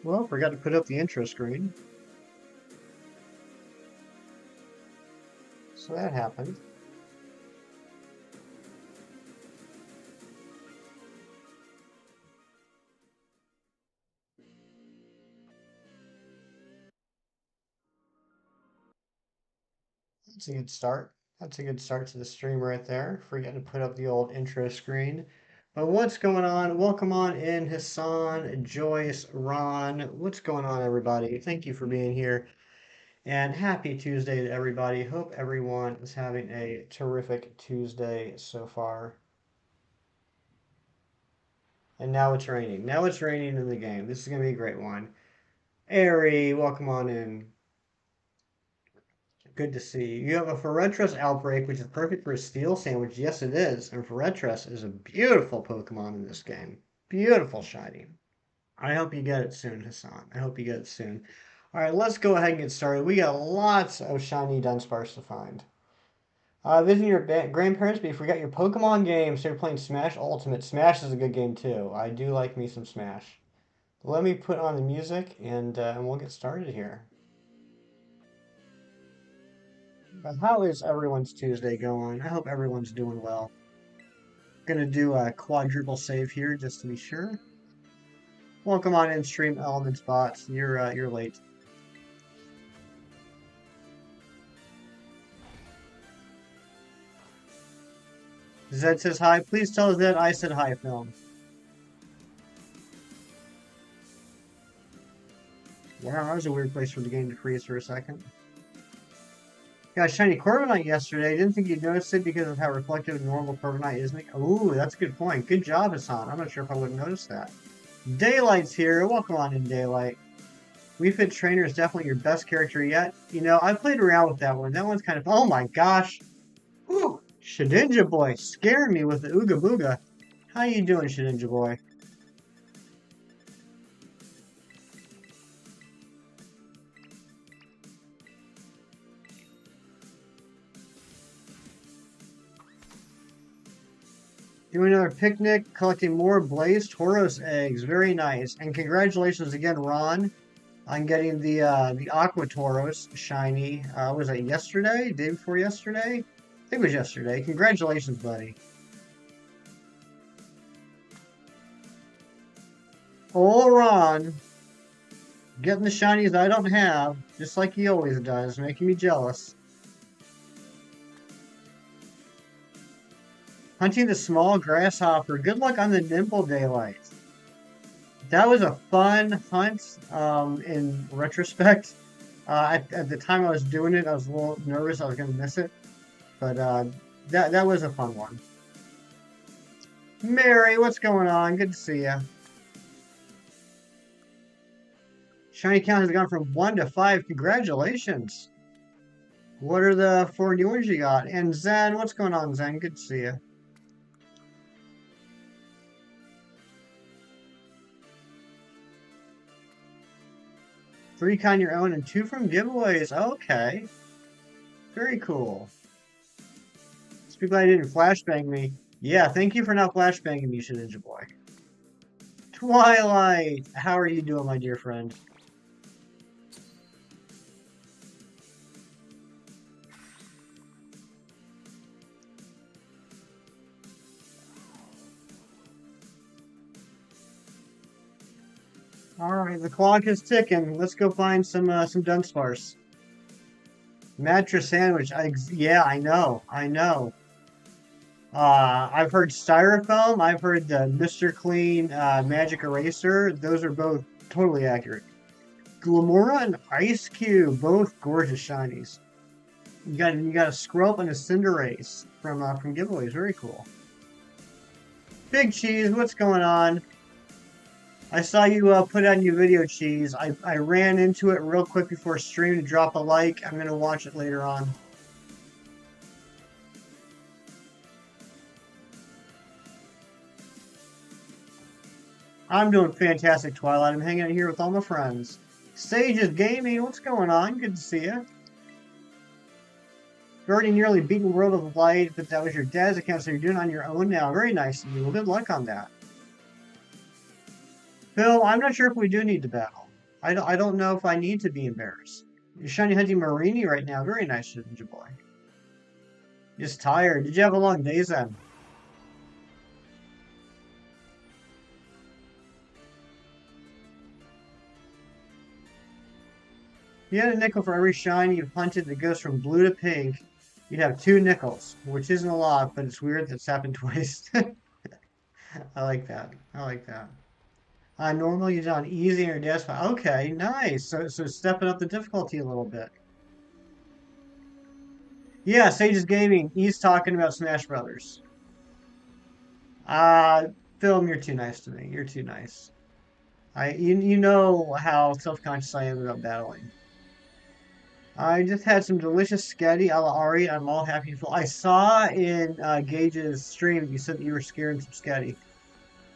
Well, forgot to put up the intro screen. So that happened. That's a good start. That's a good start to the stream right there. Forgetting to put up the old intro screen. But what's going on? Welcome on in, Hassan, Joyce, Ron. What's going on, everybody? Thank you for being here. And happy Tuesday to everybody. Hope everyone is having a terrific Tuesday so far. And now it's raining. Now it's raining in the game. This is going to be a great one. Ari, welcome on in. Good to see you. You have a Forretress outbreak, which is perfect for a steel sandwich. Yes, it is. And Forretress is a beautiful Pokemon in this game. Beautiful shiny. I hope you get it soon, Hassan. I hope you get it soon. All right, let's go ahead and get started. We got lots of shiny Dunsparce to find. Visiting your grandparents, but you forgot your Pokemon game, so you're playing Smash Ultimate. Smash is a good game too. I do like me some Smash. Let me put on the music and we'll get started here. But how is everyone's Tuesday going? I hope everyone's doing well. Gonna do a quadruple save here just to be sure. Welcome on in, Stream Elements bots. You're late. Zed says hi. Please tell Zed I said hi, film. Wow, that was a weird place for the game to freeze for a second. Got a shiny Corviknight yesterday. Didn't think you'd notice it because of how reflective normal Corviknight is. Ooh, that's a good point. Good job, Hassan. I'm not sure if I would have noticed that. Daylight's here. Welcome on in, Daylight. Wii Fit Trainer is definitely your best character yet. You know, I played around with that one. That one's kind of... Oh my gosh. Whew. Shedinja Boy scared me with the Ooga Booga. How you doing, Shedinja Boy? Doing another picnic, collecting more Blaze Tauros eggs. Very nice. And congratulations again, Ron, on getting the Aqua Tauros shiny. Was it yesterday? Day before yesterday? I think it was yesterday. Congratulations, buddy. Oh, Ron. Getting the shinies I don't have, just like he always does, making me jealous. Hunting the small grasshopper. Good luck on the Nimble Daylight. That was a fun hunt in retrospect. At the time I was doing it, I was a little nervous I was going to miss it. But that was a fun one. Mary, what's going on? Good to see you. Shiny count has gone from 1 to 5. Congratulations. What are the 4 new ones you got? And Zen, what's going on, Zen? Good to see you. 3 on your own and 2 from giveaways. Okay. Very cool. Just be glad you didn't flashbang me. Yeah, thank you for not flashbanging me, Shedinja Boy. Twilight! How are you doing, my dear friend? Alright, the clock is ticking. Let's go find some Dunsparce. Mattress sandwich. Yeah, I know. I've heard styrofoam. I've heard the Mr. Clean magic eraser. Those are both totally accurate. Glamora and Ice Cube, both gorgeous shinies. You got a Scrub and a Cinderace from giveaways. Very cool. Big Cheese, what's going on? I saw you put out new video, Cheese. I ran into it real quick before stream to drop a like. I'm gonna watch it later on. I'm doing fantastic, Twilight. I'm hanging out here with all my friends. Sage's Gaming, what's going on? Good to see you. You've already nearly beaten World of Light, but that was your dad's account, so you're doing it on your own now. Very nice of you. Well, good luck on that. Phil, I'm not sure if we do need to battle. I don't know if I need to be embarrassed. You're shiny hunting Marini right now. Very nice, Ninja Boy. Just tired. Did you have a long day, then? If you had a nickel for every shiny you've hunted that goes from blue to pink, you'd have 2 nickels, which isn't a lot, but it's weird that it's happened twice. I like that. I like that. Normal, you're on easy or desktop. Okay, nice. So stepping up the difficulty a little bit. Yeah, Sage's Gaming. He's talking about Smash Brothers. Uh, Film, you're too nice to me. You're too nice. You know how self-conscious I am about battling. I just had some delicious sketty a la Ari. I'm all happy and full. I saw in Gage's stream you said that you were scaring some sketty.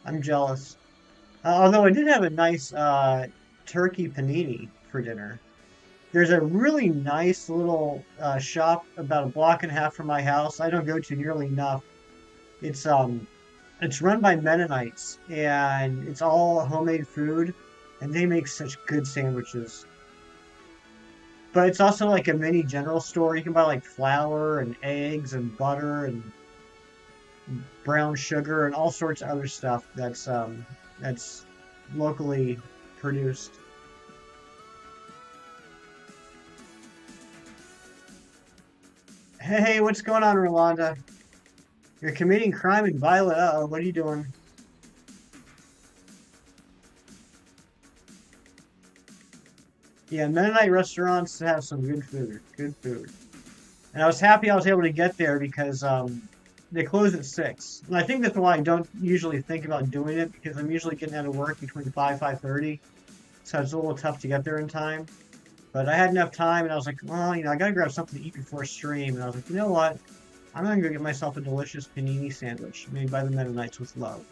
I'm jealous. Although I did have a nice turkey panini for dinner. There's a really nice little shop about a block and a half from my house. I don't go to nearly enough. It's um it's run by Mennonites and it's all homemade food and they make such good sandwiches. But it's also like a mini general store. You can buy like flour and eggs and butter and brown sugar and all sorts of other stuff that's locally produced. Hey, what's going on, Rolanda? You're committing crime and violence. Uh-oh, what are you doing? Yeah, Mennonite restaurants have some good food. Good food. And I was happy I was able to get there because they close at 6. And I think that's why I don't usually think about doing it because I'm usually getting out of work between 5:30. So it's a little tough to get there in time. But I had enough time and I was like, well, I gotta grab something to eat before stream. And I was like, you know what? I'm gonna go get myself a delicious panini sandwich made by the Mennonites with love.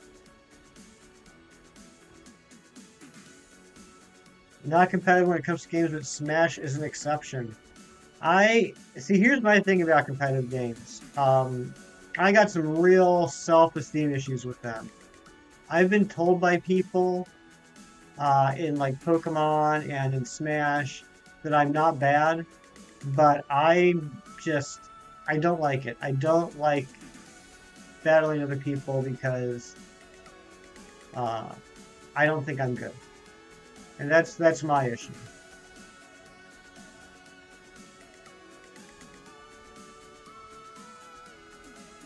Not competitive when it comes to games, but Smash is an exception. I see. Here's my thing about competitive games. I got some real self-esteem issues with them. I've been told by people in like Pokemon and in Smash that I'm not bad, but I don't like it. I don't like battling other people because uh, I don't think I'm good, and that's my issue.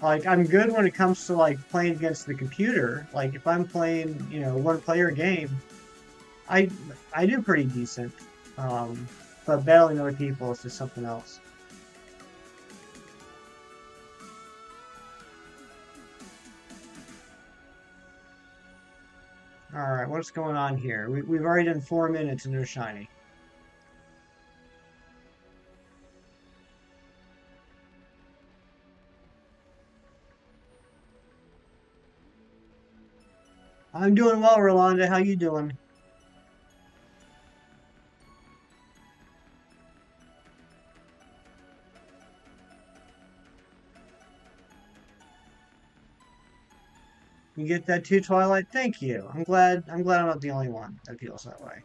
Like I'm good when it comes to like playing against the computer. Like if I'm playing, one player game, I I do pretty decent. Um, but battling other people is just something else. All right, what's going on here? We've already done 4 minutes and no shiny. I'm doing well, Rolanda. How you doing? You get that too, Twilight? Thank you. I'm glad I'm not the only one that feels that way.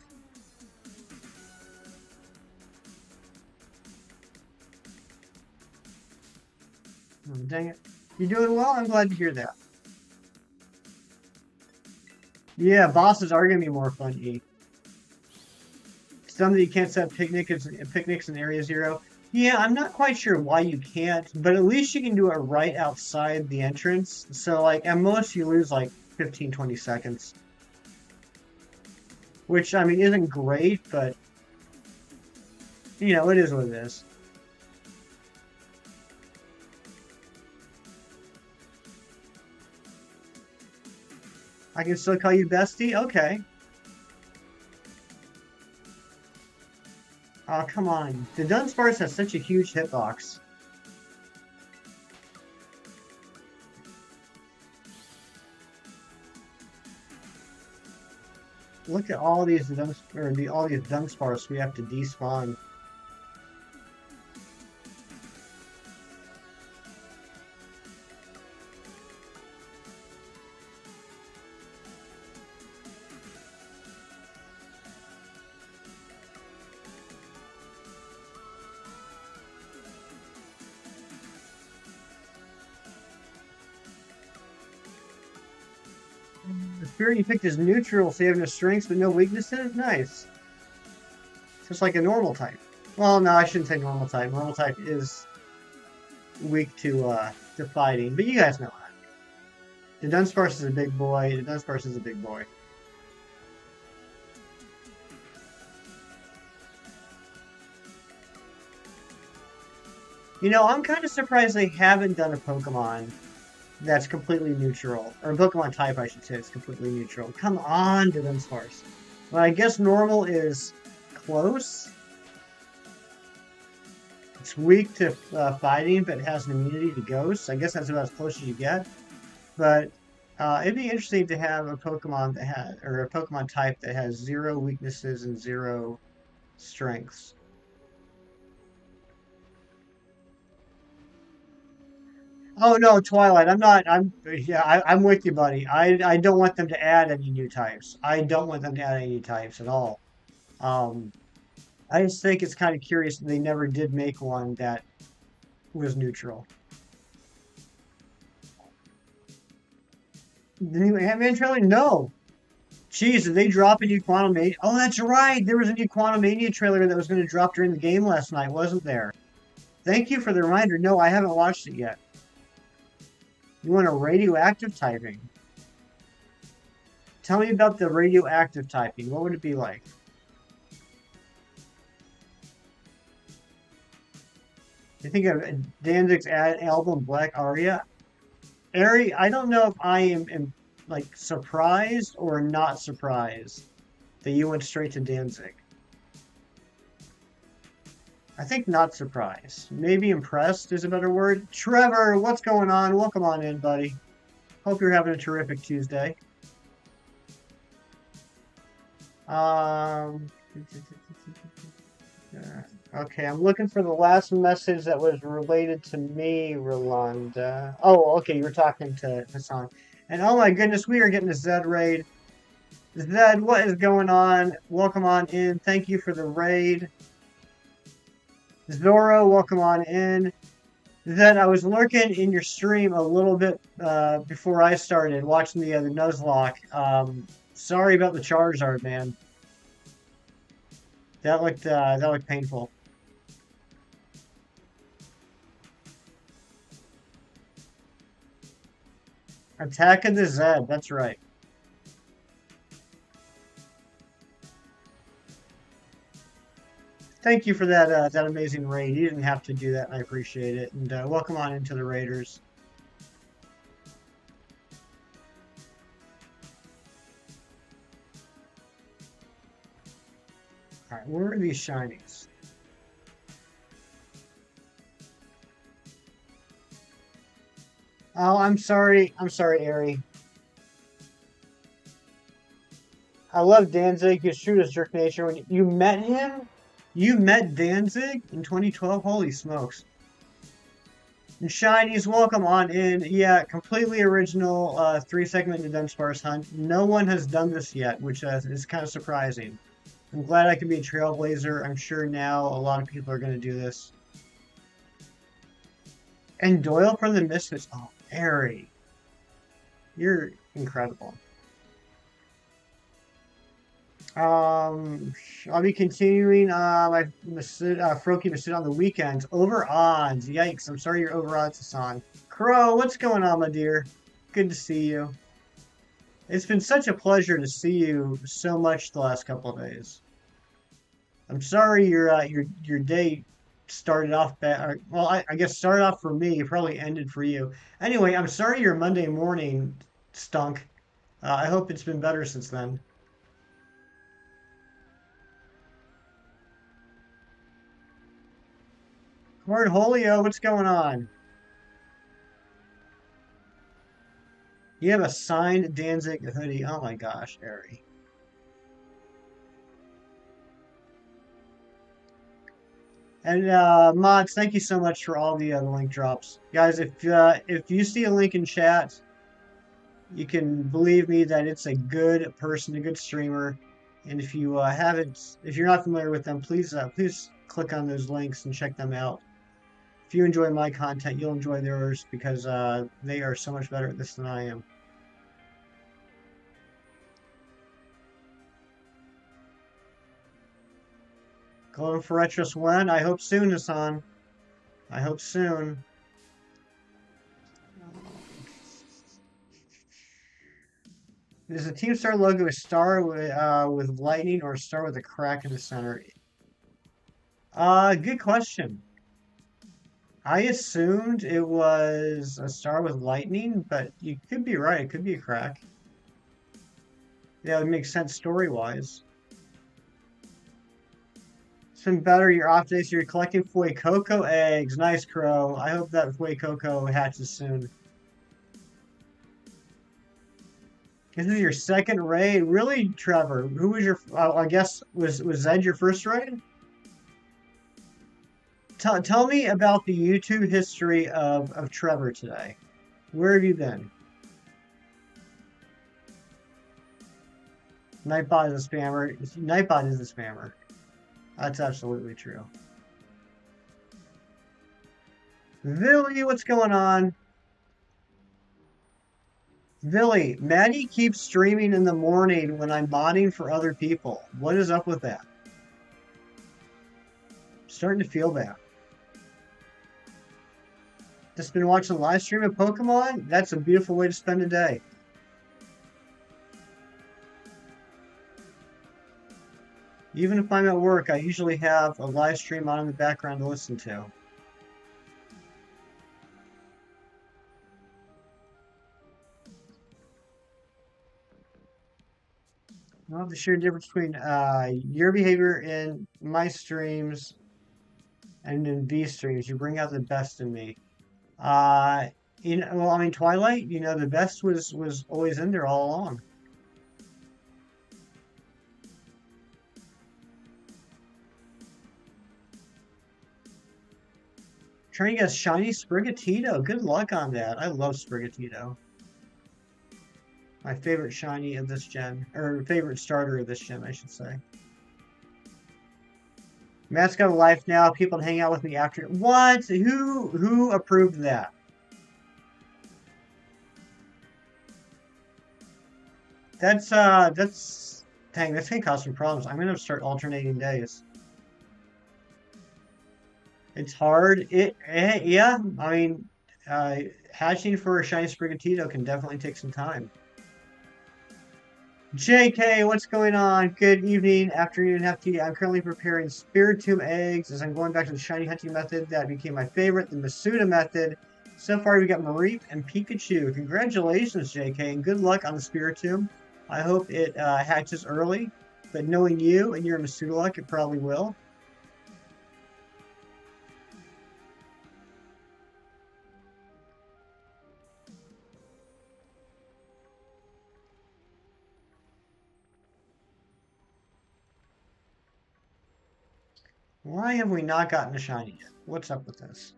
Dang it. You doing well? I'm glad to hear that. Yeah, bosses are gonna be more fun to eat. Some that you can't set picnics in Area Zero. Yeah, I'm not quite sure why you can't, but at least you can do it right outside the entrance. So like at most you lose like 15, 20 seconds. Which I mean isn't great, but it is what it is. I can still call you bestie? Okay. Oh, come on. The Dunsparce has such a huge hitbox. Look at all these all these Dunsparce we have to despawn. The spirit you picked is neutral, so you have no strengths but no weaknesses? Nice. Just like a normal type. Well, no, I shouldn't say normal type. Normal type is weak to fighting, but you guys know that. The Dunsparce is a big boy. The Dunsparce is a big boy. You know, I'm kind of surprised they haven't done a Pokemon that's completely neutral. Or a Pokemon type, I should say, is completely neutral. Come on, Dudunsparce. Well, I guess normal is close. It's weak to fighting, but it has an immunity to ghosts. I guess that's about as close as you get. But it'd be interesting to have a Pokemon that has, or a Pokemon type that has 0 weaknesses and 0 strengths. Oh no, Twilight. I'm not. I'm with you, buddy. I don't want them to add any new types. I don't want them to add any new types at all. Um, I just think it's kind of curious that they never did make one that was neutral. The new Ant-Man trailer? No. Jeez, did they drop a new Quantum Mania? Oh, that's right. There was a new Quantum Mania trailer that was going to drop during the game last night, wasn't there? Thank you for the reminder. No, I haven't watched it yet. You want a radioactive typing? Tell me about the radioactive typing. What would it be like? You think of Danzig's album Black Aria? Ari, I don't know if I am like surprised or not surprised that you went straight to Danzig. I think not surprised. Maybe impressed is a better word. Trevor, what's going on? Welcome on in, buddy. Hope you're having a terrific Tuesday. Okay, I'm looking for the last message that was related to me, Rolanda. Oh, okay, you were talking to Hassan. And oh my goodness, we are getting a Zed raid. Zed, what is going on? Welcome on in. Thank you for the raid. Zoro, welcome on in. Zed, I was lurking in your stream a little bit before I started watching the Nuzlocke. Sorry about the Charizard, man. That looked painful. Attack of the Zed, that's right. Thank you for that amazing raid. You didn't have to do that, and I appreciate it. And welcome on into the Raiders. All right, where are these shinies? Oh, I'm sorry. I'm sorry, Ari. I love Danzig. He's true to his jerk nature. When you met him, you met Danzig in 2012. Holy smokes! And shinies, welcome on in. Yeah, completely original 3-segment Dunsparce hunt. No one has done this yet, which is kind of surprising. I'm glad I can be a trailblazer. I'm sure now a lot of people are going to do this. And Doyle from the Misfits. Oh, Ari. You're incredible. I'll be continuing my Froakie Masid on the weekends. Over odds. Yikes. I'm sorry you're over odds, Hassan. Crow, what's going on, my dear? Good to see you. It's been such a pleasure to see you so much the last couple of days. I'm sorry your day started off bad. Well, I guess started off for me, probably ended for you. Anyway, I'm sorry your Monday morning stunk. I hope it's been better since then. Cornholio, what's going on? You have a signed Danzig hoodie. Oh my gosh, Ari. And mods, thank you so much for all the link drops, guys. If you see a link in chat, you can believe me that it's a good person, a good streamer. And if you if you're not familiar with them, please click on those links and check them out. If you enjoy my content, you'll enjoy theirs because they are so much better at this than I am. Golden Fortress when? I hope soon, Hassan. I hope soon. Is the Team Star logo a star with lightning or a star with a crack in the center? Good question. I assumed it was a star with lightning, but you could be right. It could be a crack. That would make sense story-wise. It's been better. You're off today, so you're collecting Fuecoco eggs. Nice, Crow. I hope that Fuecoco hatches soon. This is your second raid? Really, Trevor? Who was your... I guess, was Zed your first raid? Tell me about the YouTube history of Trevor today. Where have you been? Nightbot is a spammer. Nightbot is a spammer. That's absolutely true. Villy, what's going on? Villy, Maddie keeps streaming in the morning when I'm modding for other people. What is up with that? I'm starting to feel bad. Just been watching a live stream of Pokemon? That's a beautiful way to spend a day. Even if I'm at work, I usually have a live stream on in the background to listen to. I love the sheer difference between your behavior in my streams and in these streams. You bring out the best in me. Well, I mean, Twilight, the best was always in there all along. Trying to get a shiny Sprigatito. Good luck on that. I love Sprigatito. My favorite shiny of this gen. Or favorite starter of this gen, I should say. Matt's got a life now. People hang out with me after. What? Who approved that? That's dang, that's gonna cause some problems. I'm gonna start alternating days. It's hard. Yeah. I mean, hatching for a shiny Sprigatito can definitely take some time. JK, what's going on? Good evening, afternoon, half tea. I'm currently preparing Spiritomb eggs as I'm going back to the shiny hunting method that became my favorite, the Masuda method. So far, we got Mareep and Pikachu. Congratulations, JK, and good luck on the Spiritomb. I hope it hatches early, but knowing you and your Masuda luck, it probably will. Why have we not gotten a shiny yet? What's up with this?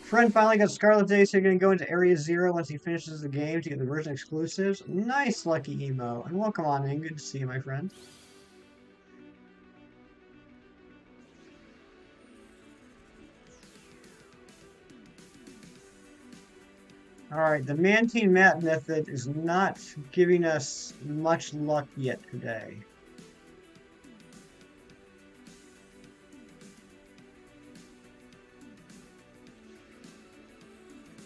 Friend finally got Scarlet today, so you're going to go into Area 0 once he finishes the game to get the version exclusives. Nice, Lucky Emo. And welcome on in. Good to see you, my friend. Alright, the Mantine Mat method is not giving us much luck yet today.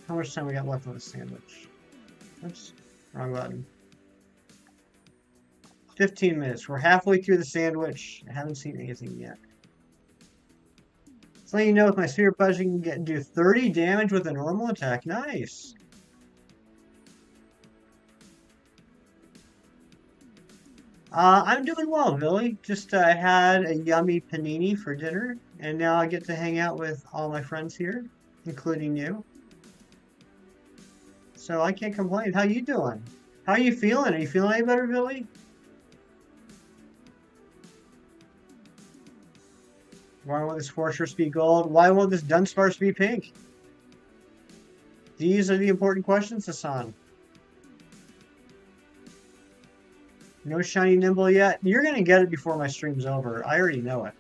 How much time we got left on the sandwich? Oops, wrong button. 15 minutes. We're halfway through the sandwich. I haven't seen anything yet. So letting you know with my Spirit Buzz, you can do 30 damage with a normal attack. Nice. I'm doing well, Billy. Just had a yummy panini for dinner, and now I get to hang out with all my friends here, including you. So I can't complain. How you doing? How are you feeling? Are you feeling any better, Billy? Why won't this Fortress be gold? Why won't this Dunsparce be pink? These are the important questions, Hassan. No shiny Nimble yet? You're going to get it before my stream's over. I already know it.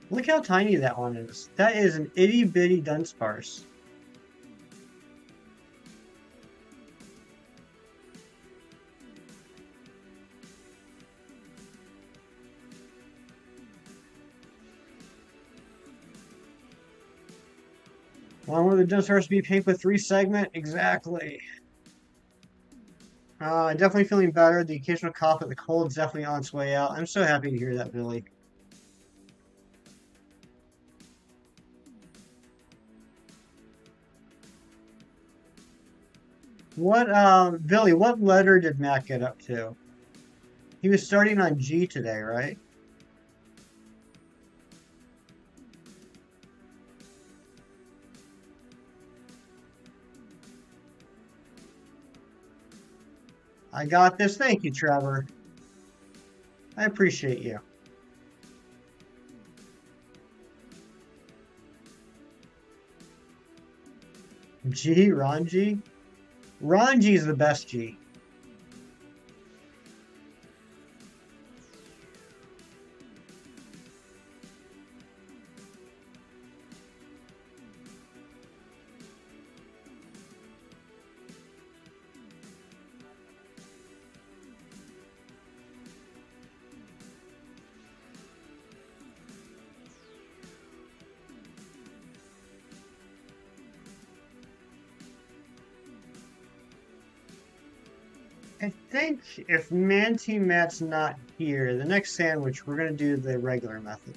Look how tiny that one is. That is an itty-bitty Dunsparce. I want the Dunsparce to be pink with 3 segment. Exactly. Definitely feeling better. The occasional cough, but the cold's definitely on its way out. I'm so happy to hear that, Billy. What, Billy, what letter did Matt get up to? He was starting on G today, right? I got this. Thank you, Trevor. I appreciate you. G, Ranji? Ranji is the best G. I think if Manty Matt's not here, the next sandwich, we're going to do the regular method.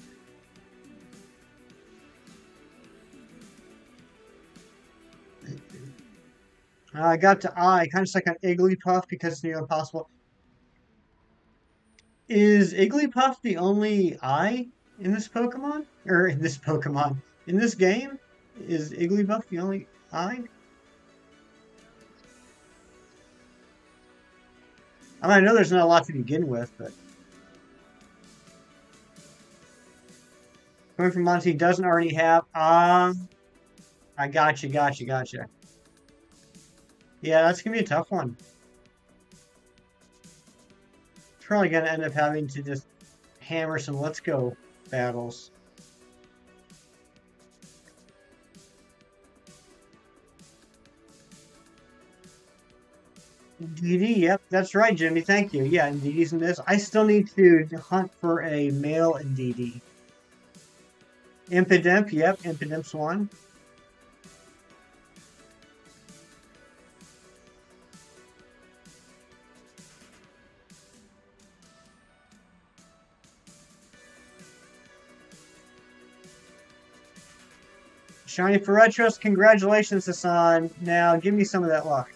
I got to I, kind of like an Igglypuff because it's near impossible. Is Igglypuff the only I in this Pokemon? Or in this Pokemon? In this game? Is Igglybuff the only I? I mean, I know there's not a lot to begin with, but coming from Monty doesn't already have. I gotcha. Yeah, that's gonna be a tough one. It's probably gonna end up having to just hammer some let's go battles. DD, yep, that's right, Jimmy. Thank you. Yeah, and DD's in this. I still need to hunt for a male in DD. Impidimp, yep, Impidimp's one. Shiny for Retros, congratulations, Hassan. Now, give me some of that luck.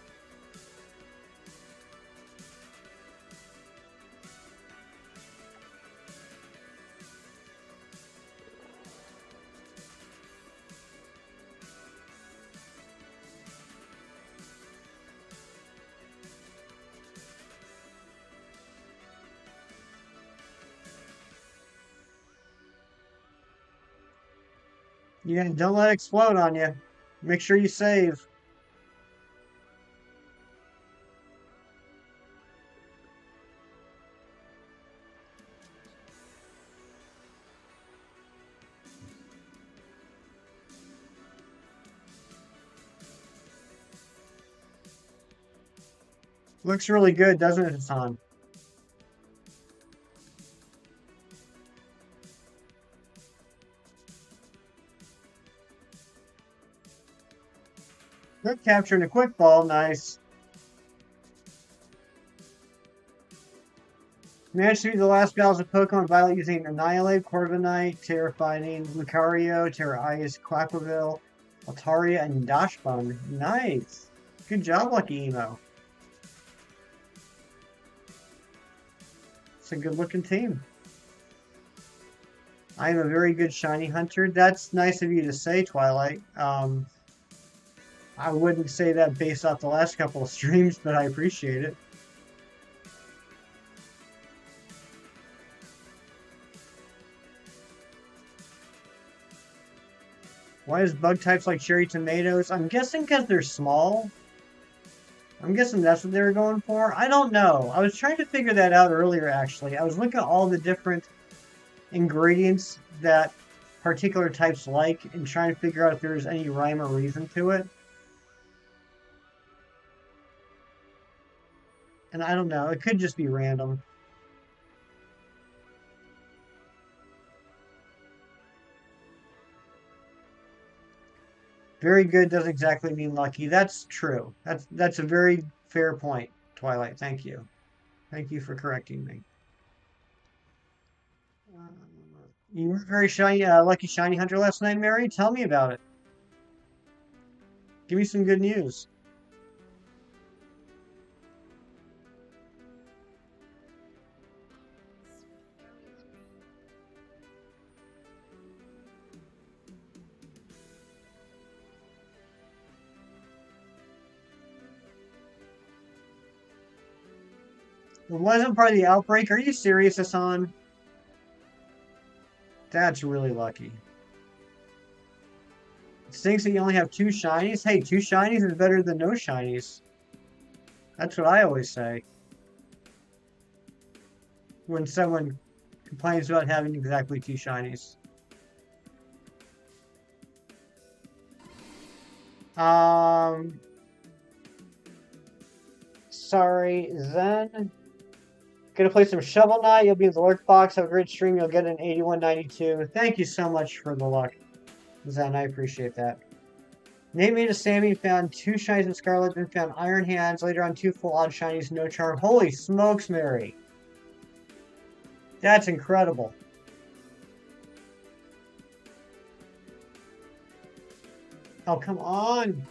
Yeah, don't let it explode on you. Make sure you save. Looks really good, doesn't it, Hassan? Good capture and a quick ball, nice. Managed to beat the last battles of Pokemon Violet using Annihilate, Corviknight, Terrafighting, Lucario, Terra-Ice, Quaquaville, Altaria, and Dashbun. Nice. Good job, Lucky Emo. It's a good looking team. I am a very good shiny hunter. That's nice of you to say, Twilight. I wouldn't say that based off the last couple of streams, but I appreciate it. Why is bug types like cherry tomatoes? I'm guessing because they're small. I'm guessing that's what they were going for. I don't know. I was trying to figure that out earlier, actually. I was looking at all the different ingredients that particular types like and trying to figure out if there's any rhyme or reason to it. And I don't know. It could just be random. Very good doesn't exactly mean lucky. That's true. That's a very fair point, Twilight. Thank you. Thank you for correcting me. You were very shiny, lucky shiny hunter last night, Mary. Tell me about it. Give me some good news. It wasn't part of the outbreak. Are you serious, Hassan? That's really lucky. It stinks that you only have two shinies. Hey, two shinies is better than no shinies. That's what I always say. When someone complains about having exactly two shinies. Sorry, Zen. Gonna play some Shovel Knight. You'll be in the lurk box. Have a great stream. You'll get an 8192. Thank you so much for the luck, Zen. I appreciate that. Nate made a Sammy, found two shinies in Scarlet, then found Iron Hands. Later on, two full odd shinies, no charm. Holy smokes, Mary. That's incredible. Oh, come on.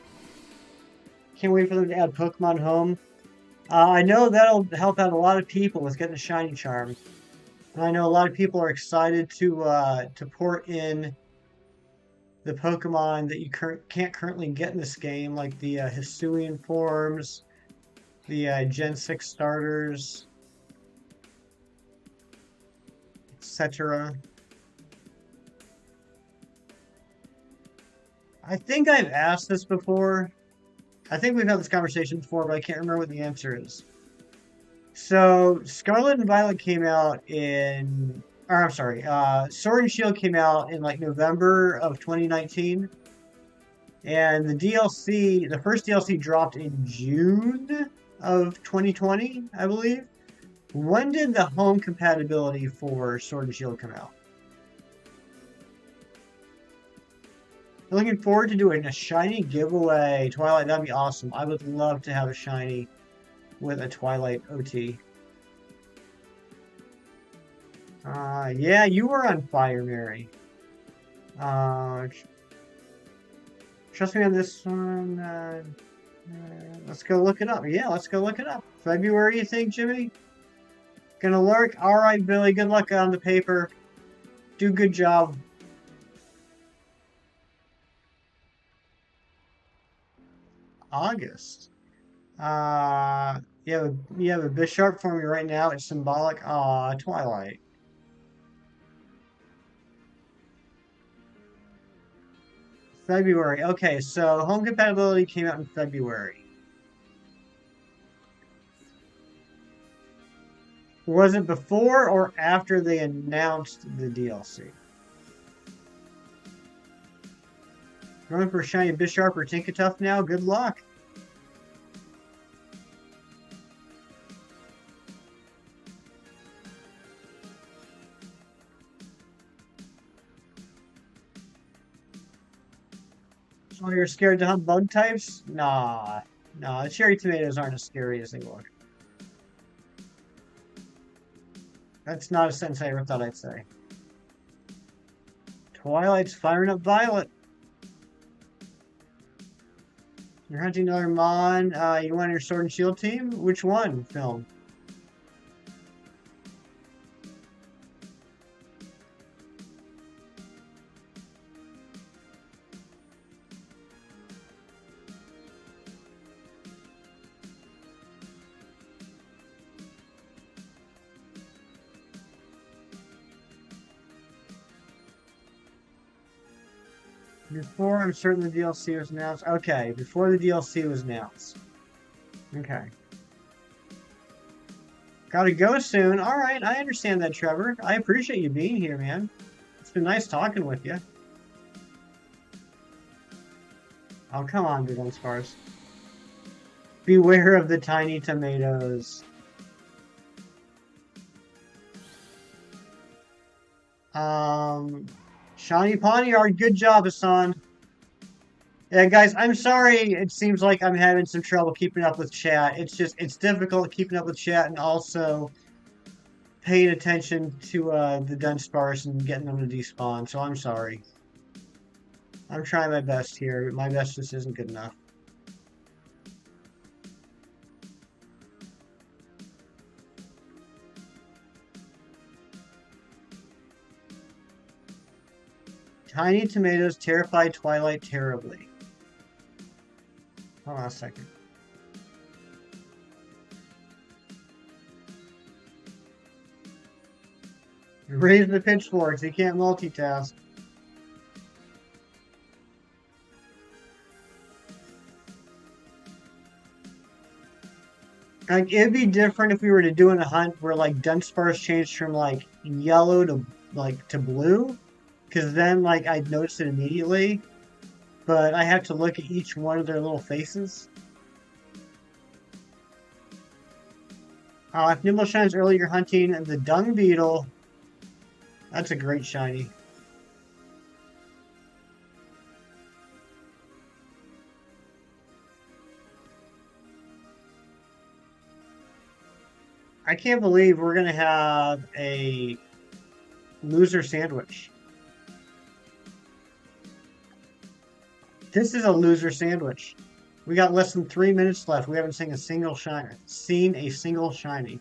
Can't wait for them to add Pokemon Home. I know that'll help out a lot of people with getting a shiny charm. And I know a lot of people are excited to port in the Pokemon that you can't currently get in this game, like the Hisuian forms, the Gen 6 starters, etc. I think I've asked this before. I think we've had this conversation before, but I can't remember what the answer is. So, Scarlet and Violet came out in, or I'm sorry, Sword and Shield came out in like November of 2019. And the DLC, the first DLC dropped in June of 2020, I believe. When did the home compatibility for Sword and Shield come out? Looking forward to doing a shiny giveaway. Twilight, that'd be awesome. I would love to have a shiny with a Twilight OT. Yeah, you were on fire, Mary. Trust me on this one. Let's go look it up. Yeah, let's go look it up. February, you think, Jimmy? Gonna lurk? Alright, Billy, good luck on the paper. Do good job. August. You have a Bisharp for me right now. It's symbolic. Aw, Twilight. February. Okay, so home compatibility came out in February. Was it before or after they announced the DLC? Running for shiny Bisharp or Tinkatuff now? Good luck. So you're scared to hunt bug types? Nah. Nah, the cherry tomatoes aren't as scary as they look. That's not a sentence I ever thought I'd say. Twilight's firing up Violet. You're hunting another Mon. You want your Sword and Shield team? Which one? Film. Before I'm certain the DLC was announced. Okay, before the DLC was announced. Okay. Gotta go soon. Alright, I understand that, Trevor. I appreciate you being here, man. It's been nice talking with you. Oh, come on, Dudunsparce. Beware of the tiny tomatoes. Shiny Pawniard, good job, Hassan. Yeah, guys, I'm sorry. It seems like I'm having some trouble keeping up with chat. It's difficult keeping up with chat and also paying attention to the Dunsparce and getting them to despawn. So I'm sorry. I'm trying my best here, but my best just isn't good enough. Tiny tomatoes terrify Twilight terribly. Hold on a second. Raise the pitchforks. He can't multitask. Like, it'd be different if we were to do a hunt where like Dunsparce changed from like yellow to to blue, because then like I'd notice it immediately. But I have to look at each one of their little faces. If Nimble shines earlier hunting the dung beetle, that's a great shiny. I can't believe we're gonna have a loser sandwich. This is a loser sandwich. We got less than 3 minutes left. We haven't seen a single shiny.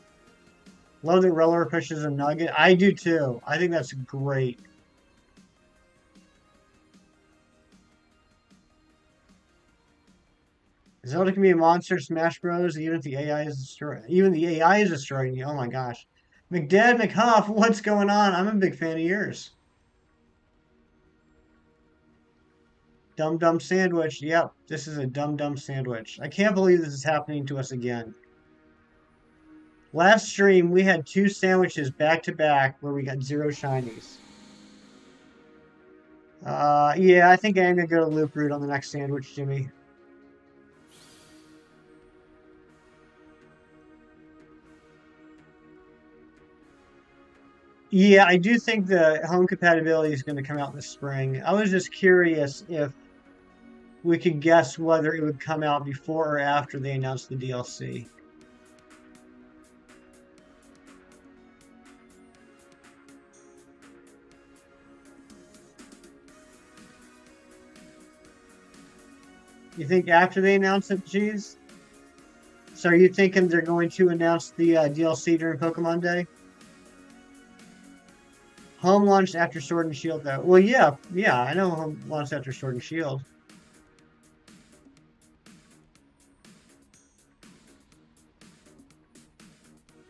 Love that Roller pushes a nugget. I do too. I think that's great. Zelda can be a monster, Smash Bros. Even if the AI is destroying. Even the AI is destroying you. Oh my gosh, McDad McHuff, what's going on? I'm a big fan of yours. Dum Dum Sandwich. Yep, this is a Dum Dum Sandwich. I can't believe this is happening to us again. Last stream, we had 2 sandwiches back to back where we got 0 shinies. Yeah, I think I'm going to go to Loop Root on the next sandwich, Jimmy. Yeah, I do think the home compatibility is going to come out this spring. I was just curious if we could guess whether it would come out before or after they announced the DLC. You think after they announce it, geez? So are you thinking they're going to announce the DLC during Pokemon Day? Home launched after Sword and Shield, though. Well, yeah, I know home launched after Sword and Shield.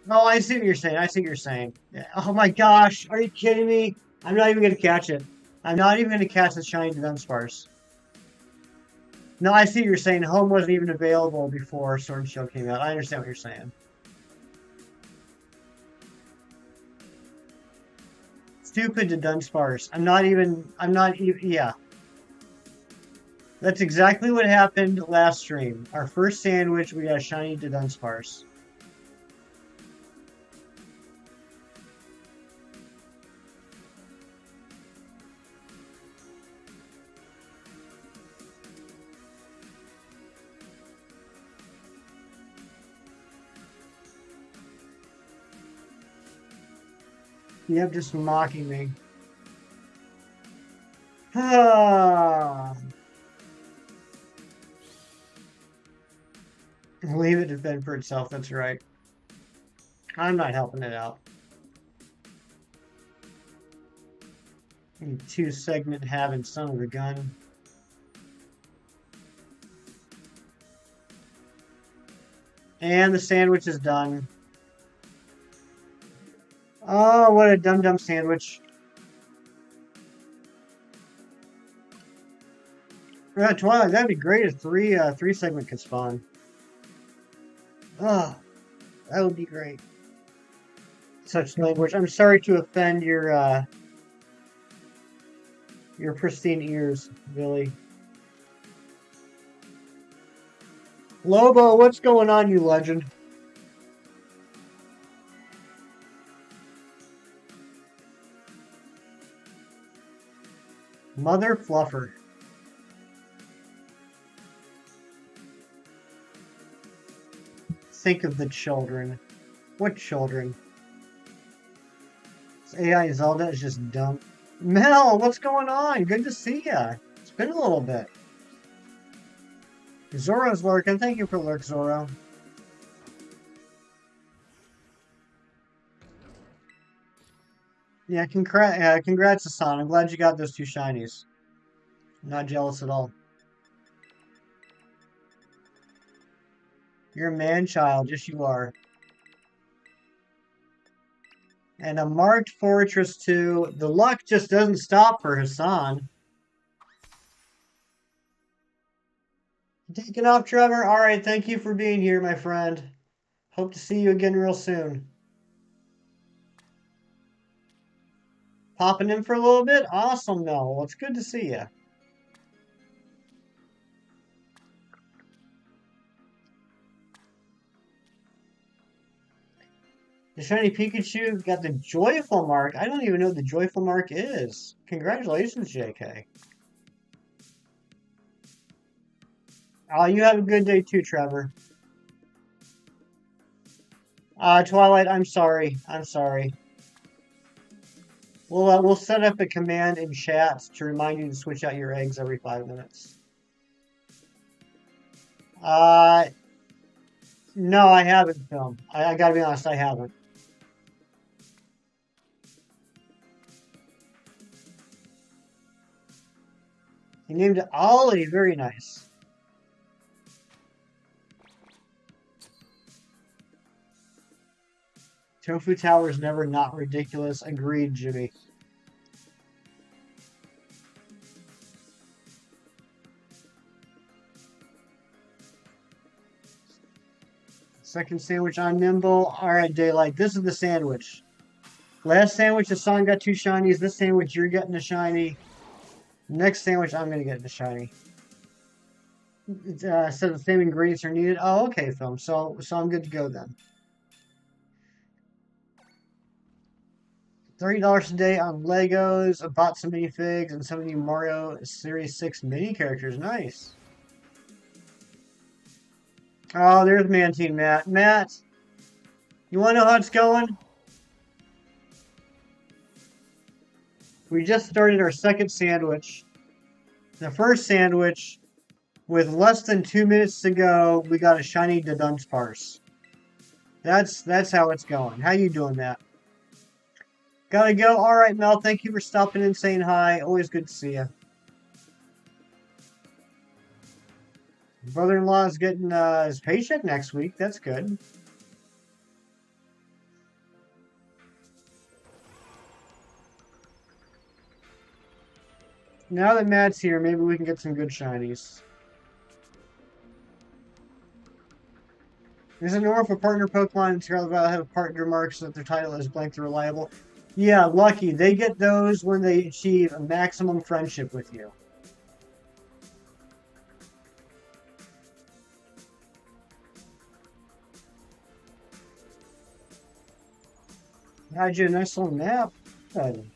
Oh, I see what you're saying. I see what you're saying. Oh my gosh, are you kidding me? I'm not even going to catch it. I'm not even going to catch the shiny Dunsparce. No, I see what you're saying. Home wasn't even available before Sword and Shield came out. I understand what you're saying. Stupid to Dunsparce. Yeah. That's exactly what happened last stream. Our first sandwich, we got a shiny to Dunsparce. Yep, just mocking me. Leave it to fend for itself, that's right. I'm not helping it out. 2 segment having son of a gun. And the sandwich is done. Oh, what a dum-dum sandwich. Twilight, that'd be great if 3 segment could spawn. Oh, that would be great. Such language. I'm sorry to offend your pristine ears, Billy. Lobo, what's going on, you legend? Mother Fluffer. think of the children. What children? This AI Zelda is just dumb. Mel, what's going on? Good to see ya. It's been a little bit. Zoro's lurking. Thank you for lurk, Zoro. Yeah, congrats, Hassan. I'm glad you got those 2 shinies. I'm not jealous at all. You're a man-child. Yes, you are. And a marked Fortress 2. The luck just doesn't stop for Hassan. Taking off, Trevor? Alright, thank you for being here, my friend. Hope to see you again real soon. Popping in for a little bit? Awesome, Mel. Well, it's good to see you. The shiny Pikachu got the Joyful Mark. I don't even know what the Joyful Mark is. Congratulations, JK. Oh, you have a good day too, Trevor. Twilight, I'm sorry. I'm sorry. We'll set up a command in chat to remind you to switch out your eggs every 5 minutes. No, I haven't, Phil. I gotta be honest, I haven't. He named it Ollie. Very nice. Tofu Tower is never not ridiculous. Agreed, Jimmy. Second sandwich on Nimble. Alright, Daylight. This is the sandwich. Last sandwich, Hassan got 2 shinies. This sandwich, you're getting a shiny. Next sandwich, I'm going to get the shiny. Said the same ingredients are needed. Oh, okay, Film. So I'm good to go then. $30 a day on Legos. I bought some minifigs and some of the Mario Series 6 mini characters. Nice. Oh, there's Mantine Matt. Matt, you want to know how it's going? We just started our second sandwich. The first sandwich, with less than 2 minutes to go, we got a shiny Dudunsparce. That's how it's going. How you doing, Matt? Gotta go. All right, Mel. Thank you for stopping in and saying hi. Always good to see you. Brother-in-law is getting his paycheck next week. That's good. Now that Matt's here, maybe we can get some good shinies. Is it normal for partner Pokemon to have partner marks that their title is blank and reliable? Yeah, Lucky. They get those when they achieve a maximum friendship with you. Had you a nice little nap. Good.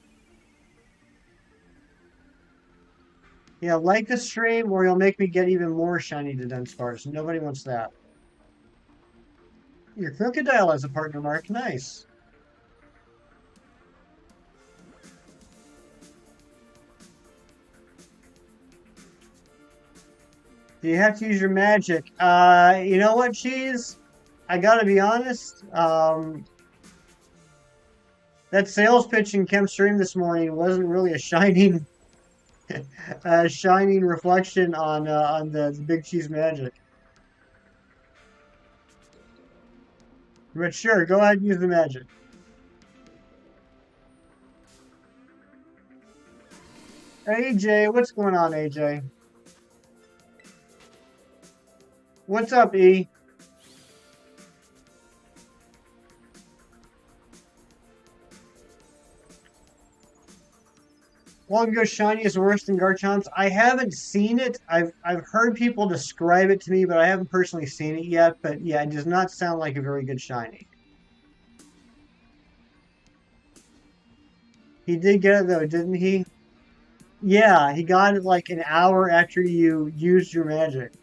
Yeah, like the stream or you'll make me get even more shiny to Dunsparce. Nobody wants that. Your Crocodile has a partner mark. Nice. Do you have to use your magic? You know what, Cheese? I gotta be honest. That sales pitch in Kemp's stream this morning wasn't really a shining, shining reflection on the Big Cheese magic. But sure, go ahead and use the magic. AJ, what's going on, AJ? What's up, E? Long Go Shiny is worse than Garchomp's. I haven't seen it. I've heard people describe it to me, but I haven't personally seen it yet. But yeah, it does not sound like a very good shiny. He did get it though, didn't he? Yeah, he got it like an hour after you used your magic.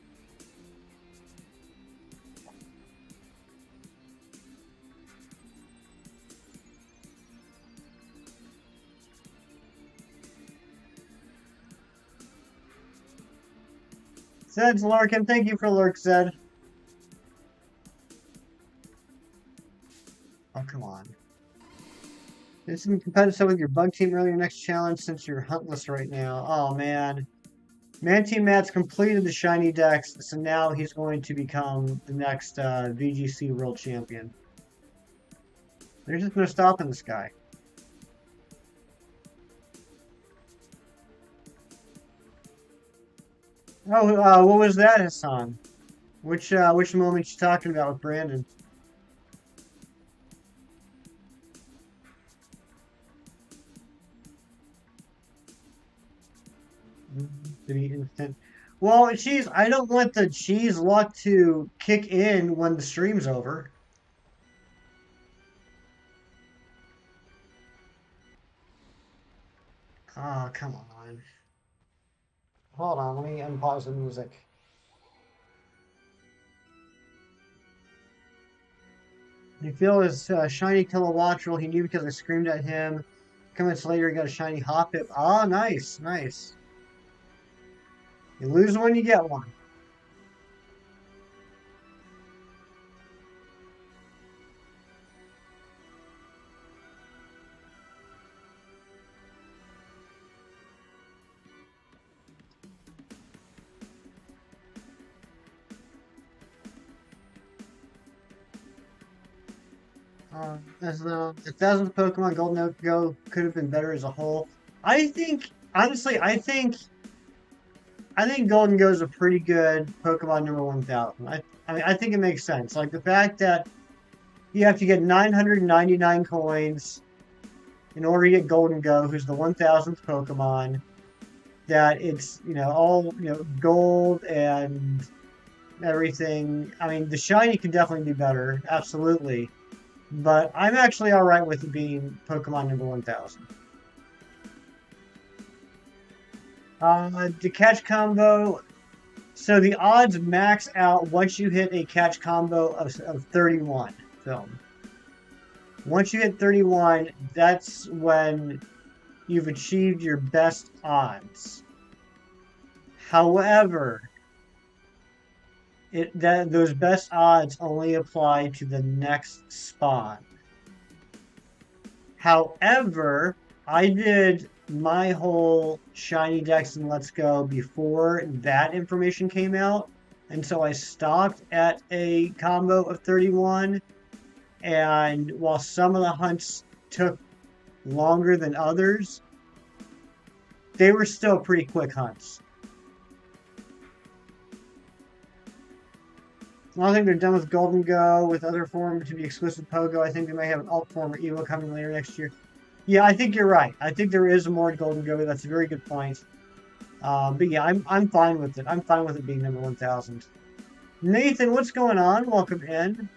Zed's lurking. Thank you for lurk, Zed. Oh, come on. This is competitive with your bug team earlier next challenge since you're huntless right now. Oh, man. Man Team Matt's completed the shiny decks, so now he's going to become the next VGC World Champion. They're just going to stop in this guy. Oh, what was that, Hassan? Which moment you talking about with Brandon? To be instant. Well, cheese. I don't want the cheese luck to kick in when the stream's over. Oh, come on. Hold on, let me unpause the music. You feel his shiny Kilowattrel. He knew because I screamed at him. Minutes later, he got a shiny Hoppip. Ah, nice, nice. You lose one, you get one. As the thousands of Pokemon Golden Go could have been better as a whole. I think, honestly, I think Golden Go is a pretty good Pokemon number 1000. I mean, I think it makes sense. Like the fact that you have to get 999 coins in order to get Golden Go, who's the 1000th Pokemon. That it's, all, gold and everything. I mean, the shiny can definitely be better, absolutely. But I'm actually alright with it being Pokemon number 1000. The catch combo. So the odds max out once you hit a catch combo of 31 film. Once you hit 31, that's when you've achieved your best odds. However, those best odds only apply to the next spawn. However, I did my whole shiny decks and Let's Go before that information came out, and so I stopped at a combo of 31, and while some of the hunts took longer than others, they were still pretty quick hunts. I don't think they're done with Golden Go with other form to be exclusive Pogo. I think they may have an alt form or Evo coming later next year. Yeah, I think you're right. I think there is more to Golden Go. That's a very good point. But yeah, I'm fine with it. I'm fine with it being number 1000. Nathan, what's going on? Welcome in.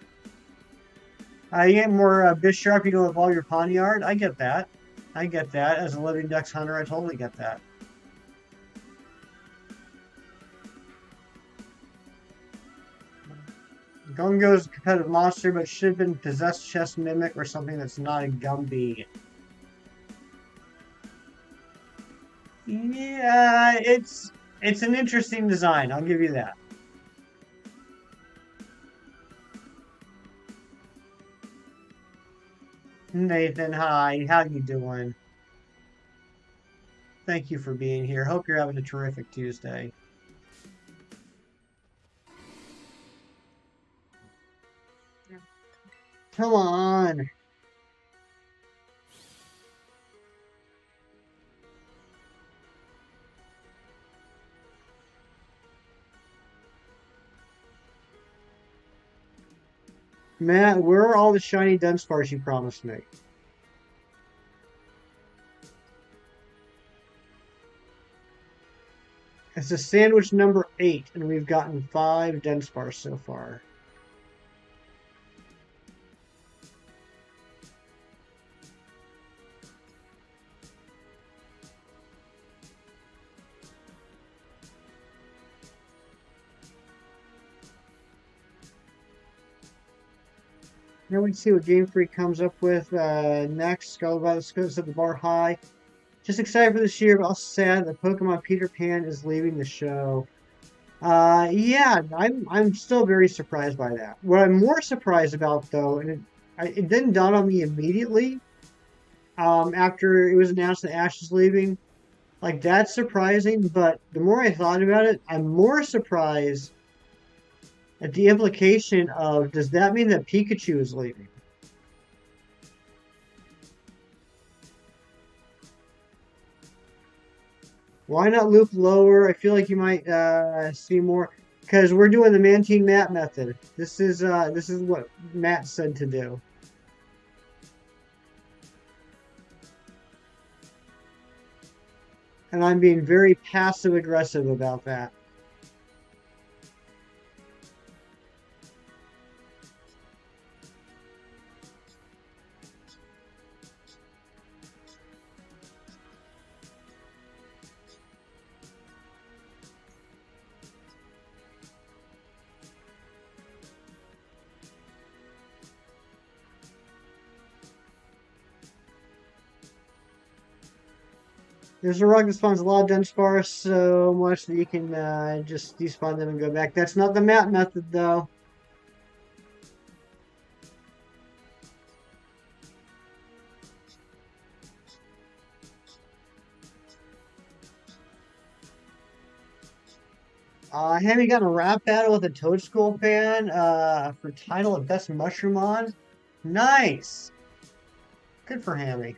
You get more Bisharp, you go with all your Pawniard. I get that. I get that. As a Living Dex hunter, I totally get that. Golden Go is a competitive monster, but should have been Possessed Chest Mimic or something that's not a Gumby. Yeah, it's an interesting design. I'll give you that. Nathan, hi. How you doing? Thank you for being here. Hope you're having a terrific Tuesday. Come on. Matt, where are all the shiny Dunsparce you promised me? It's a sandwich number 8, and we've gotten 5 Dunsparce so far. Now we can see what Game Freak comes up with next. Skullbot goes at the bar high. Just excited for this year, but also sad that Pokemon Peter Pan is leaving the show. Yeah, I'm still very surprised by that. What I'm more surprised about, though, and it didn't dawn on me immediately, after it was announced that Ash is leaving. Like that's surprising, but the more I thought about it, I'm more surprised at the implication of does that mean that Pikachu is leaving? Why not loop lower? I feel like you might see more because we're doing the Mantine Matt method. This is what Matt said to do. And I'm being very passive aggressive about that. There's a rug that spawns a lot of Dunsparce so much that you can just despawn them and go back. That's not the Matt method, though. Hammy got in a rap battle with a Toadstool fan for title of Best Mushroomon. Nice! Good for Hammy.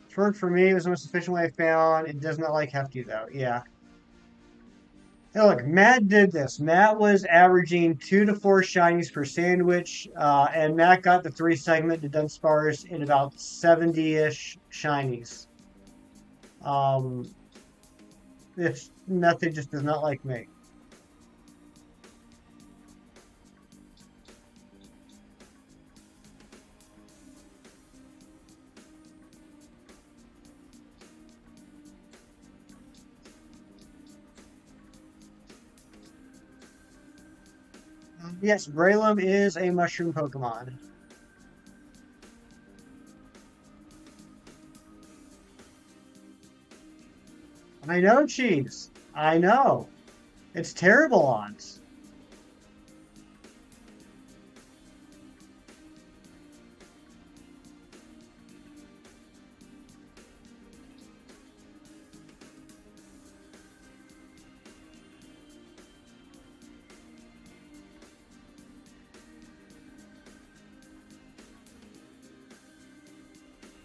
It's worked for me. It was the most efficient way I found. It does not like Hefty, though. Yeah. Hey, look, Matt did this. Matt was averaging 2 to 4 shinies per sandwich, and Matt got the 3 segment to Dunsparce in about 70-ish shinies. This method just does not like me. Yes, Braylum is a mushroom Pokemon. I know, Cheese. I know. It's terrible odds.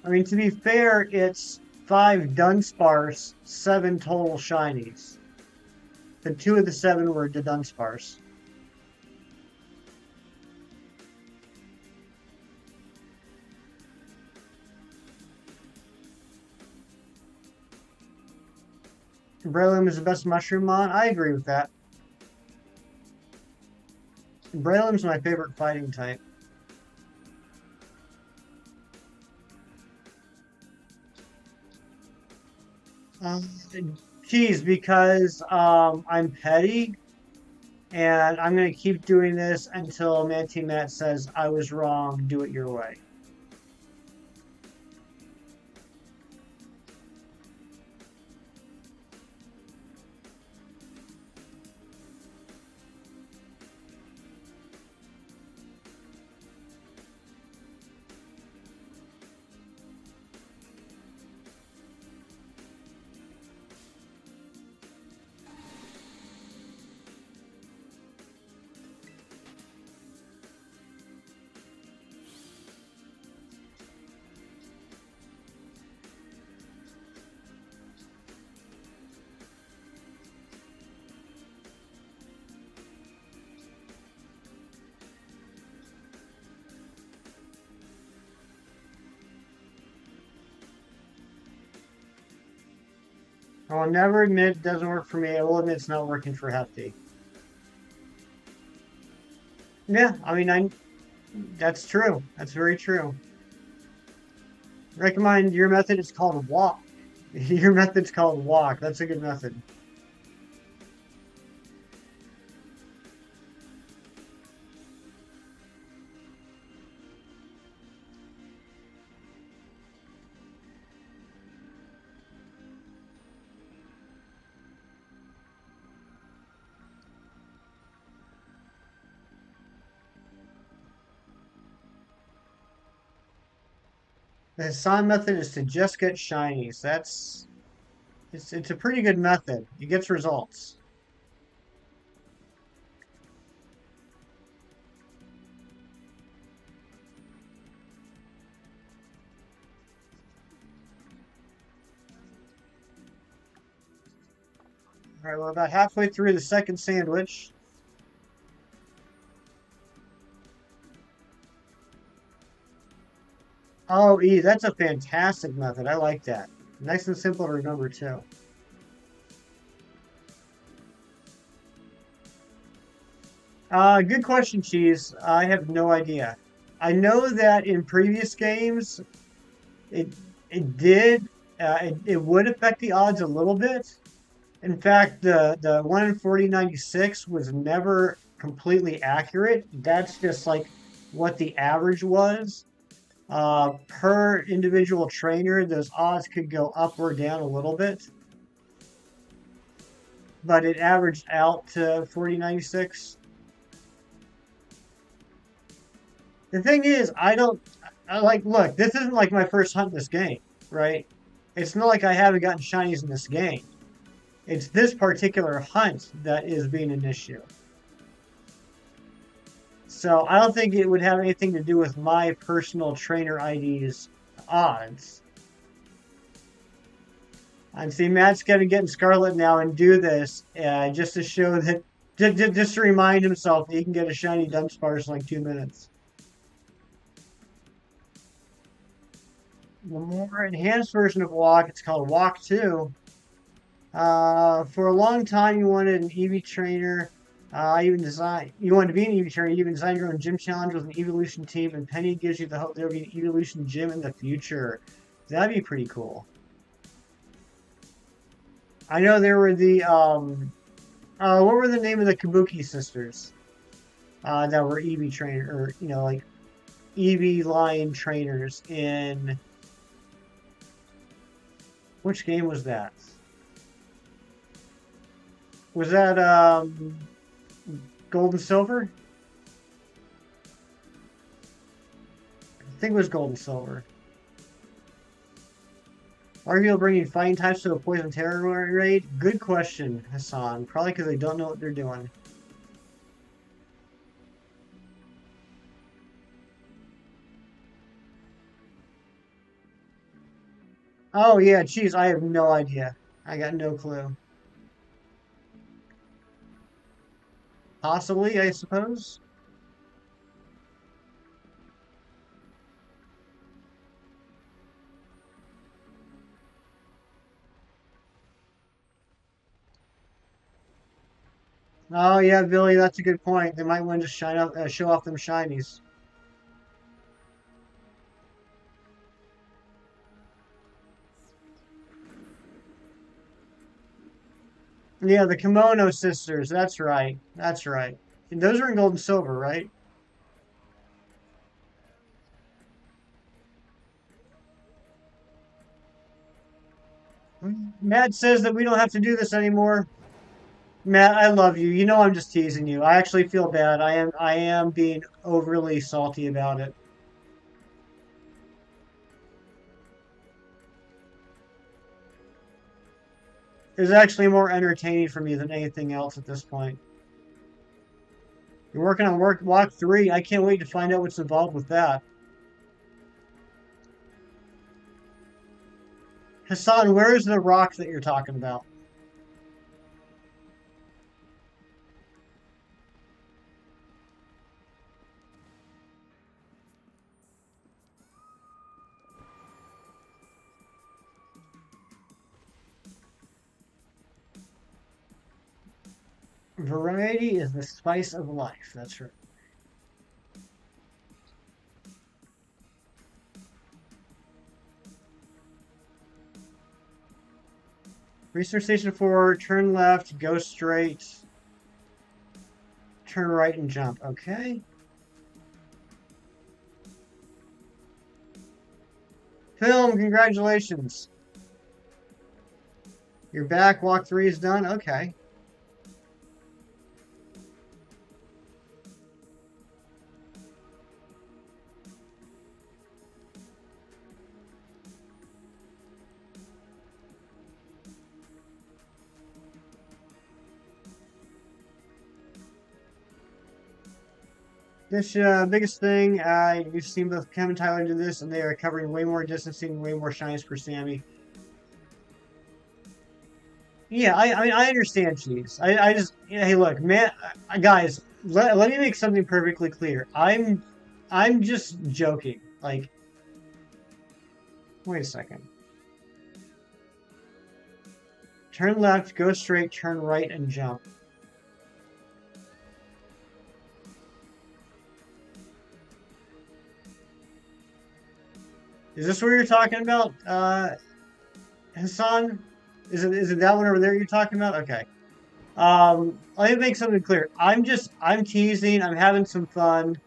I mean, to be fair, it's 5 Dunsparce, 7 total shinies. The 2 of the 7 were Dudunsparce. Breloom is the best Mushroomon. I agree with that. Breloom's my favorite fighting type. Um, Geez, because I'm petty, and I'm going to keep doing this until Manty Matt says I was wrong, do it your way. I will never admit it doesn't work for me. I will admit it's not working for Hefty. Yeah, I mean, that's true. That's very true. Recommend your method is called walk. Your method's called walk. That's a good method. The Hassan method is to just get shinies. It's a pretty good method. It gets results. All right, we're about halfway through the second sandwich. Oh, E, that's a fantastic method. I like that. Nice and simple to remember, too. Good question, Cheese. I have no idea. I know that in previous games, it it did it would affect the odds a little bit. In fact, the 1 in 4096 was never completely accurate. That's just like what the average was. Per individual trainer, those odds could go up or down a little bit, but it averaged out to 4096. The thing is, I like, look, this isn't like my first hunt in this game, right? It's not like I haven't gotten shinies in this game. It's this particular hunt that is being an issue. So I don't think it would have anything to do with my personal trainer ID's odds. And see, Matt's going to get in Scarlet now and do this just to show that, just to remind himself that he can get a shiny Dunsparce in like 2 minutes. The more enhanced version of Walk, it's called Walk 2. For a long time, you wanted an EV trainer. You wanted to be an EV trainer. You even designed your own gym challenge with an evolution team, and Penny gives you the hope there will be an evolution gym in the future. That'd be pretty cool. I know there were what were the name of the Kabuki sisters? That were EV trainer, or like EV line trainers in which game was that? Was that Gold and Silver? I think it was Gold and Silver. Are you bringing fighting types to a poison territory raid? Good question, Hassan. Probably because they don't know what they're doing. Oh yeah, geez, I have no idea. I got no clue. Possibly, I suppose. Oh yeah, Billy, that's a good point. They might want to shine up, show off them shinies. Yeah, the Kimono sisters. That's right. That's right. And those are in gold and silver, right? Matt says that we don't have to do this anymore. Matt, I love you. You know I'm just teasing you. I actually feel bad. I am being overly salty about it. It's actually more entertaining for me than anything else at this point. You're working on Walk 3. I can't wait to find out what's involved with that. Hassan, where is the rock that you're talking about? Variety is the spice of life. That's right. Research station 4, turn left, go straight, turn right, and jump. Okay. Film, congratulations. You're back. Walk 3 is done. Okay. Biggest thing, you've seen both Kevin and Tyler do this, and they are covering way more distancing, way more shinies per Sammy. Yeah, I mean, I understand, Cheese. I just, yeah, hey, look, man, guys, let me make something perfectly clear. I'm just joking. Like, wait a second. Turn left, go straight, turn right, and jump. Is this what you're talking about, Hassan? Is it that one over there you're talking about? Okay. Let me make something clear. I'm teasing. I'm having some fun.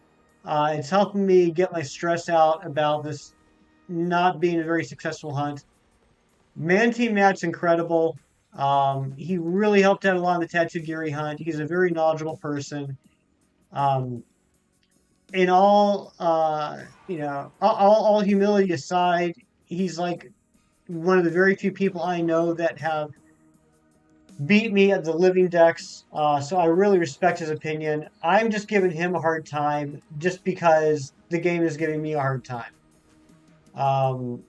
It's helping me get my stress out about this not being a very successful hunt. Man Team Matt's incredible. He really helped out a lot in the Tattoo Gary hunt. He's a very knowledgeable person. Um, in all, all humility aside, he's like one of the very few people I know that have beat me at the living decks. So I really respect his opinion. I'm just giving him a hard time just because the game is giving me a hard time. Um,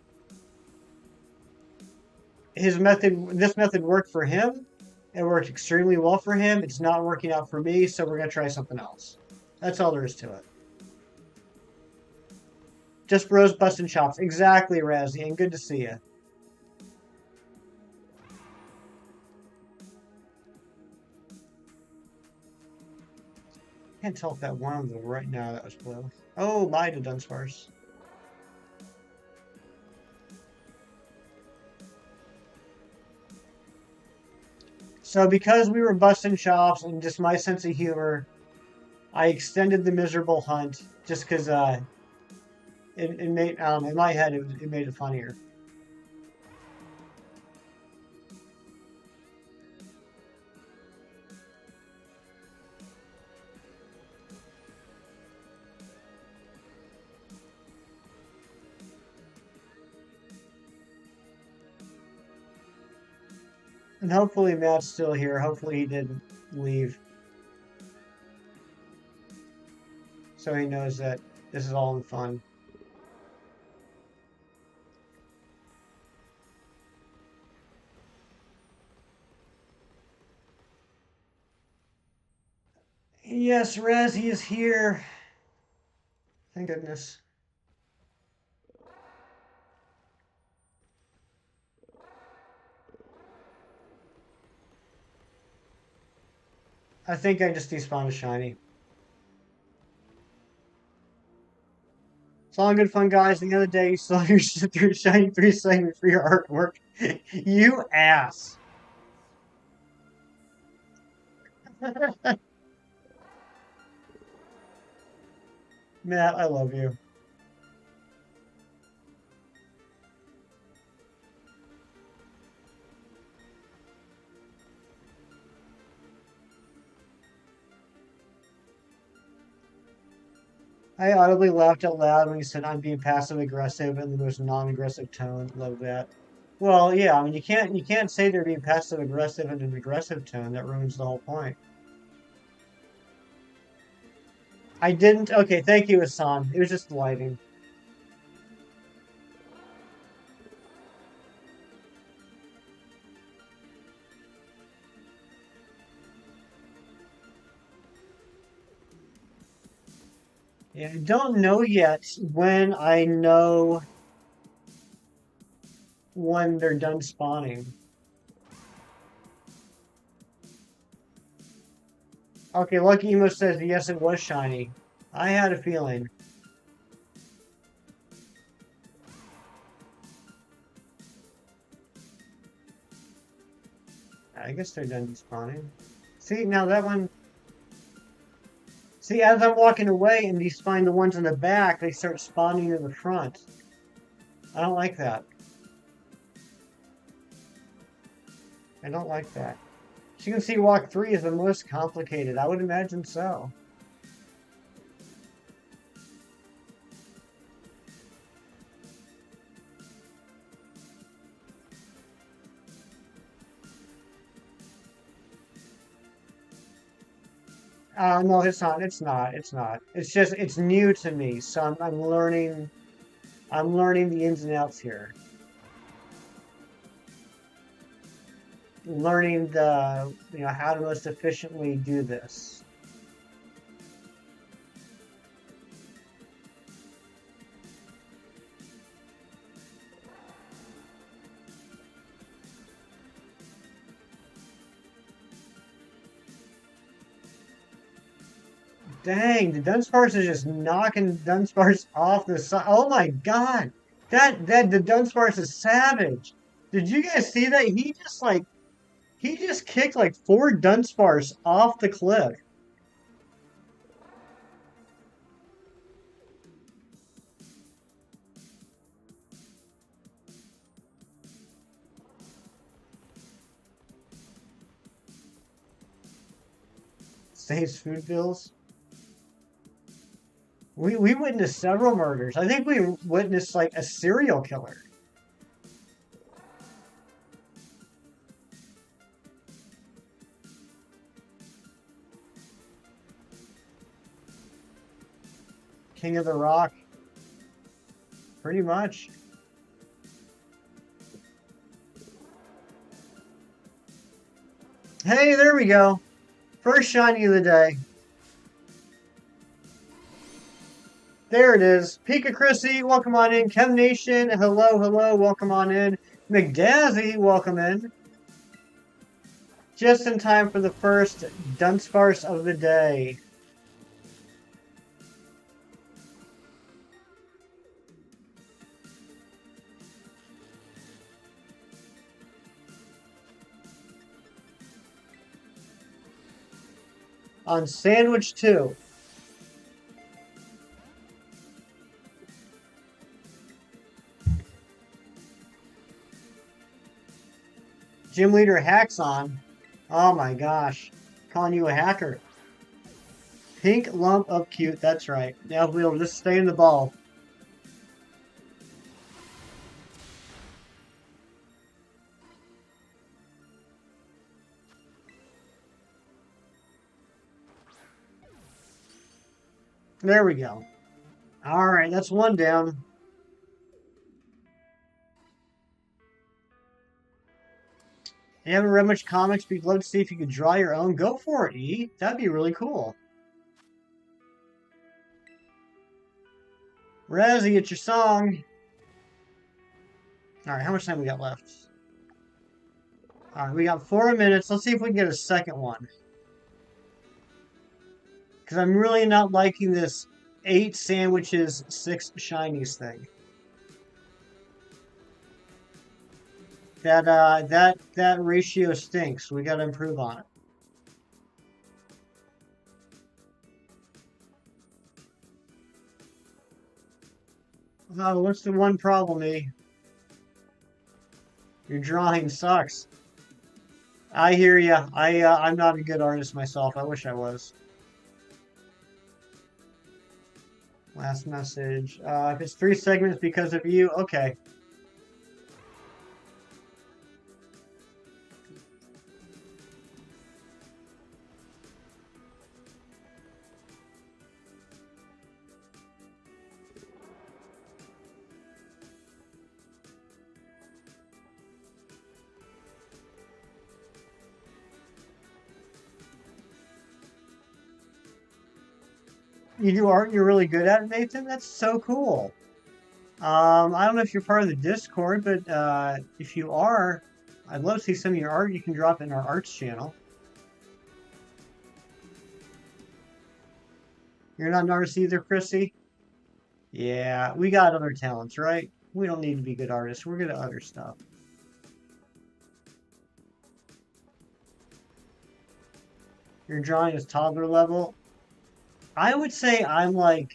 this method worked for him. It worked extremely well for him. It's not working out for me, so we're gonna try something else. That's all there is to it. Just bros busting chops. Exactly, Razzie, and good to see you. Can't tell if that one on the right now that was blue. Oh, bye to Dunsparce. So because we were busting chops and just my sense of humor, I extended the miserable hunt just because it made in my head it made it funnier. And hopefully Matt's still here. Hopefully he didn't leave. So he knows that this is all in fun. Yes, Razzie is here. Thank goodness. I think I just despawned a shiny. It's all good fun, guys. The other day, you saw your shiny 3 segment for your artwork. You ass. Matt, I love you. I audibly laughed out loud when you said I'm being passive aggressive in the most non-aggressive tone. Love that. Well, yeah, I mean you can't say they're being passive aggressive in an aggressive tone. That ruins the whole point. I didn't. Okay, thank you, Hassan. It was just lighting. Yeah, I don't know yet when they're done spawning. Okay, Lucky Emo says yes, it was shiny. I had a feeling. I guess they're done spawning. See, now that one. See, as I'm walking away and these find the ones in the back, they start spawning in the front. I don't like that. I don't like that. As you can see, walk 3 is the most complicated. I would imagine so. No, it's not. It's not. It's not. It's just it's new to me, so I'm learning. I'm learning the ins and outs here. Learning the how to most efficiently do this. Dang, the Dunsparce is just knocking Dunsparce off the side. Oh my god. The Dunsparce is savage. Did you guys see that? He just kicked like 4 Dunsparce off the cliff. Saves food bills. We witnessed several murders. I think we witnessed like a serial killer. King of the Rock. Pretty much. Hey, there we go. First shiny of the day. There it is. Pika Chrissy, welcome on in. Chem Nation, hello, hello, welcome on in. McDazzy, welcome in. Just in time for the first Dunsparce of the day. On Sandwich 2. Gym Leader Haxon. Oh my gosh. Calling you a hacker. Pink lump of cute, that's right. Now we'll just stay in the ball. There we go. Alright, that's one down. You haven't read much comics, but you'd love to see if you could draw your own. Go for it, E. That'd be really cool. Razzie, it's your song. Alright, how much time we got left? Alright, we got 4 minutes. Let's see if we can get a second one. Because I'm really not liking this 8 sandwiches, 6 shinies thing. That ratio stinks. We gotta improve on it. Oh, what's the one problem, E? Your drawing sucks. I hear ya. I'm not a good artist myself. I wish I was. Last message. If it's 3 segments because of you, okay. You do art and you're really good at it, Nathan? That's so cool. I don't know if you're part of the Discord, but if you are, I'd love to see some of your art. You can drop it in our arts channel. You're not an artist either, Chrissy? Yeah, we got other talents, right? We don't need to be good artists. We're good at other stuff. Your drawing is toddler level. I would say I'm like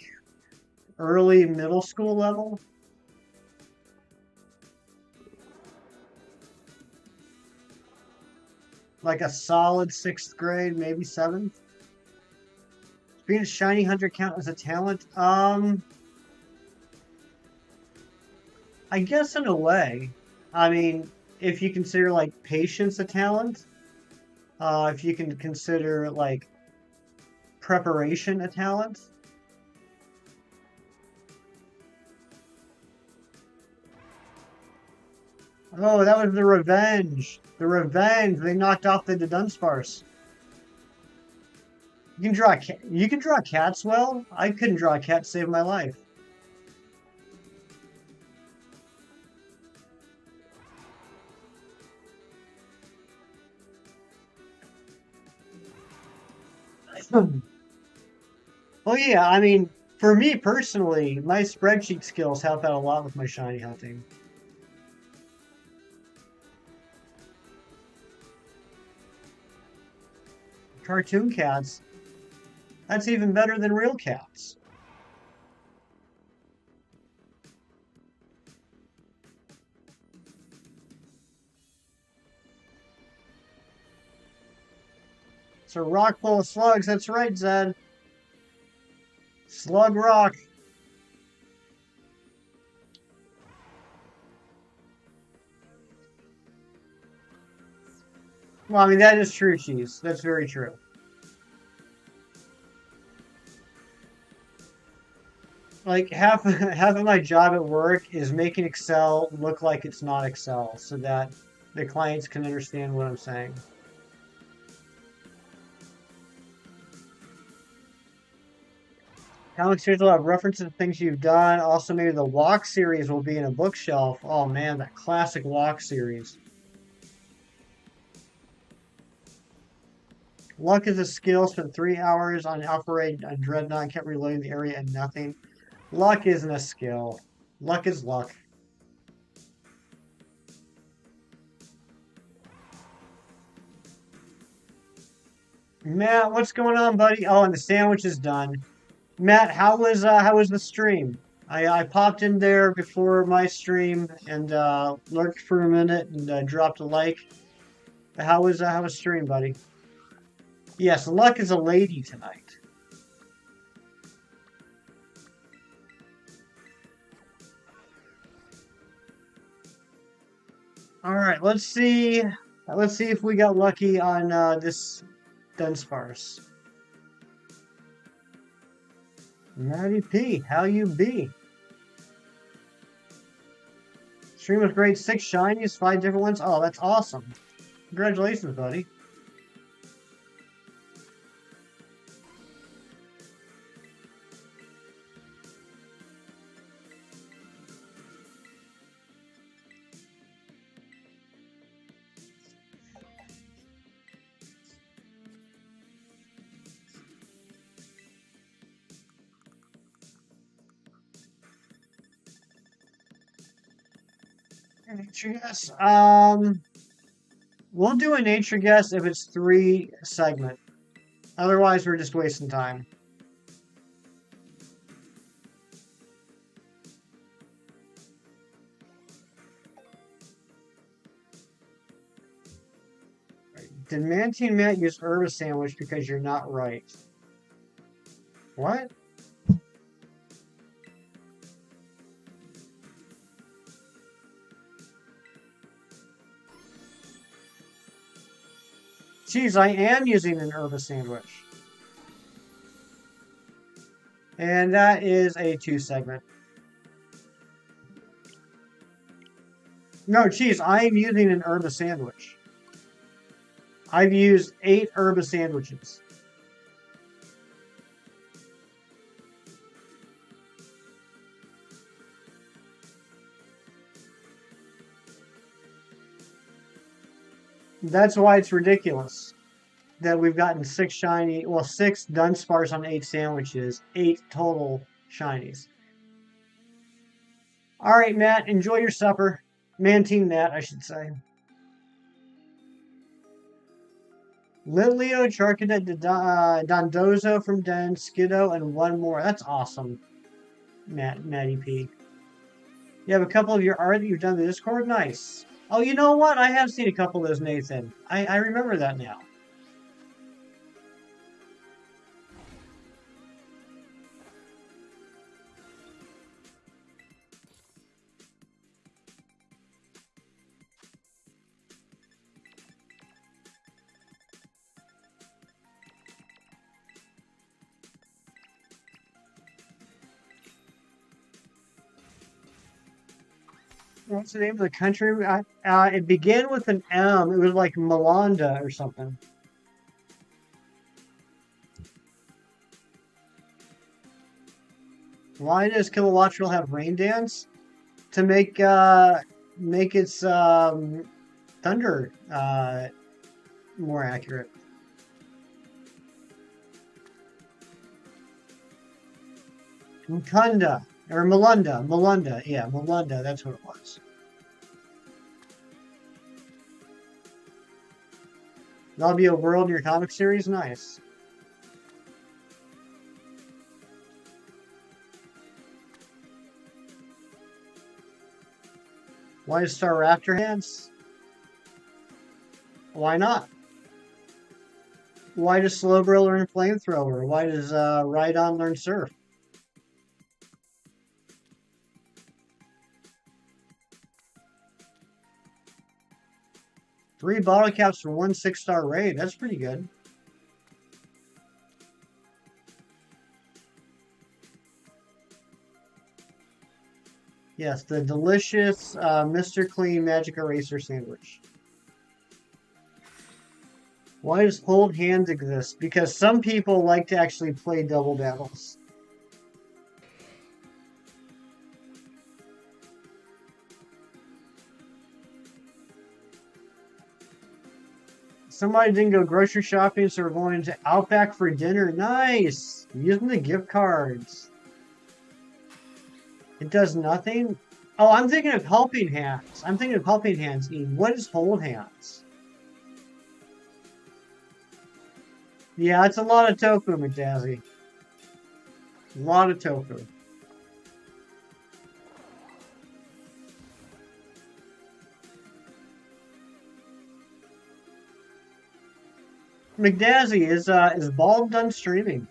early middle school level. Like a solid 6th grade, maybe 7th. Being a shiny hunter count as a talent? I guess in a way. I mean, if you consider like patience a talent, if you can consider like preparation a talent? Oh, that was the revenge. The revenge. They knocked off the Dudunsparce. You can draw cats well? I couldn't draw a cat to save my life. Well, yeah, I mean, for me personally, my spreadsheet skills help out a lot with my shiny hunting. Cartoon cats, that's even better than real cats. It's a rock full of slugs. That's right, Zed. Slug rock. Well, I mean, that is true, Cheese. That's very true. Like, half of my job at work is making Excel look like it's not Excel so that the clients can understand what I'm saying. Comic series will have references to things you've done. Also, maybe the walk series will be in a bookshelf. Oh man, that classic walk series. Luck is a skill. Spent 3 hours on Alpha Raid on Dreadnought. Kept reloading the area and nothing. Luck isn't a skill. Luck is luck. Matt, what's going on, buddy? Oh, and the sandwich is done. Matt, how was the stream? I popped in there before my stream and lurked for a minute and dropped a like. How was stream, buddy? Yes, luck is a lady tonight. All right, let's see. Let's see if we got lucky on this Dunsparce. Matty P, how you be? Stream was great. 6 shinies, 5 different ones. Oh, that's awesome. Congratulations, buddy. Nature guess. We'll do a nature guess if it's 3 segment. Otherwise, we're just wasting time. Did Mantine Matt use herb sandwich because you're not right? What? Geez, I am using an herb sandwich. And that is a 2 segment. No, geez, I am using an herb sandwich. I've used 8 herb sandwiches. That's why it's ridiculous that we've gotten 6 shiny, well, 6 Dunsparce on 8 sandwiches, 8 total shinies. All right, Matt, enjoy your supper. Mantine Matt, I should say. Litleo, Charcadet, Dondozo from Den, Skiddo, and 1 more. That's awesome, Matty P. You have a couple of your art that you've done in the Discord? Nice. Oh, you know what? I have seen a couple of those, Nathan. I remember that now. What's the name of the country? It began with an M. It was like Malanda or something. Why does Kilowattrel have rain dance? To make its thunder more accurate. Mukunda or Malunda, yeah, Malunda. That's what it was. That'll be a world in your comic series. Nice. Why does Star Raptor hands? Why not? Why does Slowbro learn flamethrower? Why does Rhydon learn surf? Three bottle caps for one 6-star raid. That's pretty good. Yes, the delicious Mr. Clean Magic Eraser sandwich. Why does hold hands exist? Because some people like to actually play double battles. Somebody didn't go grocery shopping, so we're going to Outback for dinner. Nice! Using the gift cards. It does nothing? Oh, I'm thinking of helping hands. I'm thinking of helping hands, Ian. What is hold hands? Yeah, it's a lot of tofu, McDazzy. A lot of tofu. McDazzy, is Bulb done streaming?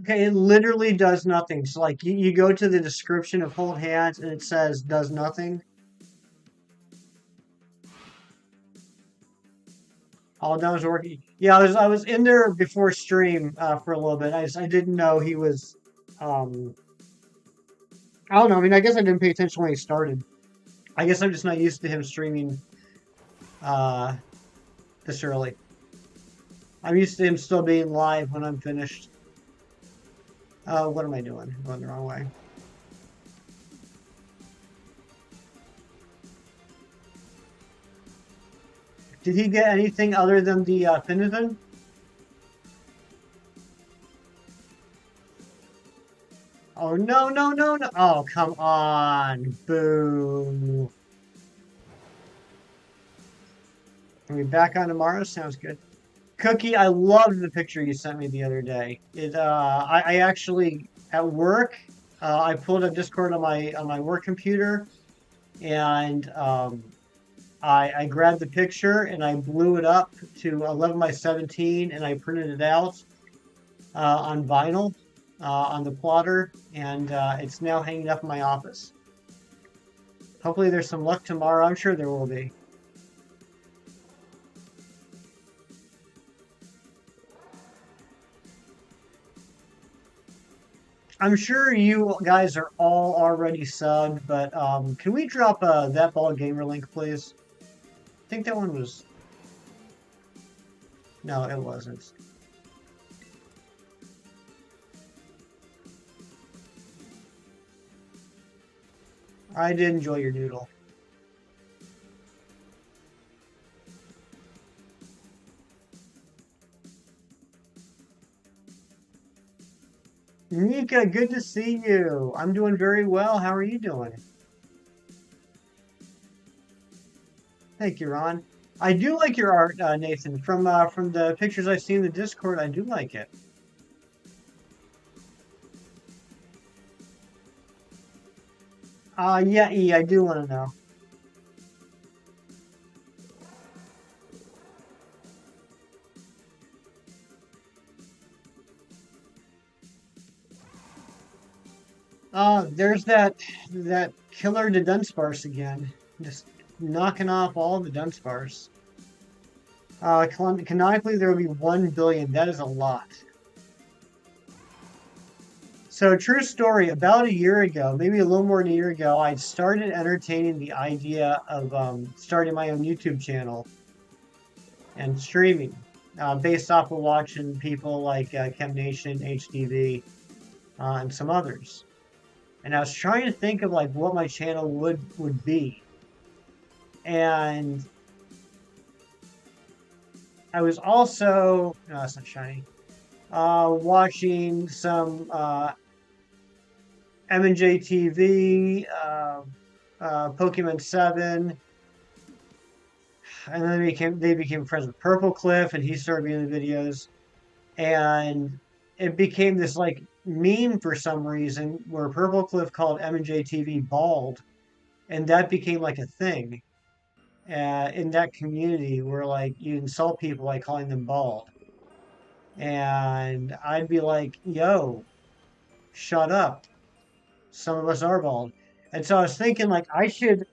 Okay, it literally does nothing. So like you go to the description of hold hands and it says does nothing. All done was working. Yeah, I was in there before stream for a little bit. I didn't know he was. I don't know. I mean, I guess I didn't pay attention when he started. I guess I'm just not used to him streaming uh, this early. I'm used to him still being live when I'm finished. What am I doing? I'm going the wrong way. Did he get anything other than the Finnegan? Oh, no, no, no, no. Oh, come on. Boo. Are we back on tomorrow? Sounds good. Cookie, I loved the picture you sent me the other day. I actually, at work, I pulled up Discord on my work computer, and I grabbed the picture and I blew it up to 11 by 17 and I printed it out on vinyl on the plotter, and it's now hanging up in my office. Hopefully there's some luck tomorrow. I'm sure there will be. I'm sure you guys are all already subbed, but can we drop that ball gamer link, please? I think that one was... No, it wasn't. I did enjoy your doodle. Nika, good to see you. I'm doing very well. How are you doing? Thank you, Ron. I do like your art, Nathan. From the pictures I've seen in the Discord, I do like it. Yeah, E, I do want to know. There's that killer Dudunsparce again. Just knocking off all the Dunsparce. Canonically, there will be 1 billion. That is a lot. So, true story, about a year ago, maybe a little more than a year ago, I started entertaining the idea of starting my own YouTube channel and streaming based off of watching people like ChemNation, HDV, and some others. And I was trying to think of like what my channel would be. And I was also, no, that's not shiny, watching some M&J TV, Pokemon 7, and then they became friends with Purple Cliff, and he started being in the videos, and it became this like meme for some reason where Purple Cliff called M&J TV bald, and that became like a thing in that community where like you insult people by calling them bald, and I'd be like, "Yo, shut up." Some of us are bald, and so I was thinking like I should,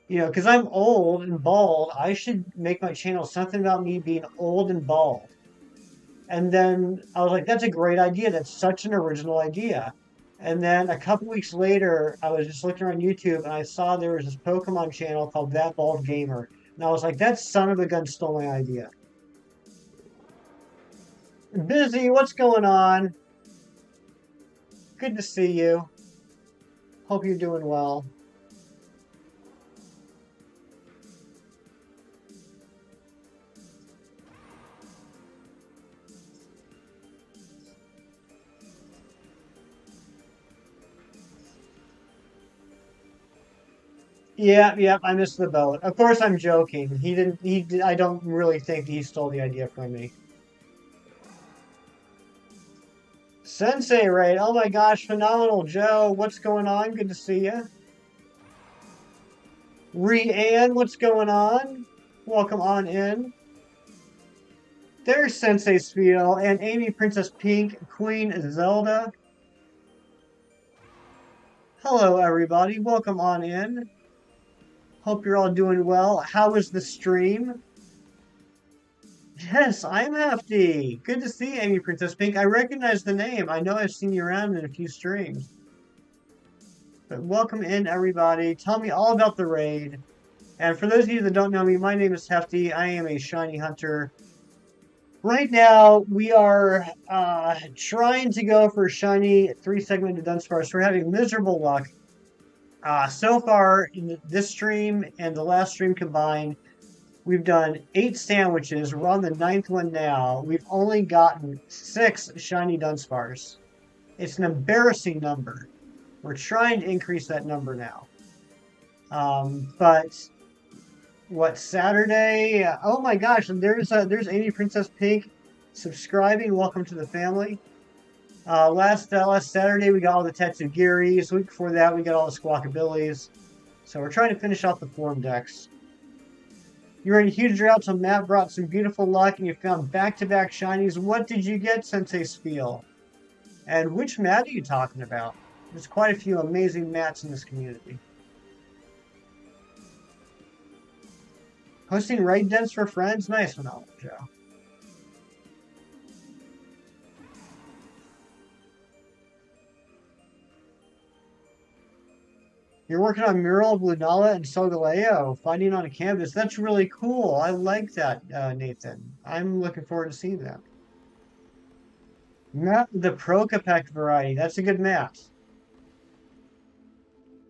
because I'm old and bald, I should make my channel something about me being old and bald. And then I was like, that's a great idea. That's such an original idea. And then a couple weeks later, I was just looking on YouTube and I saw there was this Pokemon channel called That Bald Gamer. And I was like, that son of a gun stole my idea. Busy, what's going on? Good to see you. Hope you're doing well. Yeah, I missed the boat. Of course, I'm joking. He didn't. I don't really think he stole the idea from me. Sensei, right? Oh my gosh, phenomenal, Joe. What's going on? Good to see you. Ree-Ann, what's going on? Welcome on in. There's Sensei Speedo and Amy Princess Pink, Queen Zelda. Hello, everybody. Welcome on in. Hope you're all doing well. How was the stream? Yes, I'm Hefty. Good to see you, Amy Princess Pink. I recognize the name. I know I've seen you around in a few streams. But welcome in, everybody. Tell me all about the raid. And for those of you that don't know me, my name is Hefty. I am a shiny hunter. Right now, we are trying to go for shiny 3-segmented Dunsparce. We're having miserable luck. So far, in this stream and the last stream combined, we've done 8 sandwiches. We're on the 9th one now. We've only gotten 6 shiny Dunsparce. It's an embarrassing number. We're trying to increase that number now. But what, Saturday? Oh my gosh! There's Amy Princess Pink subscribing. Welcome to the family. Last Saturday we got all the Tetsugiris. The week before that we got all the Squawkabillies. So we're trying to finish off the form decks. You're in a huge drought, so Matt brought some beautiful luck, and you found back-to-back shinies. What did you get, Sensei Spiel? And which Matt are you talking about? There's quite a few amazing Matts in this community. Hosting raid dens for friends? Nice one, Joe. You're working on Mural of Lunala and Solgaleo, fighting on a canvas. That's really cool. I like that, Nathan. I'm looking forward to seeing that. Not the Procopec variety. That's a good mat.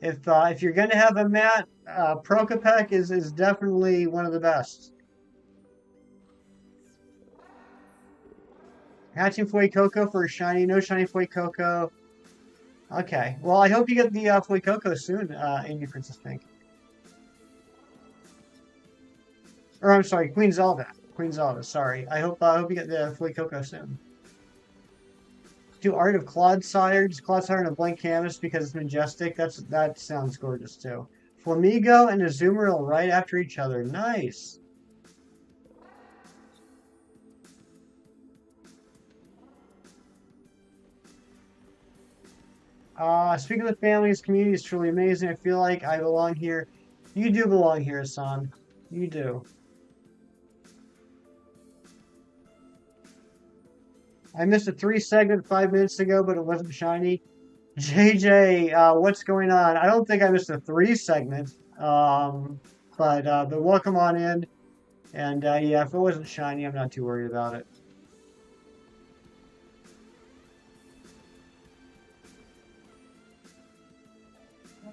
If you're going to have a mat, Procopec is definitely one of the best. Hatching Fuecoco for a shiny. No shiny Fuecoco. Okay. Well, I hope you get the Fuecoco soon, Amy Princess Pink. Or I'm sorry, Queen Zelda. Queen Zelda, sorry. I hope you get the Fuecoco soon. Do art of Clodsire. Just Clodsire on a blank canvas because it's majestic. That sounds gorgeous too. Flamigo and Azumarill right after each other. Nice. Speaking of the families, community is truly amazing. I feel like I belong here. You do belong here, Hassan. You do. I missed a 3 segment 5 minutes ago, but it wasn't shiny. JJ, what's going on? I don't think I missed a 3 segment. But welcome on in. And yeah, if it wasn't shiny, I'm not too worried about it.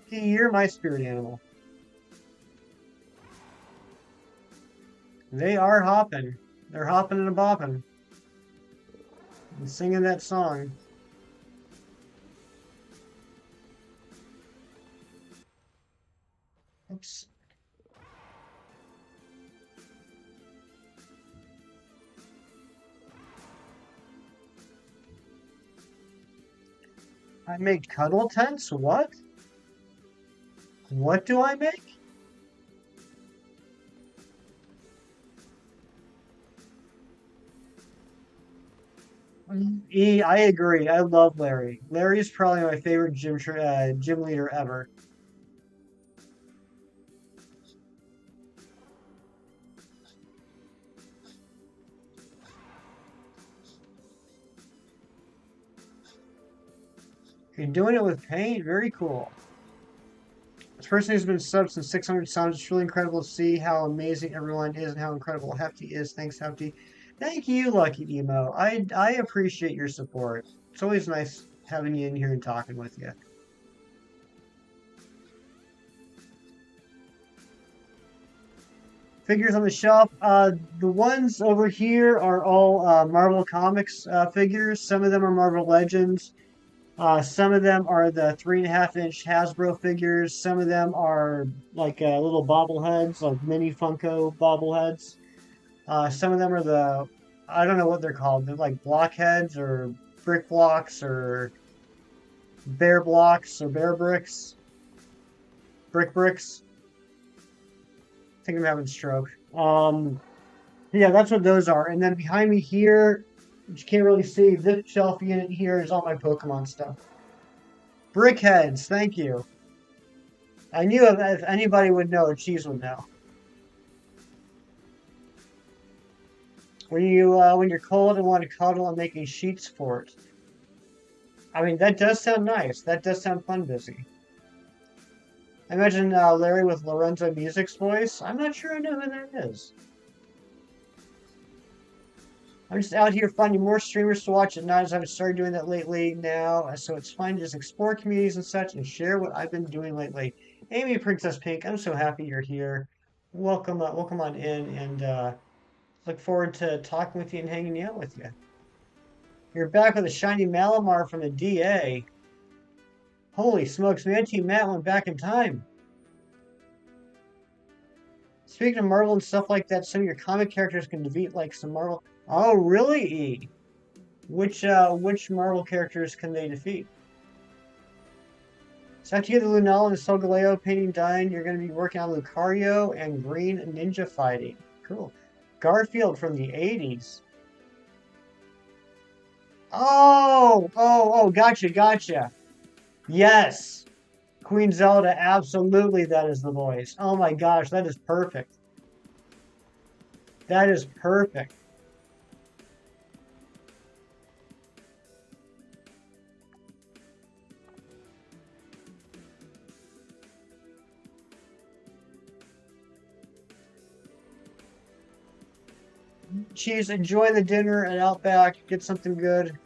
Okay, you're my spirit animal. They are hopping. They're hopping and a bopping. And singing that song. Oops. I make cuddle tents? What? What do I make? I agree. I love Larry. Larry's probably my favorite gym leader ever. You're doing it with paint. Very cool. This person who's been subbed since 600 sounds. It's really incredible to see how amazing everyone is and how incredible Hefty is. Thanks, Hefty. Thank you, Lucky Emo. I appreciate your support. It's always nice having you in here and talking with you. Figures on the shelf. The ones over here are all Marvel Comics figures. Some of them are Marvel Legends. Some of them are the 3.5-inch Hasbro figures. Some of them are like little bobbleheads, like mini Funko bobbleheads. Some of them are I don't know what they're called. They're like blockheads or brick blocks or bear blocks or bear bricks. Brick bricks. I think I'm having a stroke. Yeah, that's what those are. And then behind me here, which you can't really see, this shelf unit here is all my Pokemon stuff. Brickheads, thank you. I knew if anybody would know, Cheese would know. When you're cold and want to cuddle, I'm making sheets for it. I mean, that does sound nice. That does sound fun, busy. I imagine Larry with Lorenzo Music's voice. I'm not sure I know who that is. I'm just out here finding more streamers to watch at night as I've started doing that lately now. So it's fun to just explore communities and such and share what I've been doing lately. Amy Princess Pink, I'm so happy you're here. Welcome, welcome on in, and look forward to talking with you and hanging out with you. You're back with a shiny Malamar from the DA. Holy smokes, man, Team Matt went back in time. Speaking of Marvel and stuff like that, some of your comic characters can defeat like some Marvel. Oh, really, E? Which Marvel characters can they defeat? So after you get the Lunala and Solgaleo painting done, you're going to be working on Lucario and Green Ninja fighting. Cool. Garfield from the 80s. Oh, gotcha. Yes. Queen Zelda, absolutely that is the voice. Oh my gosh, that is perfect. That is perfect. Cheese, enjoy the dinner at Outback. Get something good.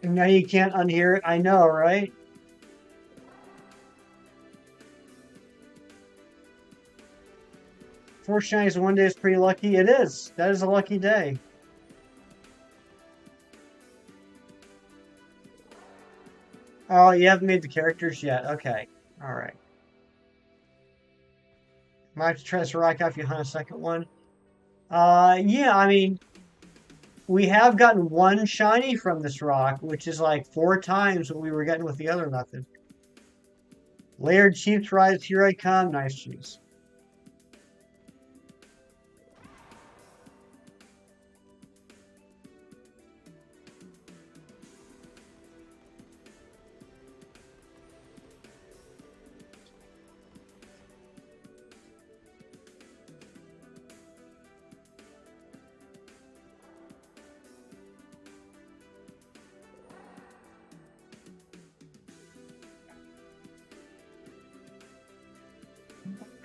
And now you can't unhear it. I know, right? Four shinies in one day is pretty lucky. It is. That is a lucky day. Oh, you haven't made the characters yet. Okay. All right. Might have to try this rock out if you hunt a second one. Yeah, I mean, we have gotten one shiny from this rock, which is like 4 times what we were getting with the other method. Layered Chiefs Rise, here I come. Nice cheese.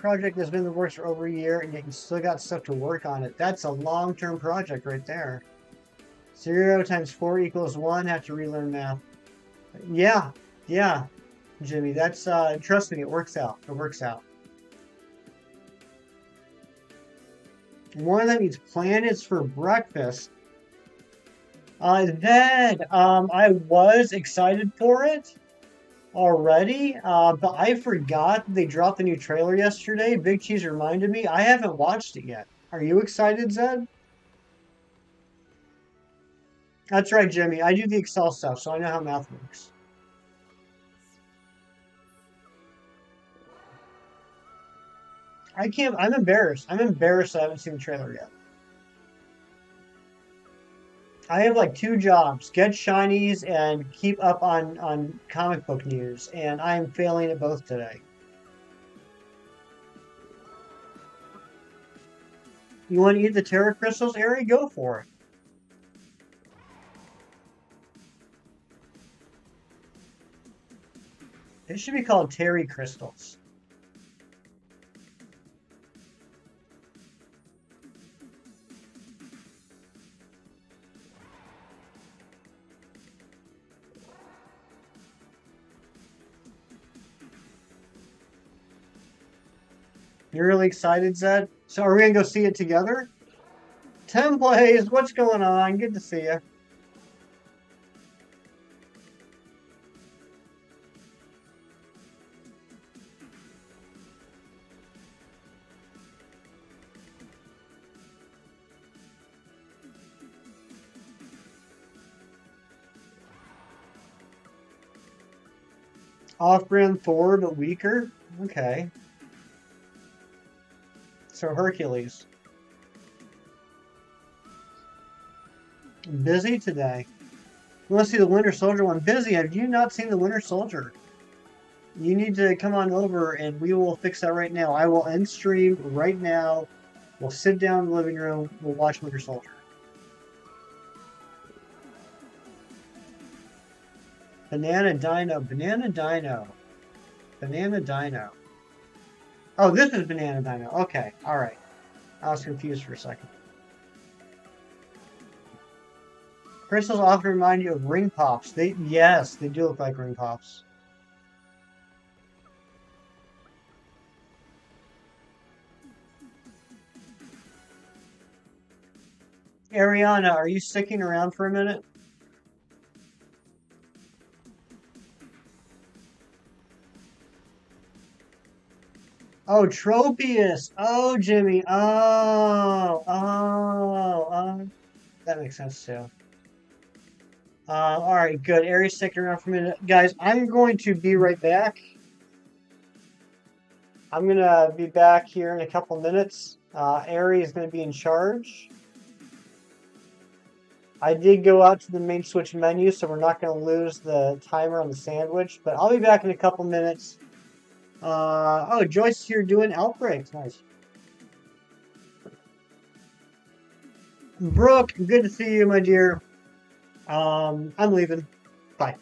project that's been in the works for over a year and yet you still got stuff to work on it. That's a long-term project right there. 0 times 4 equals 1. Have to relearn math. Yeah, yeah, Jimmy. That's trust me, it works out. It works out. One of them eats planets for breakfast. I was excited for it already, but I forgot that they dropped the new trailer yesterday. Big Cheese reminded me. I haven't watched it yet. Are you excited, Zed? That's right, Jimmy. I do the Excel stuff, so I know how math works. I can't. I'm embarrassed. I'm embarrassed I haven't seen the trailer yet. I have like 2 jobs: get shinies and keep up on comic book news, and I am failing at both today. You want to eat the Terra crystals, Ari? Go for it. It should be called Terry crystals. You're really excited, Zed? So are we gonna go see it together? Tim plays. What's going on? Good to see you. Off-brand Thor, but weaker. Okay. So Hercules. Busy today. You want to see the Winter Soldier one? Busy. Have you not seen the Winter Soldier? You need to come on over and we will fix that right now. I will end stream right now. We'll sit down in the living room. We'll watch Winter Soldier. Banana Dino. Banana Dino. Banana Dino. Oh, this is Banana Dino. Okay. All right. I was confused for a second. Crystals often remind you of ring pops. Yes, they do look like ring pops. Ariana, are you sticking around for a minute? Oh, Tropius. Oh, Jimmy. That makes sense too. All right, good. Aries sticking around for a minute. Guys, I'm going to be right back. I'm going to be back here in a couple minutes. Aries is going to be in charge. I did go out to the main switch menu, so we're not going to lose the timer on the sandwich, but I'll be back in a couple minutes. Oh, Joyce here doing outbreaks. Nice. Brooke, good to see you, my dear. I'm leaving. Bye.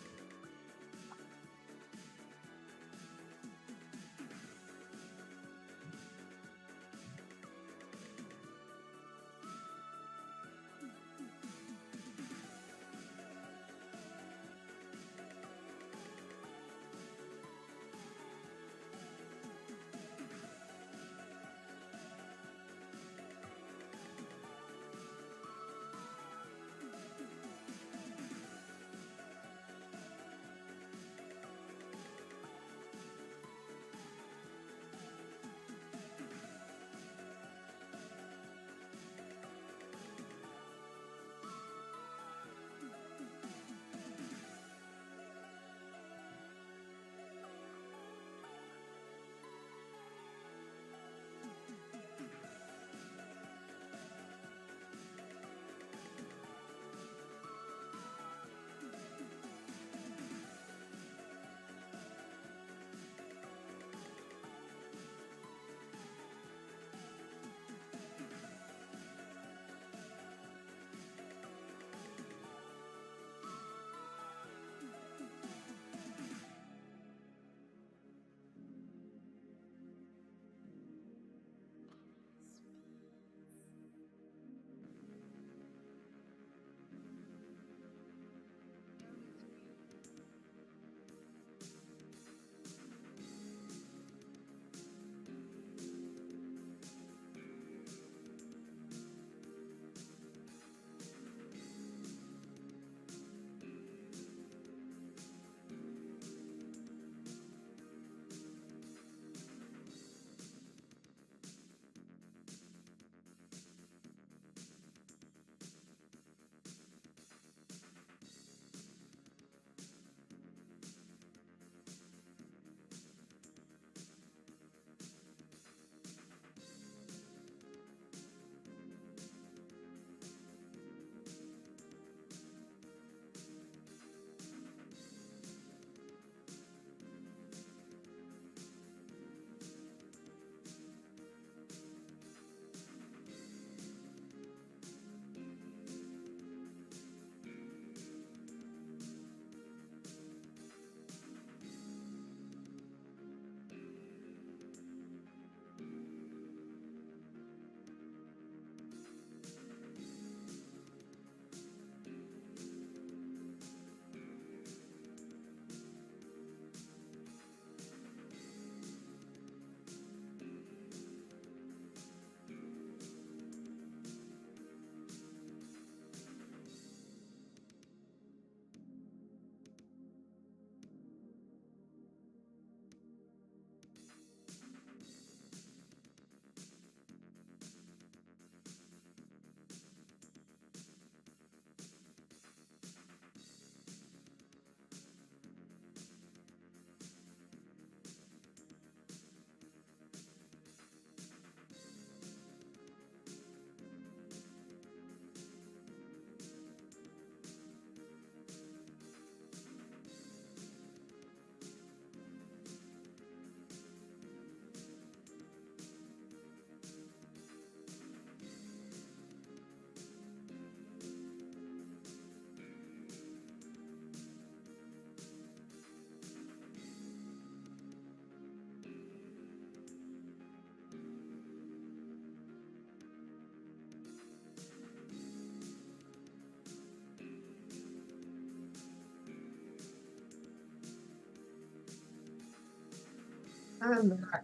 I'm back.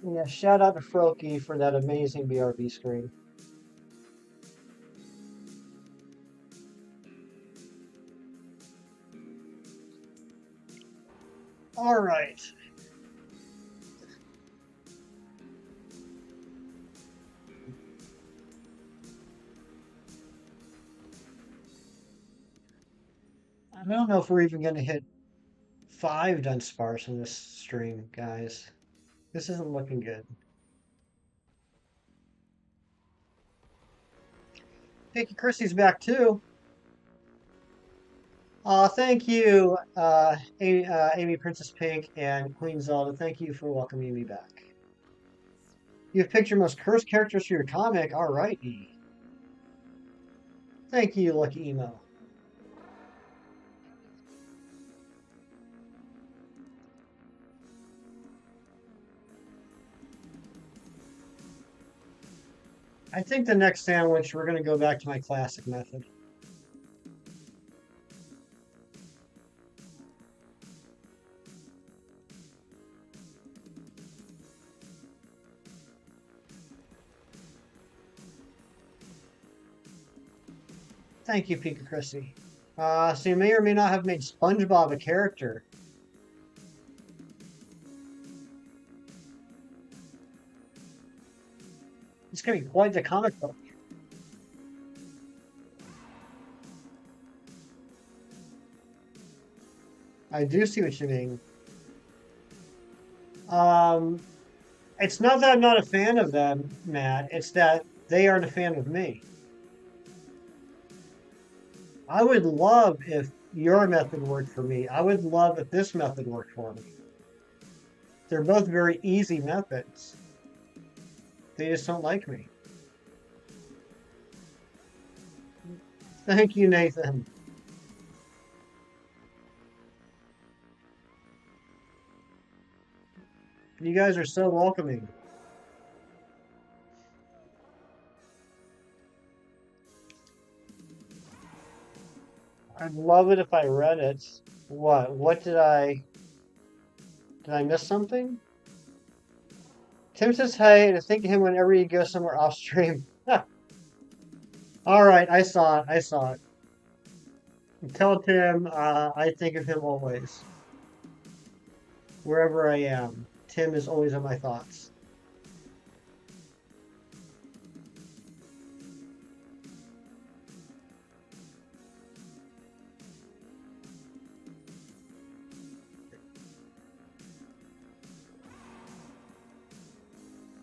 Yeah, shout out to Froky for that amazing BRB screen. All right. I don't know if we're even going to hit 5 Dunsparce in this stream, guys. This isn't looking good. Hey, Chrissy's back too. Thank you, Amy Princess Pink and Queen Zelda. Thank you for welcoming me back. You've picked your most cursed characters for your comic. All right, E. Thank you, Lucky Emo. I think the next sandwich, we're going to go back to my classic method. Thank you, Pika Chrissy. So you may or may not have made SpongeBob a character. It's going to be quite the comic book. I do see what you mean. It's not that I'm not a fan of them, Matt. It's that they aren't a fan of me. I would love if your method worked for me. I would love if this method worked for me. They're both very easy methods. They just don't like me. Thank you, Nathan. You guys are so welcoming. I'd love it if I read it. What did I miss something? Tim says hey, and think of him whenever you go somewhere off stream. All right, I saw it. Tell Tim I think of him always. Wherever I am, Tim is always in my thoughts.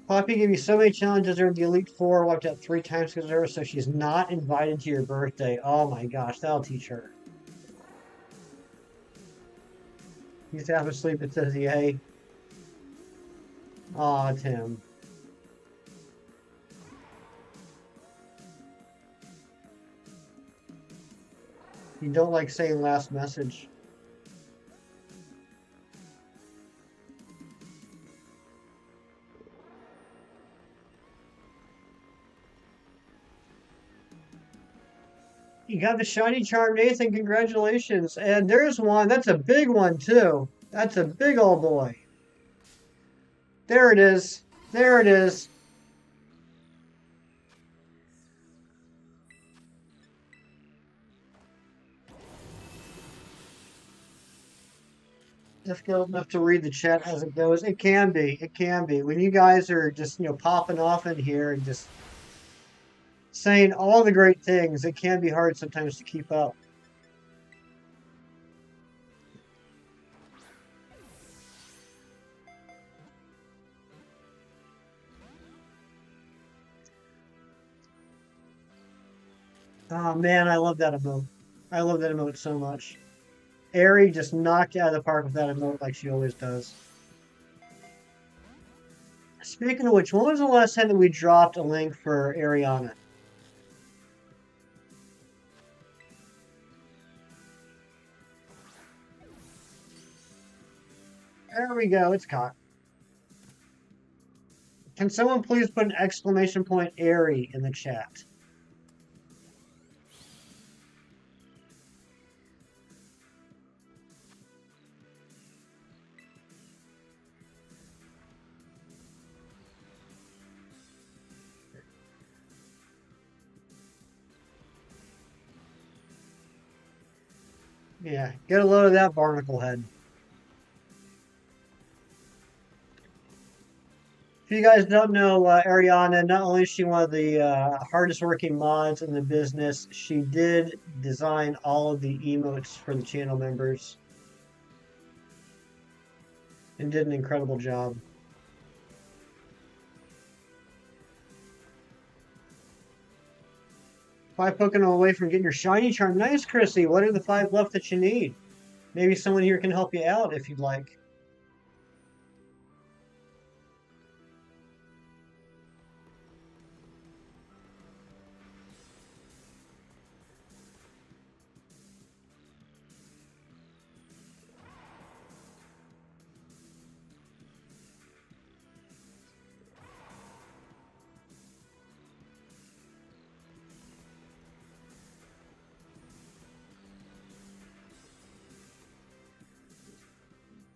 Poppy gave you so many challenges during the Elite Four, wiped out 3 times because of her, so she's not invited to your birthday. Oh my gosh, that'll teach her. He's half asleep, it says yay. Aw, Tim. You don't like saying last message. You got the shiny charm, Nathan. Congratulations. And there's one. That's a big one, too. That's a big old boy. There it is. There it is. Difficult enough to read the chat as it goes. It can be. It can be. When you guys are just, popping off in here and just saying all the great things, it can be hard sometimes to keep up. Oh man, I love that emote. I love that emote so much. Aerie just knocked out of the park with that emote like she always does. Speaking of which, when was the last time that we dropped a link for Ariana? There we go, it's caught. Can someone please put an exclamation point Aerie in the chat? Yeah, get a load of that barnacle head. If you guys don't know Ariana, not only is she one of the hardest working mods in the business, she did design all of the emotes for the channel members and did an incredible job. 5 Pokemon away from getting your shiny charm. Nice, Chrissy. What are the 5 left that you need? Maybe someone here can help you out if you'd like.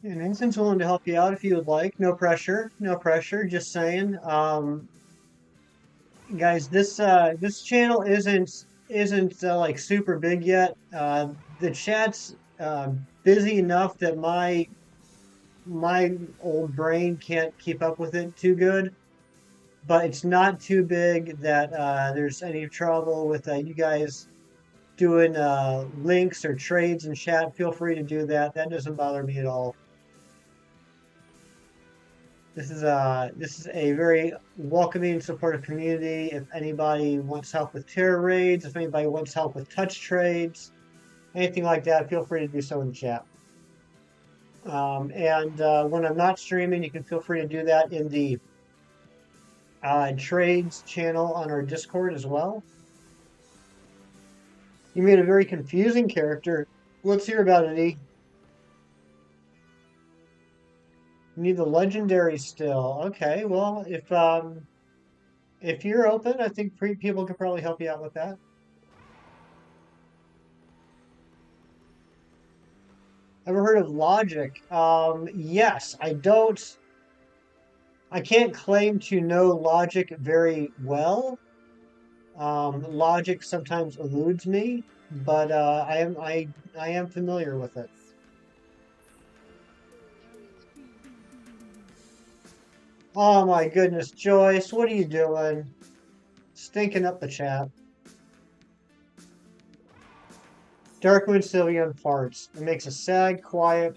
And Inson's willing to help you out if you would like. No pressure. No pressure. Just saying. Guys, this channel isn't like super big yet. The chat's busy enough that my old brain can't keep up with it too good, but it's not too big that there's any trouble with you guys doing links or trades in chat. Feel free to do that. That doesn't bother me at all. This is a very welcoming and supportive community. If anybody wants help with terror raids, if anybody wants help with touch trades, anything like that, feel free to do so in the chat. When I'm not streaming, you can feel free to do that in the trades channel on our Discord as well. You made a very confusing character. Let's hear about it, E. You need the legendary still. Okay, well, if you're open, I think people could probably help you out with that. Ever heard of Logic? Yes, I can't claim to know Logic very well. Logic sometimes eludes me, but I am familiar with it. Oh my goodness, Joyce, what are you doing? Stinking up the chat. Darkmoon Sylveon farts. It makes a sad, quiet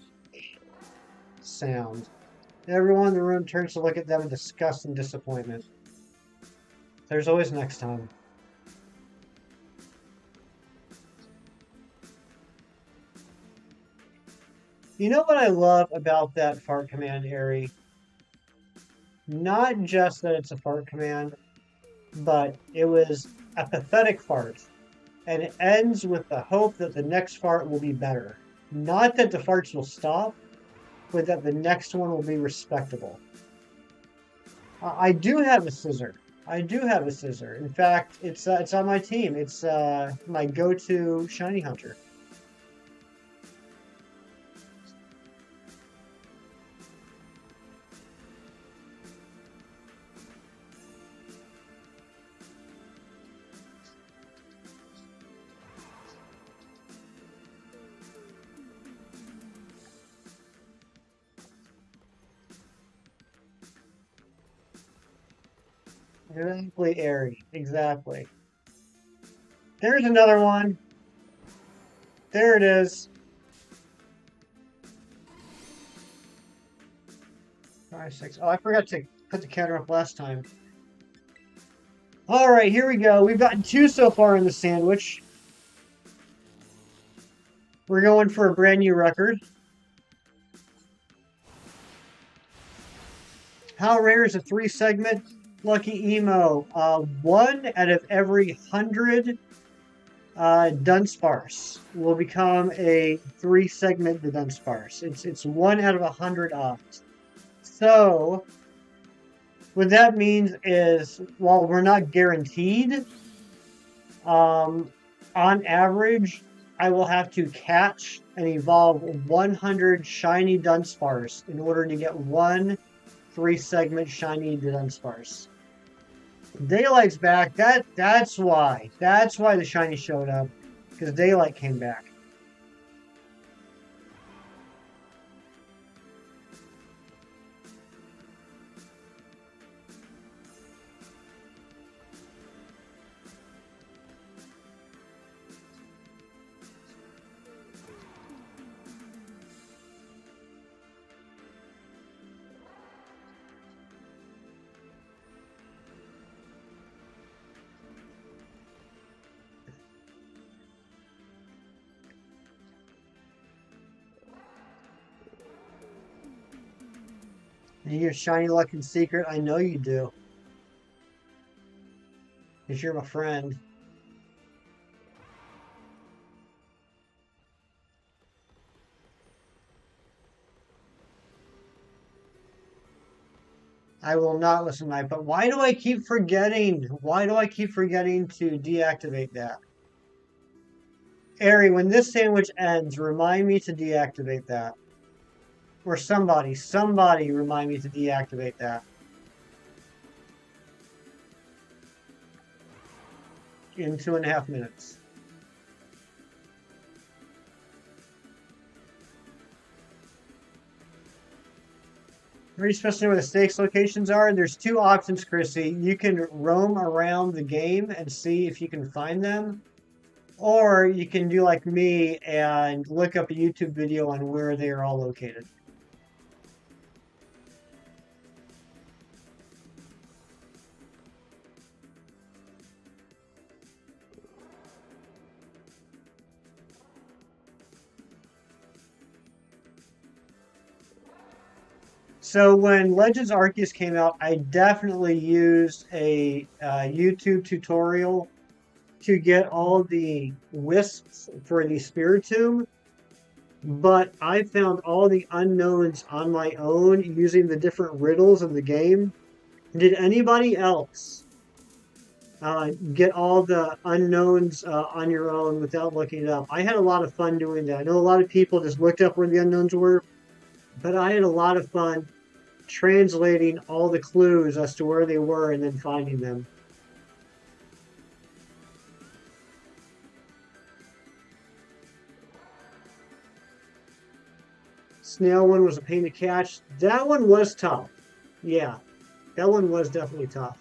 sound. Everyone in the room turns to look at them in disgust and disappointment. There's always next time. You know what I love about that fart command, Ari? Not just that it's a fart command, but it was a pathetic fart. And it ends with the hope that the next fart will be better. Not that the farts will stop, but that the next one will be respectable. I do have a scissor. I do have a scissor. In fact, it's on my team. It's my go-to shiny hunter. Exactly, Airy. Exactly. There's another one. There it is. 5, 6. Oh, I forgot to put the counter up last time. All right, here we go. We've gotten 2 so far in the sandwich. We're going for a brand new record. How rare is a 3-segment Lucky Emo? 1 out of every 100 Dunsparce will become a 3-segment Dudunsparce. It's 1 out of 100 odds. So what that means is, while we're not guaranteed, on average, I will have to catch and evolve 100 shiny Dunsparce in order to get 1 3-segment shiny Dunsparce. Daylight's back. That's why. That's why the shiny showed up. Because Daylight came back. You get shiny luck in secret. I know you do. Because you're my friend. I will not listen to my, but why do I keep forgetting? Why do I keep forgetting to deactivate that? Ari, when this sandwich ends, remind me to deactivate that. Or somebody remind me to deactivate that. In 2.5 minutes. Are you supposed to know where the stakes locations are? There's two options, Chrissy. You can roam around the game and see if you can find them. Or you can do like me and look up a YouTube video on where they are all located. So when Legends Arceus came out, I definitely used a YouTube tutorial to get all the wisps for the Spiritomb, but I found all the unknowns on my own using the different riddles in the game. Did anybody else get all the unknowns on your own without looking it up? I had a lot of fun doing that. I know a lot of people just looked up where the unknowns were, but I had a lot of fun translating all the clues as to where they were and then finding them. Snail one was a pain to catch. That one was tough. Yeah, that one was definitely tough.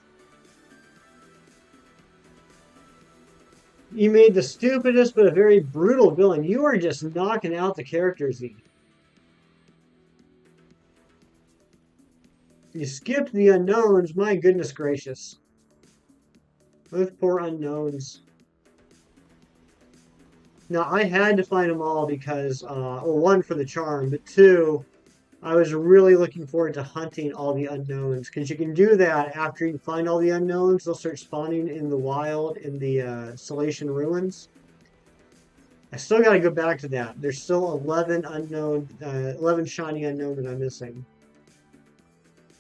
You made the stupidest but a very brutal villain. You are just knocking out the characters. You skipped the unknowns. My goodness gracious. Those poor unknowns. Now, I had to find them all because, well, one, for the charm, but two, I was really looking forward to hunting all the unknowns, because you can do that after you find all the unknowns. They'll start spawning in the wild in the Salation Ruins. I still got to go back to that. There's still 11 shiny unknown that I'm missing.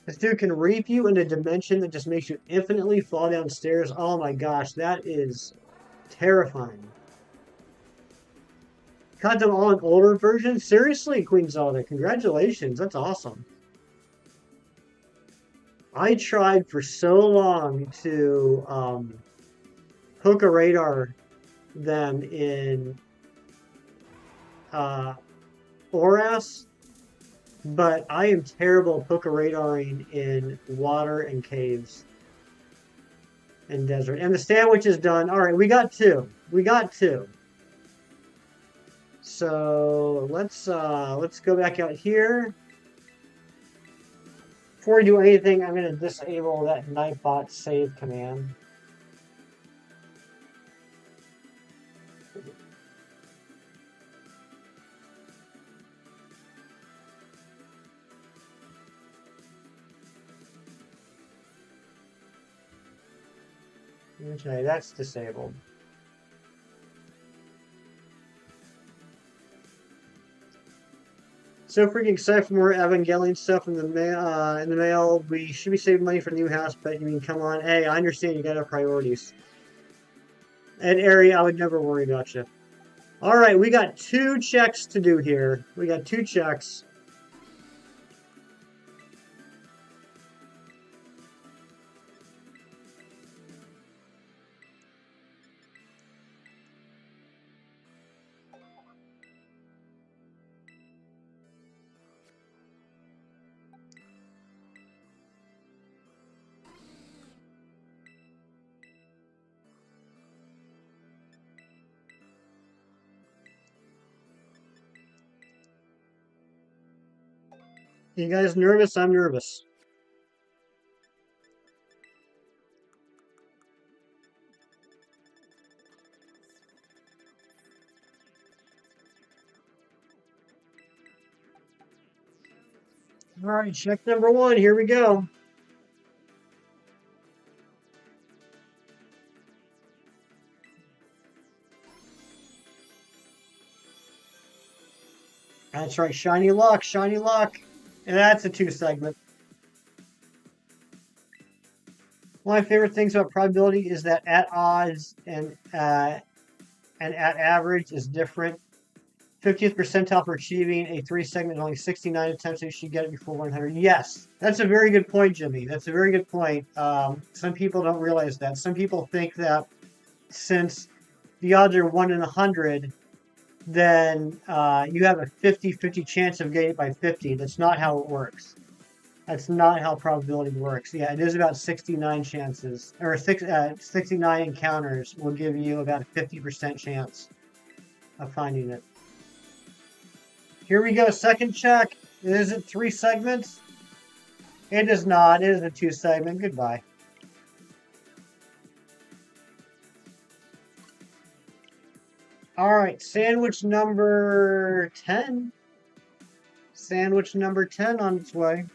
This dude can reap you in a dimension that just makes you infinitely fall downstairs. Oh my gosh, that is terrifying. Caught them all in older versions? Seriously, Queen Zelda, congratulations. That's awesome. I tried for so long to Poke Radar them in Oras, but I am terrible Poke Radaring in water and caves and desert. And the sandwich is done. All right, we got two. We got two. So let's go back out here. Before we do anything, I'm going to disable that Nightbot save command. Okay, that's disabled. So freaking excited for more Evangelion stuff in the mail. We should be saving money for the new house, but you mean, come on. Hey, I understand you gotta have priorities. And Ari, I would never worry about you. All right, we got 2 checks to do here. We got 2 checks. You guys nervous? I'm nervous. All right, check number one. Here we go. That's right, shiny luck, shiny luck. And that's a 2 segment. One of my favorite things about probability is that at odds and at average is different. 50th percentile for achieving a 3 segment, only 69 attempts, so you should get it before 100. Yes, that's a very good point, Jimmy. That's a very good point. Some people don't realize that. Some people think that since the odds are 1 in 100, then you have a 50-50 chance of getting it by 50. That's not how it works. That's not how probability works. Yeah, it is about 69 chances, or 69 encounters will give you about a 50% chance of finding it. Here we go, second check. Is it 3 segments? It is not. It is a 2 segment. Goodbye. All right, sandwich number 10. Sandwich number 10 on its way.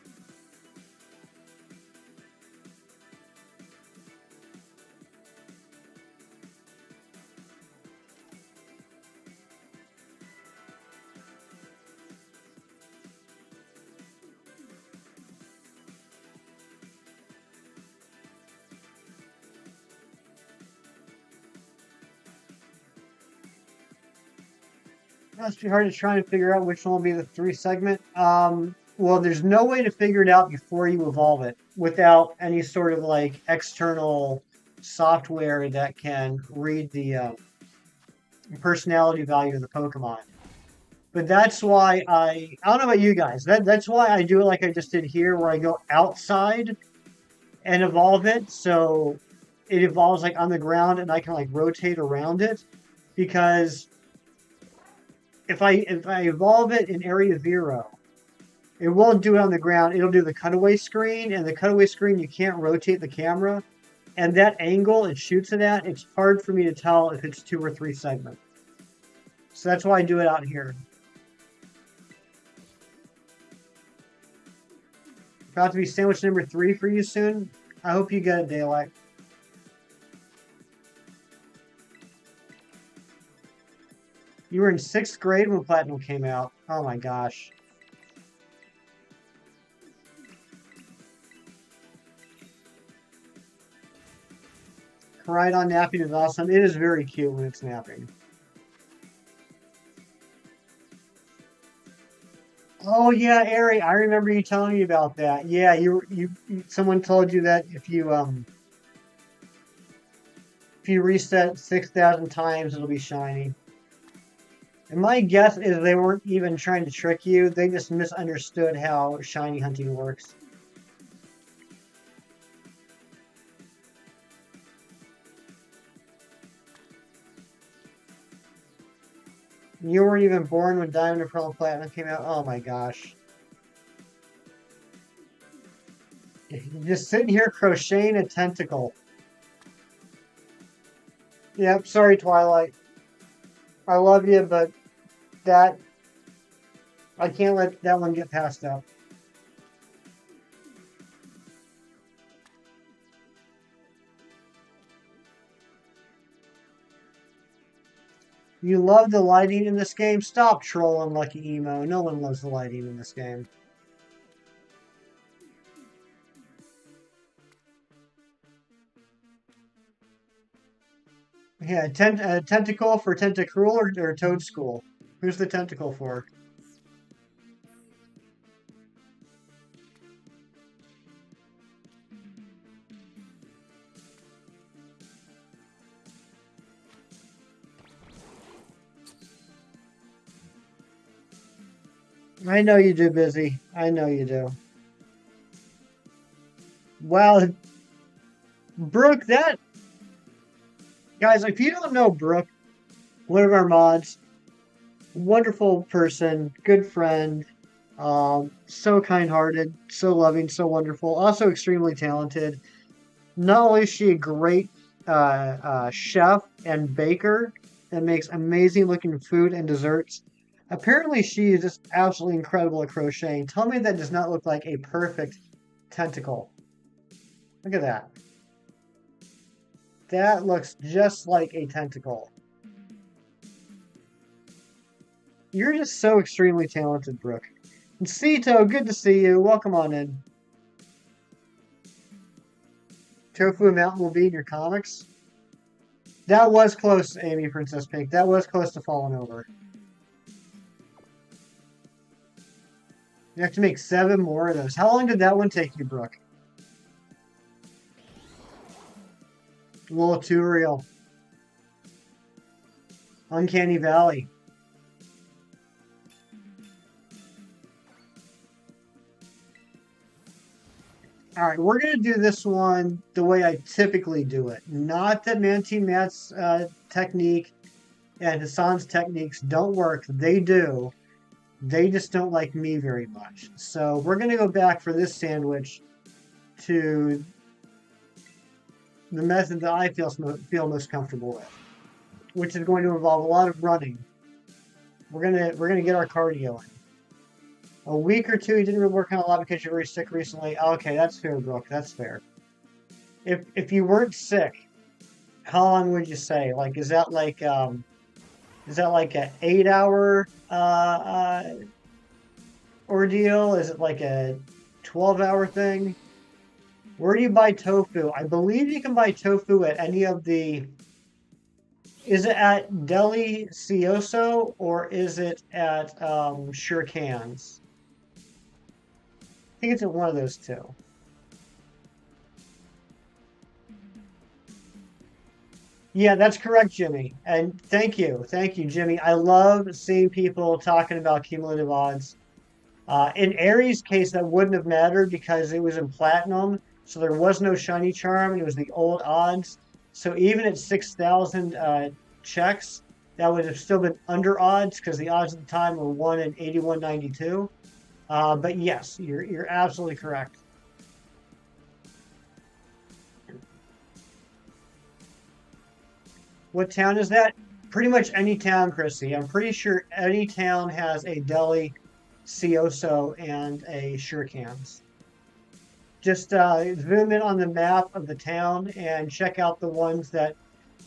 Must be hard to try and figure out which one will be the 3 segment. Well, there's no way to figure it out before you evolve it without any sort of like external software that can read the personality value of the Pokemon. But that's why I don't know about you guys. That's why I do it like I just did here, where I go outside and evolve it, so it evolves like on the ground, and I can like rotate around it, because if I evolve it in area 0, it won't do it on the ground. It'll do the cutaway screen, and the cutaway screen you can't rotate the camera, and that angle it shoots it at, it's hard for me to tell if it's 2 or 3 segment. So that's why I do it out here. About to be sandwich number 3 for you soon. I hope you get it, Daylight. You were in 6th grade when Platinum came out. Oh my gosh. Koraidon napping is awesome. It is very cute when it's napping. Oh yeah, Ari, I remember you telling me about that. Yeah, someone told you that if you reset 6,000 times, it'll be shiny. And my guess is they weren't even trying to trick you. They just misunderstood how shiny hunting works. You weren't even born when Diamond and Pearl and Platinum came out. Oh my gosh. Just sitting here crocheting a tentacle. Yep, sorry, Twilight. I love you, but I can't let that one get passed up. You love the lighting in this game? Stop trolling, Lucky Emo. No one loves the lighting in this game. Yeah, tentacle for Tentacruel or Toad School? Who's the tentacle for? I know you do, Busy. I know you do. Wow, Brooke, that... Guys, if you don't know Brooke, one of our mods, wonderful person, good friend, so kind-hearted, so loving, so wonderful, also extremely talented. Not only is she a great chef and baker that makes amazing looking food and desserts, Apparently, she is just absolutely incredible at crocheting. Tell me that does not look like a perfect tentacle. Look at that. That looks just like a tentacle. You're just so extremely talented, Brooke. And Sito, good to see you. Welcome on in. Tofu Mountain will be in your comics. That was close, Amy Princess Pink. That was close to falling over. You have to make 7 more of those. How long did that one take you, Brooke? A little too real. Uncanny Valley. All right, we're going to do this one the way I typically do it. Not that Manti Matt's technique and Hassan's techniques don't work. They do. They just don't like me very much. So we're going to go back for this sandwich to the method that I feel most comfortable with, which is going to involve a lot of running. We're gonna get our cardio in. A week or two, you didn't really work on a lot because you're very sick recently. Okay, that's fair, Brooke. That's fair. If you weren't sick, how long would you say? Like, is that like an 8-hour ordeal? Is it like a 12-hour thing? Where do you buy tofu? I believe you can buy tofu at any of the. Is it at Deli Cioso or is it at Sure Cans? I think it's at one of those two. Yeah, that's correct, Jimmy. And thank you, Jimmy. I love seeing people talking about cumulative odds. In Aries' case, that wouldn't have mattered because it was in platinum, so there was no shiny charm, and it was the old odds. So even at 6,000 checks, that would have still been under odds because the odds at the time were 1 in 8192. But yes, you're absolutely correct. What town is that? Pretty much any town, Chrissy. I'm pretty sure any town has a deli, Cioso, and a Sure Cans. Just zoom in on the map of the town and check out the ones that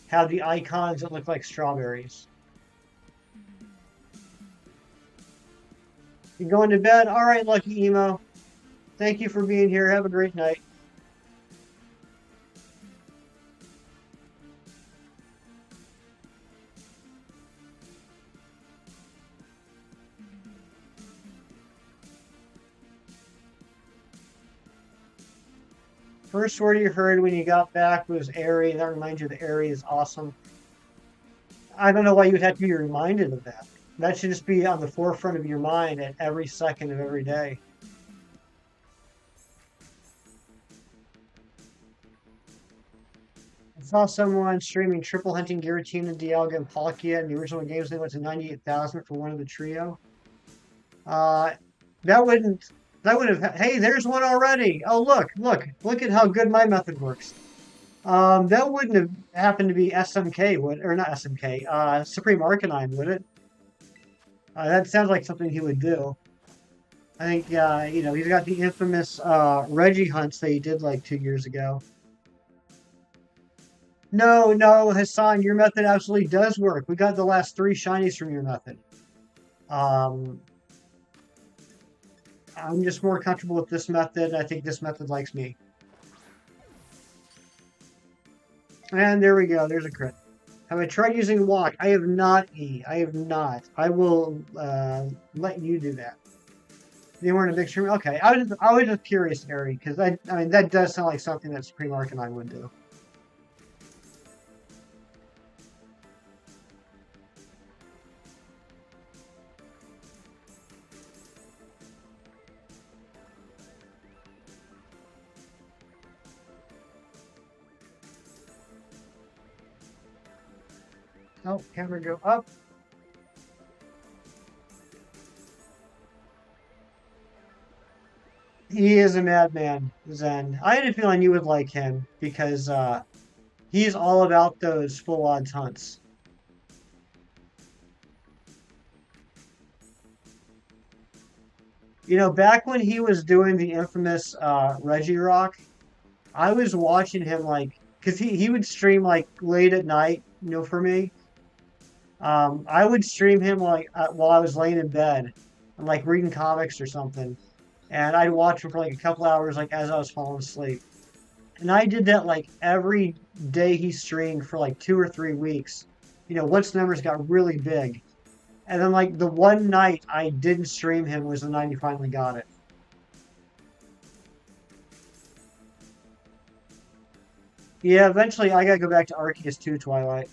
have the icons that look like strawberries. You going to bed? All right, Lucky Emo. Thank you for being here. Have a great night. First word you heard when you got back was Airy. That reminds you that Airy is awesome. I don't know why you would have to be reminded of that. That should just be on the forefront of your mind at every second of every day. I saw someone streaming Triple Hunting, Giratina, Dialga, and Palkia in the original games. They went to 98,000 for one of the trio. Uh, that wouldn't. That would have. Hey, there's one already. Oh, look at how good my method works. That wouldn't have happened to be SMK, would or not SMK? Supreme Arcanine, would it? That sounds like something he would do. I think he's got the infamous Reggie hunts that he did like 2 years ago. No, Hassan, your method absolutely does work. We got the last 3 shinies from your method. Um, I'm just more comfortable with this method. I think this method likes me. And there we go. There's a crit. Have I tried using walk? I have not, E. I have not. I will let you do that. They weren't a big stream. Okay, I was just curious, Ari, because I mean that does sound like something that Supreme Arcanine would do. Oh, camera go up. He is a madman, Zen. I had a feeling you would like him because he's all about those full odds hunts. You know, back when he was doing the infamous Reggie Rock, I was watching him like, because he would stream like late at night, you know, for me. I would stream him like while I was laying in bed and like reading comics or something. And I'd watch him for like a couple hours, like as I was falling asleep. And I did that like every day he streamed for like 2 or 3 weeks. You know, once the numbers got really big. And then like the one night I didn't stream him was the night he finally got it. Yeah, eventually I gotta go back to Arceus 2 Twilight.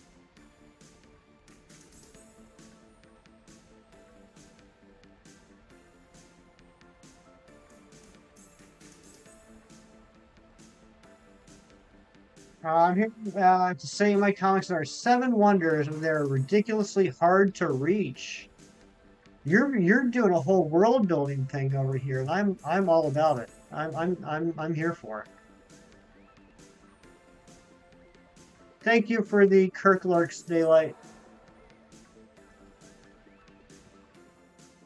I'm here to say in my comics there are 7 wonders and they're ridiculously hard to reach. You're doing a whole world building thing over here, and I'm all about it. I'm here for it. Thank you for the Kirklark's Daylight.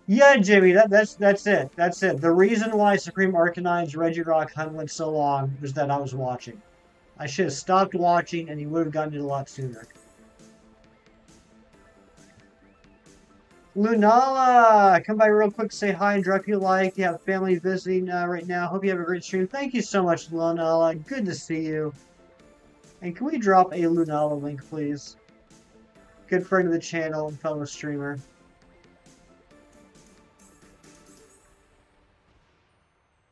Yeah, Jimmy, that's it. That's it. The reason why Supreme Arcanine's Reggie Rock hunt went so long was that I was watching. I should have stopped watching, and you would have gotten it a lot sooner. Lunala, come by real quick, say hi and drop you a like. You have family visiting right now. Hope you have a great stream. Thank you so much, Lunala. Good to see you. And can we drop a Lunala link, please? Good friend of the channel and fellow streamer.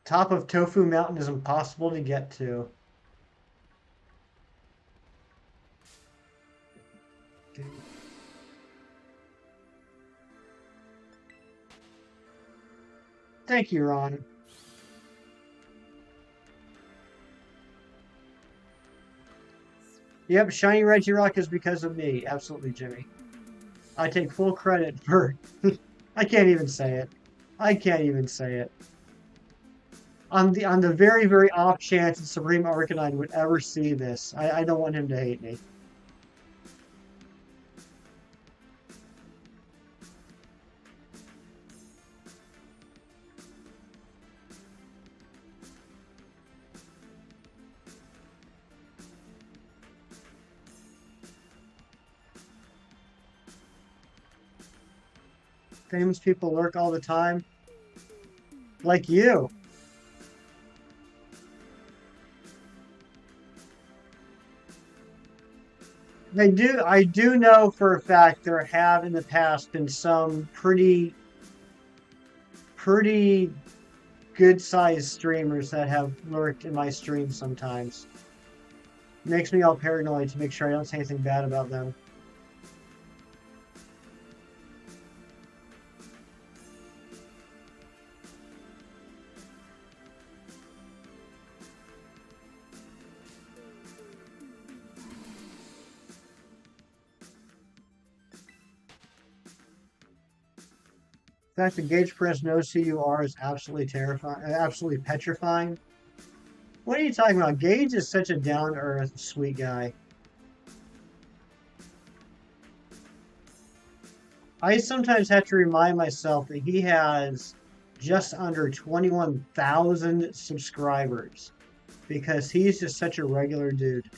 Top of Tofu Mountain is impossible to get to. Thank you, Ron. Yep, Shiny Regirock is because of me. Absolutely, Jimmy. I take full credit for... I can't even say it. I can't even say it. On the very, very off chance that Supreme Arcanine would ever see this, I don't want him to hate me. Famous people lurk all the time. Like you. I do know for a fact there have in the past been some pretty good sized streamers that have lurked in my streams sometimes. Makes me all paranoid to make sure I don't say anything bad about them. The fact that Gage Perez knows who you are is absolutely terrifying, absolutely petrifying. What are you talking about? Gage is such a down-to-earth, sweet guy. I sometimes have to remind myself that he has just under 21,000 subscribers because he's just such a regular dude.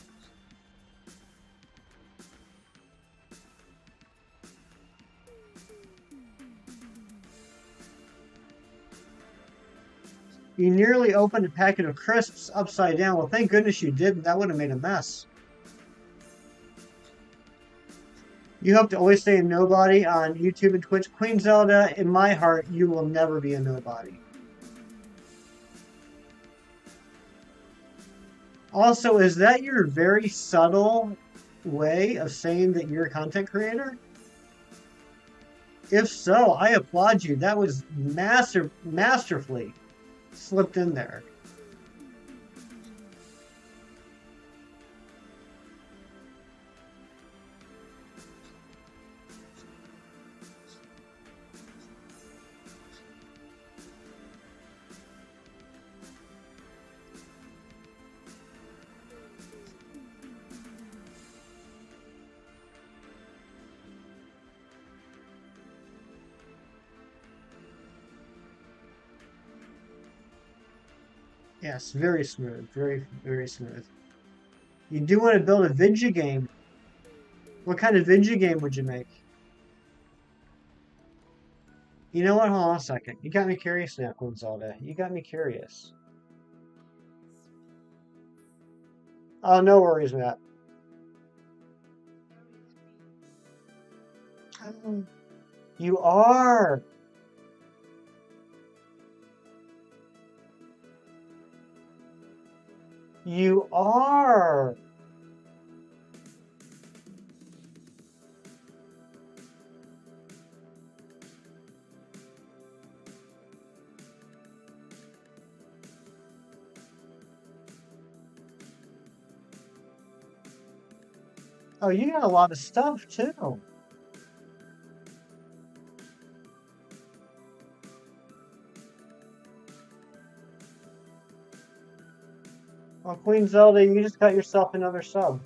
You nearly opened a packet of crisps upside down. Well, thank goodness you didn't. That would have made a mess. You hope to always stay a nobody on YouTube and Twitch. Queen Zelda, in my heart, you will never be a nobody. Also, is that your very subtle way of saying that you're a content creator? If so, I applaud you. That was masterfully slipped in there. Yes, very smooth. Very, very smooth. You do want to build a video game. What kind of video game would you make? You know what? Hold on a second. You got me curious now, Queen Zelda. You got me curious. Oh, no worries, Matt. You are. You are. Oh, you got a lot of stuff too. Well, Queen Zelda, you just got yourself another sub.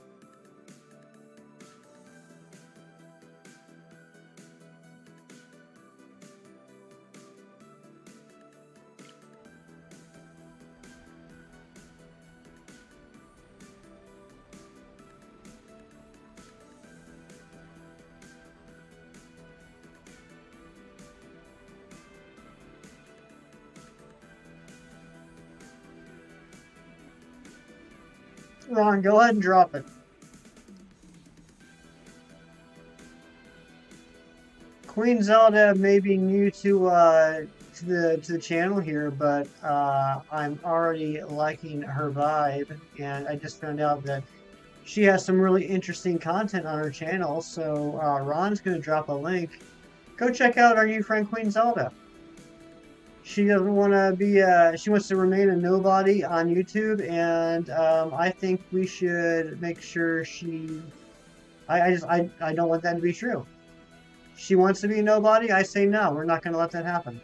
Ron, go ahead and drop it. Queen Zelda may be new to the channel here, but I'm already liking her vibe, and I just found out that she has some really interesting content on her channel. So Ron's going to drop a link. Go check out our new friend Queen Zelda. She doesn't want to be, she wants to remain a nobody on YouTube, and I think we should make sure I don't want that to be true. She wants to be a nobody, I say no, we're not going to let that happen.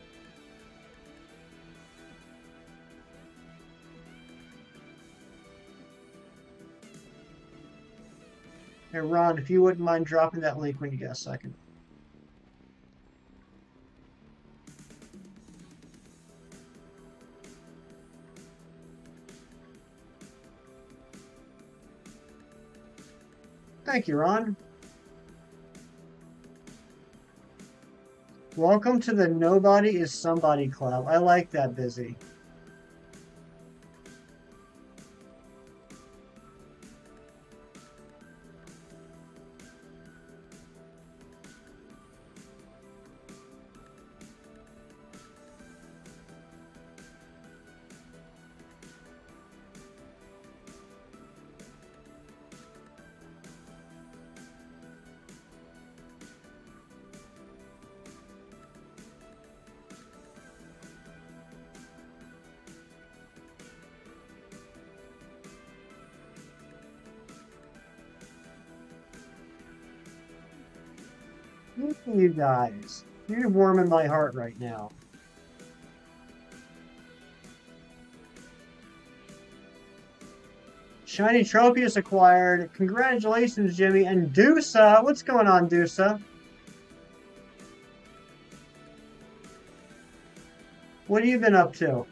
Hey, Ron, if you wouldn't mind dropping that link when you get a second. Thank you, Ron. Welcome to the Nobody is Somebody Club. I like that, Busy. You guys, you're warming my heart right now. Shiny Trophy is acquired. Congratulations, Jimmy. And Dusa, what's going on, Dusa? What have you been up to?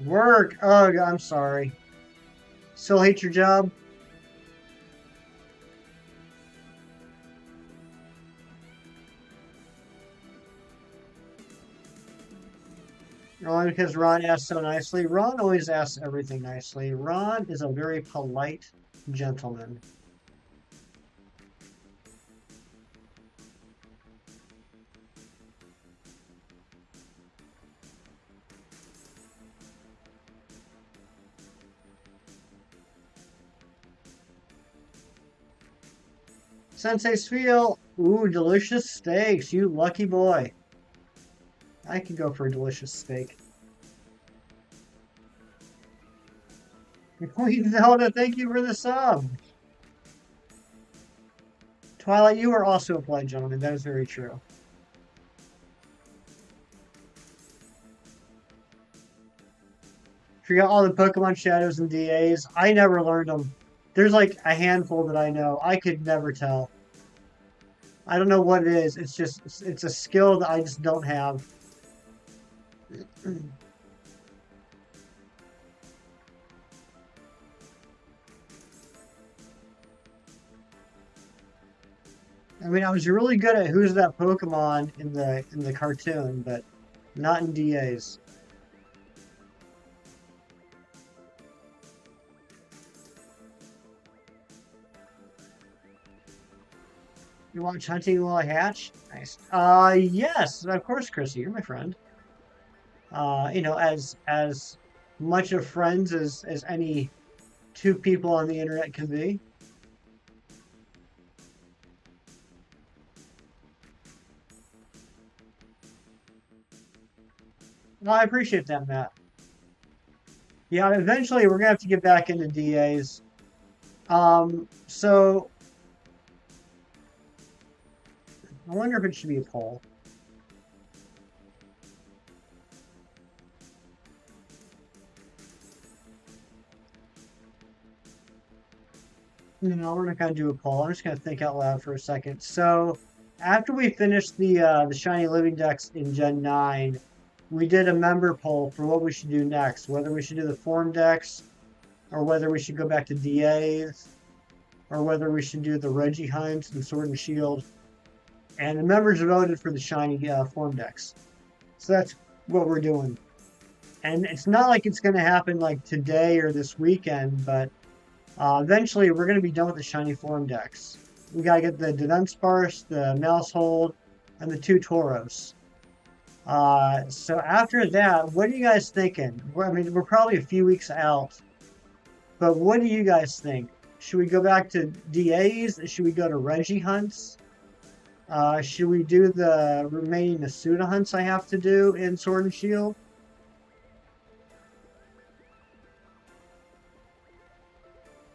Work. Ugh, I'm sorry. Still hate your job? Only because Ron asked so nicely. Ron always asks everything nicely. Ron is a very polite gentleman. Sensei Spiel, ooh, delicious steaks. You lucky boy. I could go for a delicious steak. Queen Zelda, thank you for the sub. Twilight, you are also a polite gentleman. That is very true. Forgot all the Pokemon Shadows and DAs. I never learned them. There's like a handful that I know. I could never tell. I don't know what it is. It's just it's a skill that I just don't have. I mean, I was really good at who's that Pokemon in the cartoon, but not in DAs. You watch Hunting While I Hatch? Nice. Yes, of course, Chrissy, you're my friend. You know, as much of friends as any two people on the internet can be. Well, I appreciate that, Matt. Yeah, eventually we're gonna have to get back into DAs. So I wonder if it should be a poll. No, we're not gonna do a poll. I'm just gonna think out loud for a second. So after we finished the shiny living decks in Gen 9, we did a member poll for what we should do next, whether we should do the form decks, or whether we should go back to DAs, or whether we should do the Reggie Hunt and Sword and Shield. And the members voted for the shiny form decks. So that's what we're doing. And it's not like it's going to happen like today or this weekend, but eventually we're going to be done with the shiny form decks. We got to get the Dudunsparce, the Mousehold, and the two Tauros. So after that, what are you guys thinking? I mean, we're probably a few weeks out, but what do you guys think? Should we go back to DAs? Should we go to Reggie Hunts? Should we do the remaining Nasuda hunts I have to do in Sword and Shield?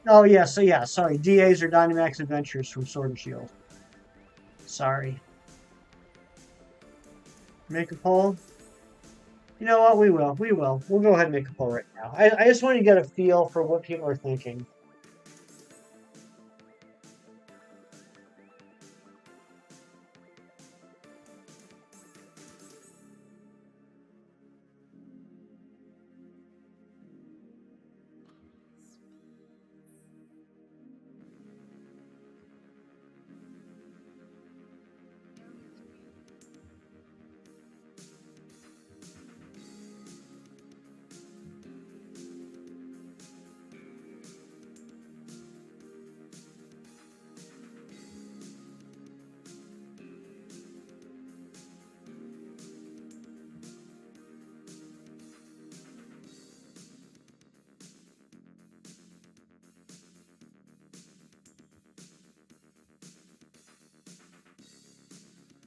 Oh, yeah, so yeah, sorry. DAs are Dynamax Adventures from Sword and Shield. Sorry. Make a poll? You know what? We will. We will. We'll go ahead and make a poll right now. I just want to get a feel for what people are thinking.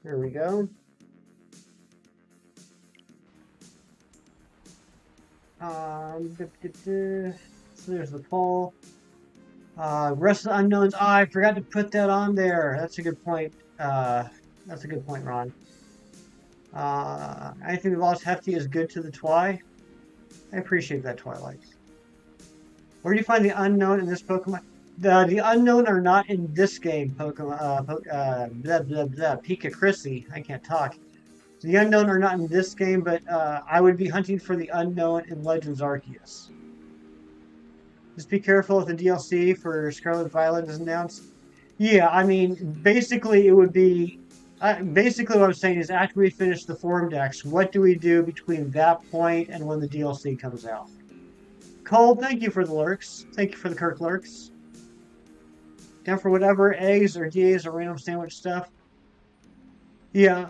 Here we go. So there's the poll. Rest of the unknowns. Oh, I forgot to put that on there. That's a good point. That's a good point, Ron. Anything that lost Hefty is good to the Twi. I appreciate that, Twilight. Where do you find the unknown in this Pokemon? The unknown are not in this game, Pokemon. Blah, blah, blah, Pika Chrissy. I can't talk. The unknown are not in this game, but I would be hunting for the unknown in Legends Arceus. Just be careful if the DLC for Scarlet Violet is announced. Yeah, I mean, basically it would be... basically what I'm saying is after we finish the form decks, what do we do between that point and when the DLC comes out? Cole, thank you for the lurks. Thank you for the Kirk lurks. Down for whatever, eggs or DAs or random sandwich stuff. Yeah,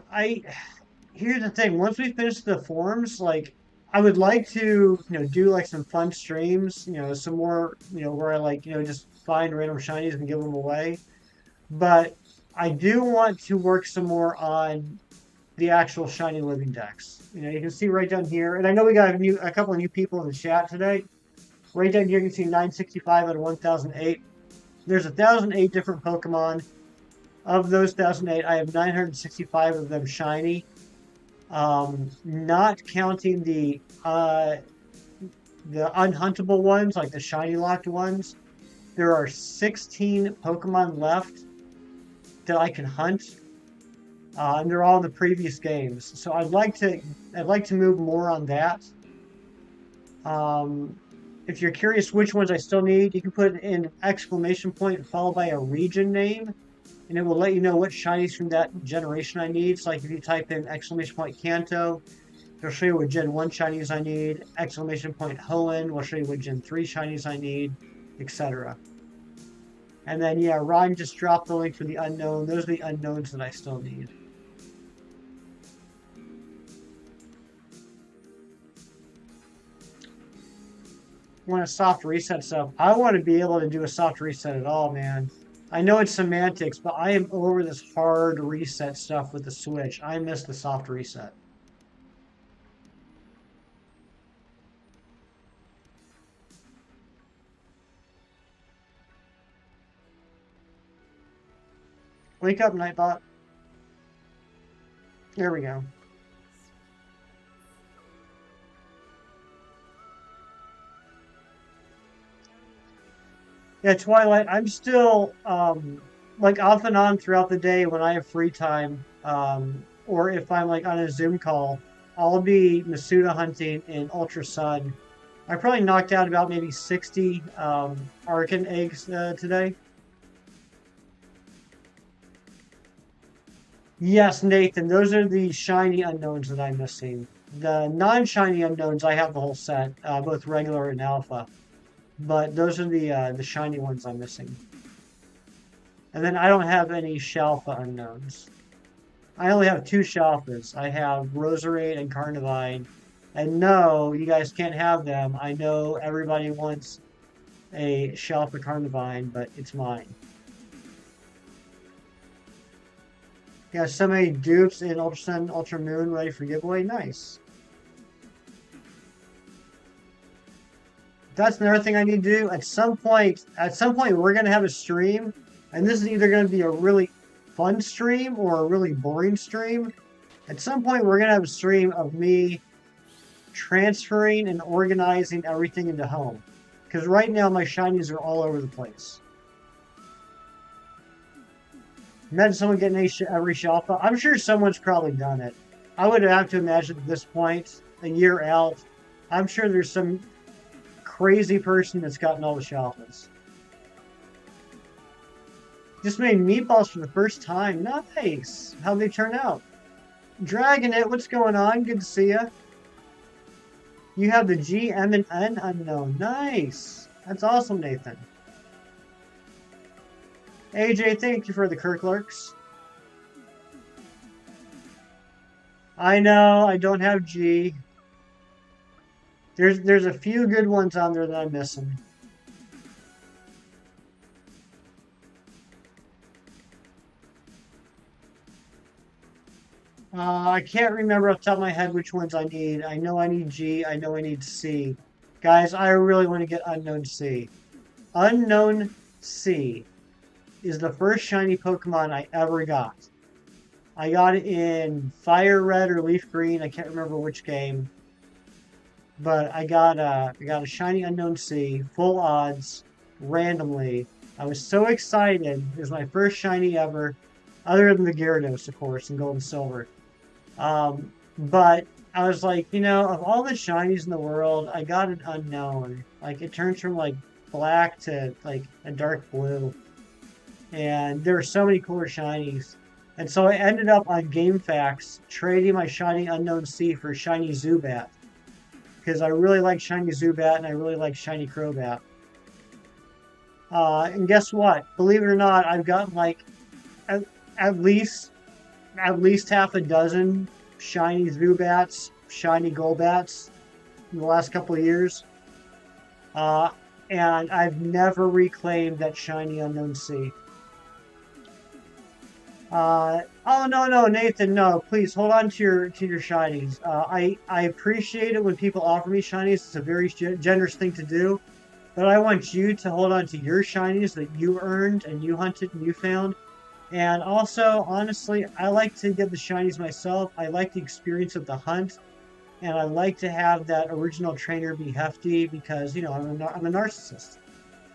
here's the thing. Once we finish the forms, like, I would like to, do like some fun streams, some more, where I like, just find random shinies and give them away. But I do want to work some more on the actual shiny living decks. You can see right down here, and I know we got a couple of new people in the chat today. Right down here, you can see 965 out of 1008. There's 1008 different Pokemon. Of those 1008, I have 965 of them shiny. Not counting the the unhuntable ones, like the shiny locked ones, there are 16 Pokemon left that I can hunt, and they're all in the previous games. So I'd like to move more on that. Um, if you're curious which ones I still need, you can put in exclamation point followed by a region name, and it will let you know what shinies from that generation I need. So like if you type in exclamation point Kanto, it'll show you what Gen 1 shinies I need. Exclamation point Hoenn will show you what Gen 3 shinies I need, etc. And then, yeah, Ron just dropped the link for the unknown. Those are the unknowns that I still need. Want a soft reset stuff? I want to be able to do a soft reset at all, man. I know it's semantics, but I am over this hard reset stuff with the Switch. I miss the soft reset. Wake up, Nightbot. There we go. Yeah, Twilight, I'm still, like off and on throughout the day when I have free time, or if I'm like on a Zoom call, I'll be Masuda hunting in Ultra Sun. I probably knocked out about maybe 60 Arcan eggs today. Yes, Nathan, those are the shiny unknowns that I'm missing. The non-shiny unknowns, I have the whole set, both regular and alpha. But those are the shiny ones I'm missing. And then I don't have any Shalfa unknowns. I only have two Shalfas. I have Roserade and Carnivine. And no, you guys can't have them. I know everybody wants a Shalfa Carnivine, but it's mine. Yeah, so many dupes in Ultra Sun, Ultra Moon ready for giveaway. Nice. That's another thing I need to do. At some point, we're gonna have a stream, and this is either gonna be a really fun stream or a really boring stream. At some point, we're gonna have a stream of me transferring and organizing everything into home. Because right now, my shinies are all over the place. Imagine someone getting every shelf. I'm sure someone's probably done it. I would have to imagine at this point, a year out, I'm sure there's some crazy person that's gotten all the shelfs. Just made meatballs for the first time. Nice. How'd they turn out? Dragon It, what's going on? Good to see ya. You have the G, M, and N unknown. Nice. That's awesome, Nathan. AJ, thank you for the Kirklarks. I know, I don't have G. There's a few good ones on there that I'm missing. I can't remember off the top of my head which ones I need. I know I need G. I know I need C. Guys, I really want to get Unknown C. Unknown C is the first shiny Pokemon I ever got. I got it in Fire Red or Leaf Green. I can't remember which game. But I got a shiny Unknown C, full odds, randomly. I was so excited. It was my first shiny ever, other than the Gyarados, of course, in Gold and Silver. But I was like, you know, of all the shinies in the world, I got an Unknown. Like, it turns from, like, black to, like, a dark blue. And there were so many cooler shinies. And so I ended up on GameFAQs trading my shiny Unknown C for shiny Zubat. Because I really like shiny Zubat and I really like shiny Crobat. And guess what? Believe it or not, I've gotten like at least half a dozen shiny Zubats, shiny Golbats in the last couple of years. And I've never reclaimed that shiny Unknown C. Oh no, Nathan, no, please hold on to your shinies. I appreciate it when people offer me shinies. It's a very generous thing to do, but I want you to hold on to your shinies that you earned and you hunted and you found. And also, honestly, I like to get the shinies myself. I like the experience of the hunt, and I like to have that original trainer be hefty because, I'm a narcissist.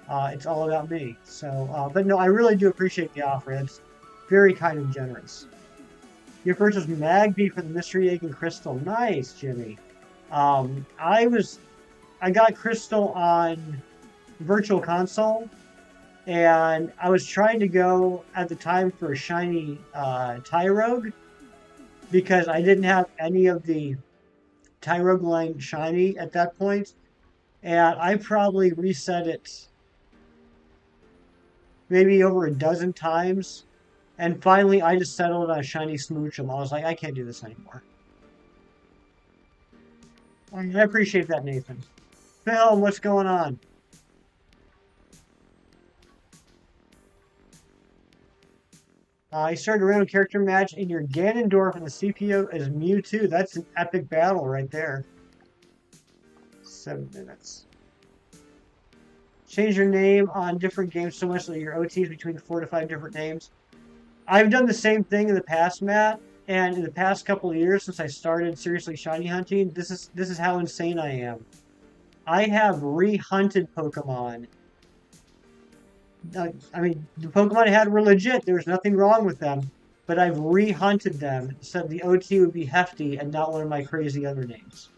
It's all about me. So, but no, I really do appreciate the offer. It's very kind and generous. Your purchase Magby for the Mystery Egg and Crystal. Nice, Jimmy. I got Crystal on Virtual Console, and I was trying to go at the time for a shiny Tyrogue because I didn't have any of the Tyrogue line shiny at that point, and I probably reset it maybe over a dozen times, and finally I just settled on a shiny Smoochum. I was like, I can't do this anymore. I appreciate that, Nathan. Phil, what's going on? I started a random character match in your Ganondorf and the CPO is Mewtwo. That's an epic battle right there. 7 minutes. Change your name on different games so much that your OTs between 4 to 5 different names. I've done the same thing in the past, Matt, and in the past couple of years since I started seriously shiny hunting, this is how insane I am. I have re-hunted Pokemon. I mean, the Pokemon I had were legit. There was nothing wrong with them. But I've re-hunted them so the OT would be hefty and not one of my crazy other names.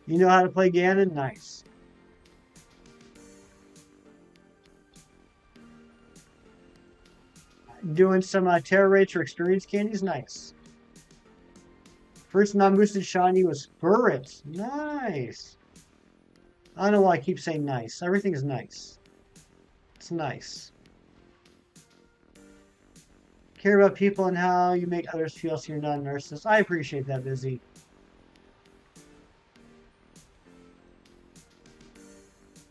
You know how to play Ganon? Nice. Doing some Terra Rates or Experience Candies? Nice. First non-boosted shiny was Burret. Nice. I don't know why I keep saying nice. Everything is nice. It's nice. Care about people and how you make others feel so you're not a narcissist. I appreciate that, Busy.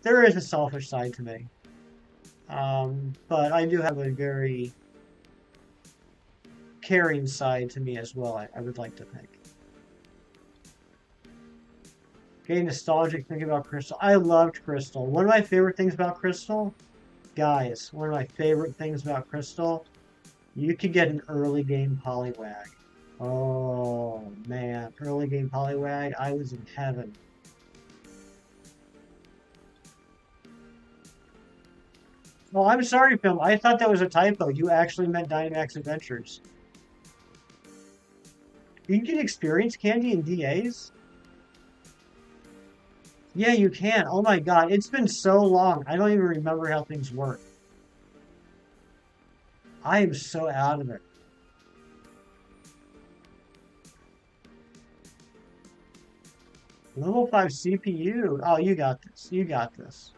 There is a selfish side to me. But I do have a very caring side to me as well, I would like to think. Getting nostalgic thinking about Crystal. I loved Crystal. One of my favorite things about Crystal, guys, one of my favorite things about Crystal, you could get an early game Poliwag. Oh, man. Early game Poliwag, I was in heaven. Well, I'm sorry, Phil. I thought that was a typo. You actually meant Dynamax Adventures. You can get experience candy in DAs? Yeah, you can. Oh my god, it's been so long. I don't even remember how things work. I am so out of it. Level 5 CPU. Oh, you got this. You got this.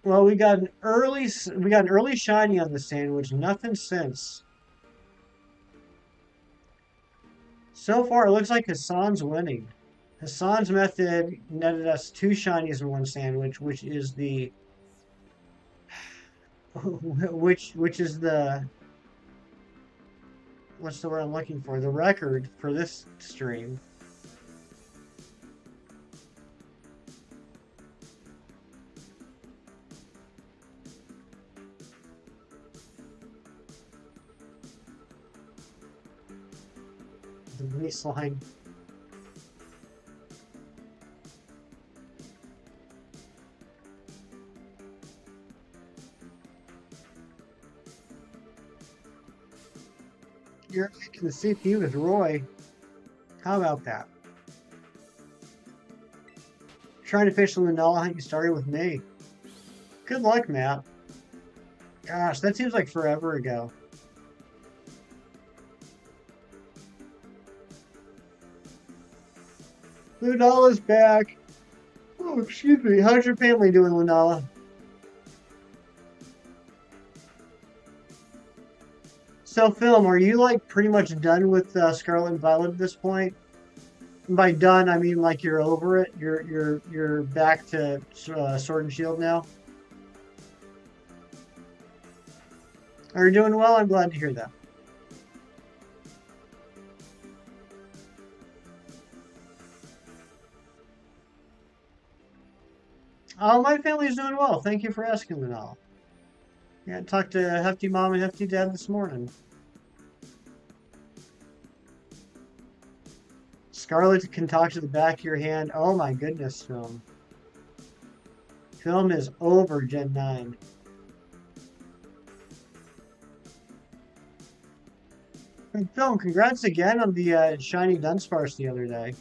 Well, we got an early shiny on the sandwich. Nothing since. So far, it looks like Hassan's winning. Hassan's method netted us 2 shinies in one sandwich, which is the which is the what's the word I'm looking for? The record for this stream. The baseline. You're making the CPU with Roy. How about that? Trying to finish the Lunala hunt you started with me. Good luck, Matt. Gosh, that seems like forever ago. Lunala's back. Oh, excuse me. How's your family doing, Lunala? So, Film, are you like pretty much done with Scarlet and Violet at this point? And by done, I mean like you're over it. You're back to Sword and Shield now. Are you doing well? I'm glad to hear that. Oh, my family's doing well. Thank you for asking, Lunala. Yeah, I talked to Hefty Mom and Hefty Dad this morning. Scarlet can talk to the back of your hand. Oh my goodness, film. Film is over Gen 9. And Film, congrats again on the shiny Dunsparce the other day.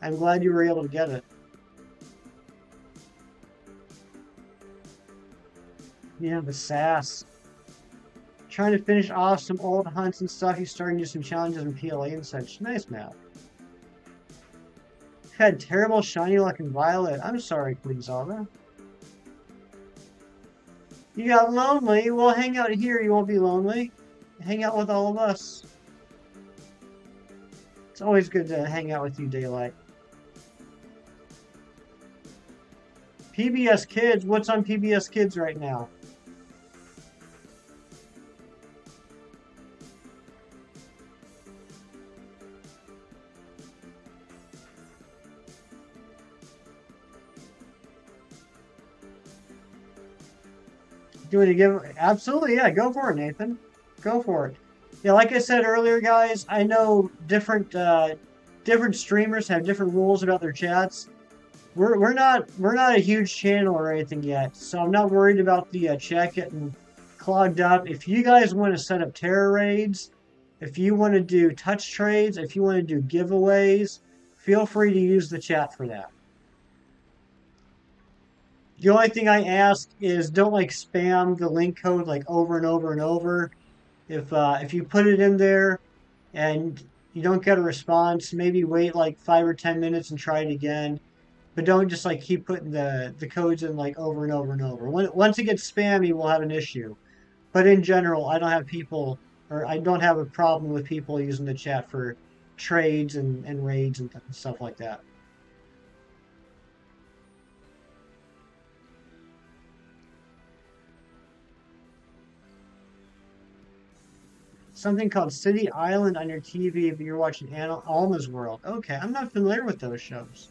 I'm glad you were able to get it. Yeah, the sass. Trying to finish off some old hunts and stuff. He's starting to do some challenges in PLA and such. Nice map. Had terrible shiny luck in Violet. I'm sorry, Queen Zelda. You got lonely? Well, hang out here. You won't be lonely. Hang out with all of us. It's always good to hang out with you, Daylight. PBS Kids? What's on PBS Kids right now? Doing a giveaway? Absolutely, yeah. Go for it, Nathan. Go for it. Yeah, like I said earlier, guys, I know different streamers have different rules about their chats. We're not a huge channel or anything yet, so I'm not worried about the chat getting clogged up. If you guys want to set up terror raids, if you want to do touch trades, if you want to do giveaways, feel free to use the chat for that. The only thing I ask is don't like spam the link code like over and over and over. If you put it in there and you don't get a response, maybe wait like 5 or 10 minutes and try it again. But don't just like keep putting the codes in like over and over and over. Once it gets spammy, we'll have an issue. But in general, I don't have people, or I don't have a problem with people using the chat for trades and raids and stuff like that. Something called City Island on your TV if you're watching Alma's World. Okay, I'm not familiar with those shows.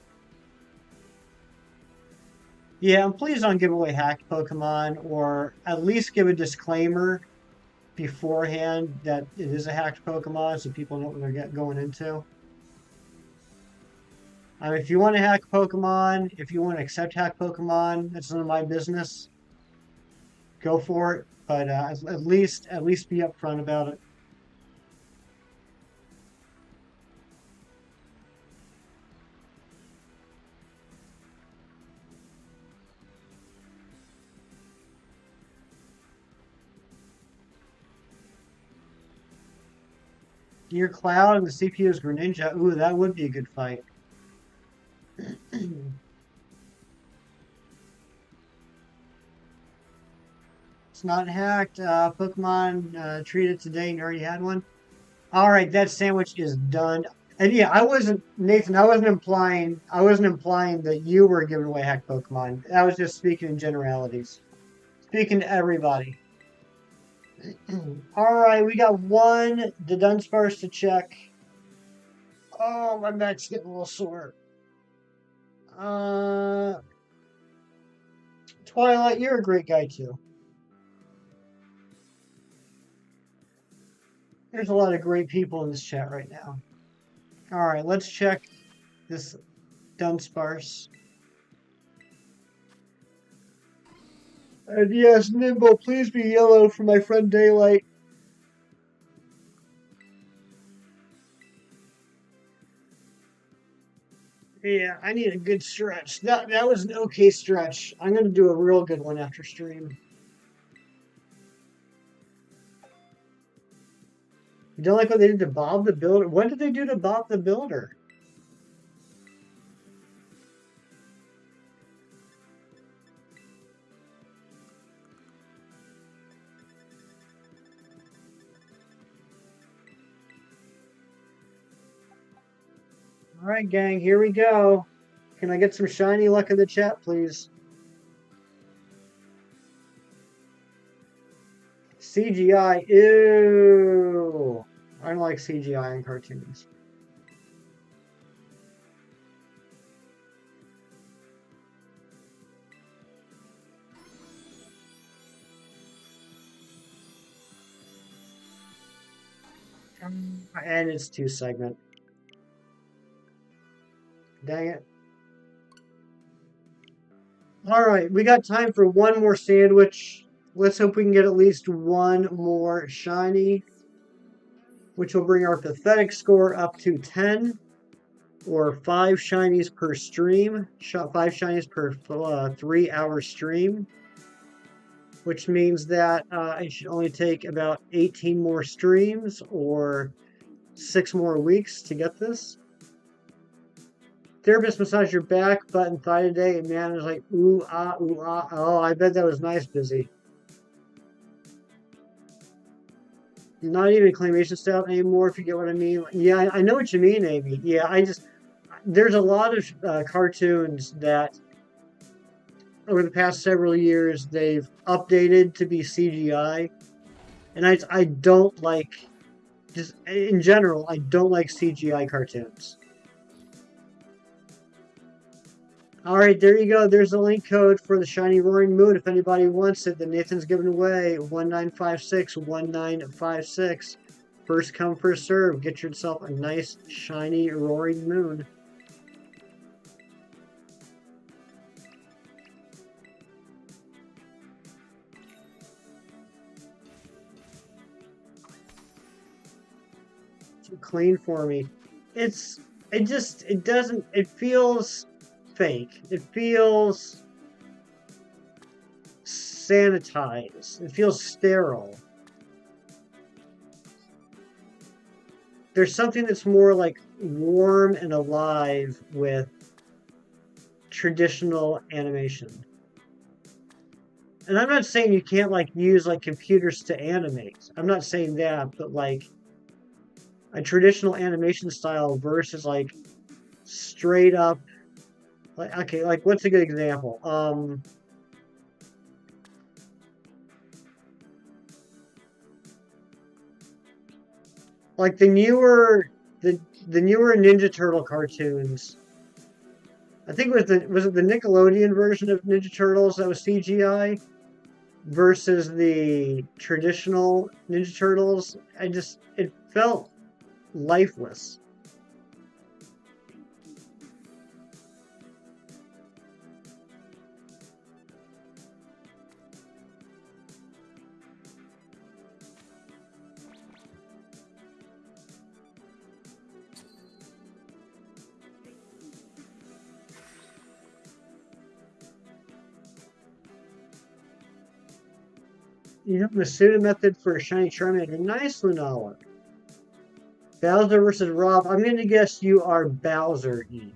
Yeah, and please don't give away hacked Pokemon, or at least give a disclaimer beforehand that it is a hacked Pokemon so people know what they're going into. If you want to hack Pokemon, if you want to accept hacked Pokemon, that's none of my business. Go for it, but at least be upfront about it. Gear Cloud and the CPU is Greninja. Ooh, that would be a good fight. It's not hacked. Pokemon treated today and you already had one. All right, that sandwich is done. And yeah, I wasn't Nathan. I wasn't implying that you were giving away hacked Pokemon. I was just speaking in generalities, speaking to everybody. All right, we got one Dudunsparce to check. Oh, my back's getting a little sore. Twilight, you're a great guy too. There's a lot of great people in this chat right now. All right, let's check this Dunsparce. And yes, Nimble, please be yellow for my friend Daylight. Yeah, I need a good stretch. That was an okay stretch. I'm gonna do a real good one after stream. You don't like what they did to Bob the Builder? What did they do to Bob the Builder? All right, gang, here we go. Can I get some shiny luck in the chat, please? CGI, ew. I don't like CGI in cartoons. And it's 2-segment. Dang it. Alright, we got time for one more sandwich. Let's hope we can get at least one more shiny, which will bring our pathetic score up to 10, or 5 shinies per stream. 5 shinies per 3-hour stream, which means that it should only take about 18 more streams or 6 more weeks to get this. Therapist massage your back, butt, and thigh today, and man was like, ooh, ah, ooh, ah. Oh, I bet that was nice, Busy. Not even claymation style anymore, if you get what I mean. Yeah, I know what you mean, Amy. Yeah, there's a lot of cartoons that over the past several years they've updated to be CGI, and I don't like, just in general, I don't like CGI cartoons. Alright, there you go. There's the link code for the Shiny Roaring Moon. If anybody wants it, then Nathan's giving away 1956, 1956. First come, first serve. Get yourself a nice, shiny Roaring Moon. Too clean for me. It feels fake. It feels sanitized. It feels sterile. There's something that's more like warm and alive with traditional animation. And I'm not saying you can't like use like computers to animate. I'm not saying that, but like a traditional animation style versus like straight up, like, okay, like what's a good example? Like the newer Ninja Turtle cartoons. I think was it the Nickelodeon version of Ninja Turtles that was CGI versus the traditional Ninja Turtles. It felt lifeless. You know the pseudo method for a shiny Charmander. Nice, Lunala. Bowser versus Rob. I'm going to guess you are Bowser E.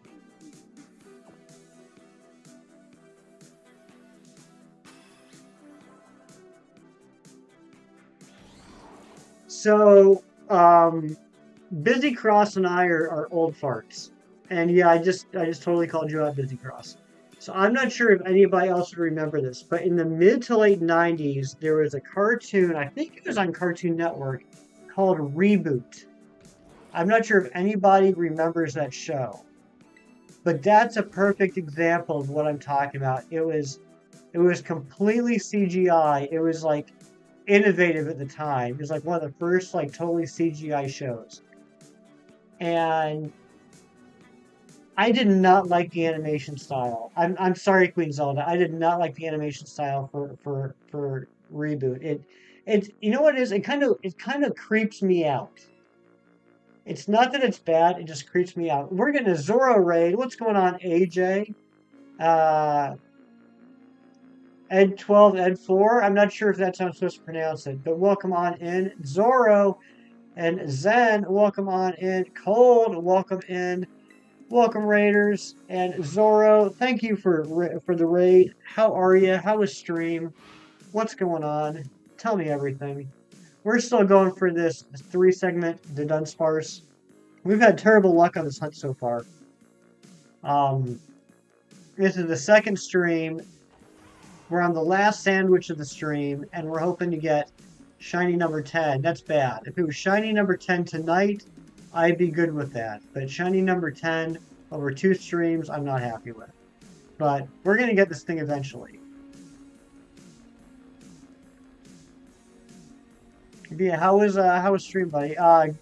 So, Busy Cross and I are old farts. And yeah, I just totally called you out, Busy Cross. So I'm not sure if anybody else would remember this, but in the mid to late 90s, there was a cartoon, I think it was on Cartoon Network, called Reboot. I'm not sure if anybody remembers that show, but that's a perfect example of what I'm talking about. It was completely CGI. It was like innovative at the time. It was like one of the first like totally CGI shows. And I did not like the animation style. I'm sorry, Queen Zelda. I did not like the animation style for Reboot. It you know what it is? It kind of creeps me out. It's not that it's bad, it just creeps me out. We're getting a Zoro raid. What's going on, AJ? Ed 12, Ed 4. I'm not sure if that's how I'm supposed to pronounce it, but welcome on in. Zoro and Zen, welcome on in. Cold, welcome in. Welcome, Raiders. And Zoro, thank you for the raid. How are you? How was stream? What's going on? Tell me everything. We're still going for this 3-segment Dudunsparce. We've had terrible luck on this hunt so far. This is the second stream. We're on the last sandwich of the stream, and we're hoping to get shiny number 10. That's bad. If it was shiny number 10 tonight, I'd be good with that. But shiny number 10 over 2 streams, I'm not happy with. But we're going to get this thing eventually. Yeah, how was stream, buddy?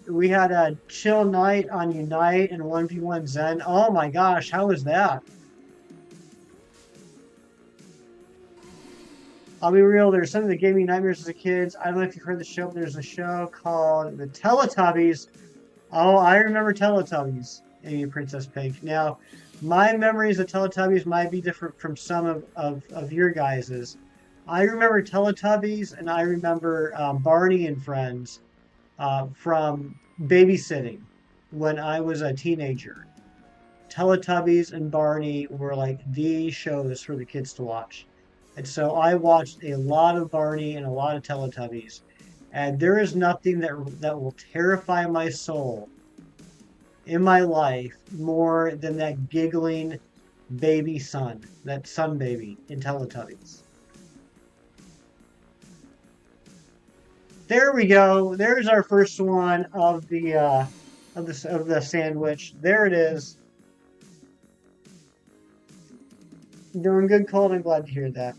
We had a chill night on Unite and 1v1 Zen. Oh my gosh, how was that? I'll be real, there's something that gave me nightmares as a kid. I don't know if you've heard the show, but there's a show called The Teletubbies. Oh, I remember Teletubbies, Amy Princess Pink. Now, my memories of Teletubbies might be different from some of your guys's. I remember Teletubbies and I remember Barney and Friends from babysitting when I was a teenager. Teletubbies and Barney were like the shows for the kids to watch. And so I watched a lot of Barney and a lot of Teletubbies. And there is nothing that will terrify my soul in my life more than that giggling baby son, that sun baby in Teletubbies. There we go. There's our first one of the sandwich. There it is. Doing good, Colt. I'm glad to hear that.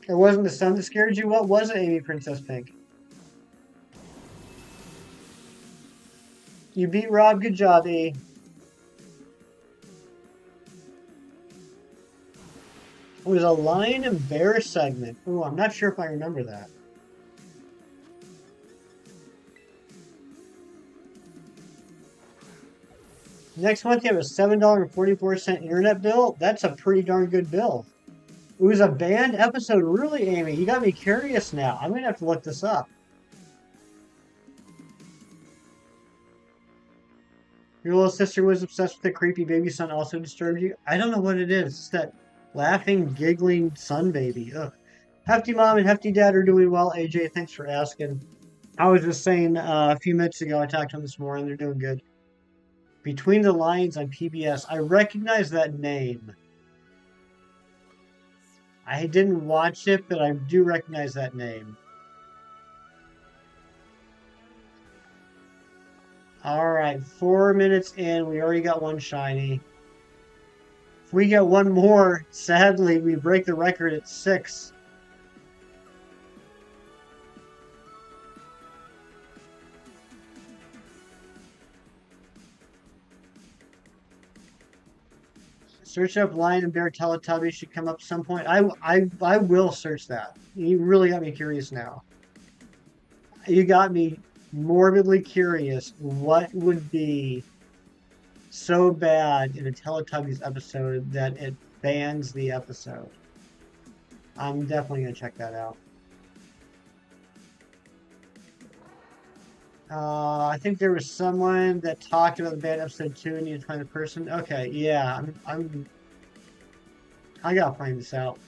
It wasn't the sun that scared you. What was it, Amy Princess Pink? You beat Rob. Good job, E. It was a lion and bear segment. Ooh, I'm not sure if I remember that. Next month, you have a $7.44 internet bill. That's a pretty darn good bill. It was a banned episode. Really, Amy? You got me curious now. I'm going to have to look this up. Your little sister was obsessed with the creepy baby son also disturbed you? I don't know what it is. It's that laughing, giggling sun baby. Ugh. Hefty Mom and Hefty Dad are doing well. AJ, thanks for asking. I was just saying a few minutes ago, I talked to them this morning. They're doing good. Between the Lines on PBS. I recognize that name. I didn't watch it, but I do recognize that name. All right, 4 minutes in. We already got one shiny. If we get one more, sadly, we break the record at 6. Search up Lion and Bear Teletubbies should come up some point. I will search that. You really got me curious now. You got me morbidly curious. What would be so bad in a Teletubbies episode that it bans the episode? I'm definitely going to check that out. I think there was someone that talked about the band episode 2 and you find the person. Okay, yeah, I gotta find this out.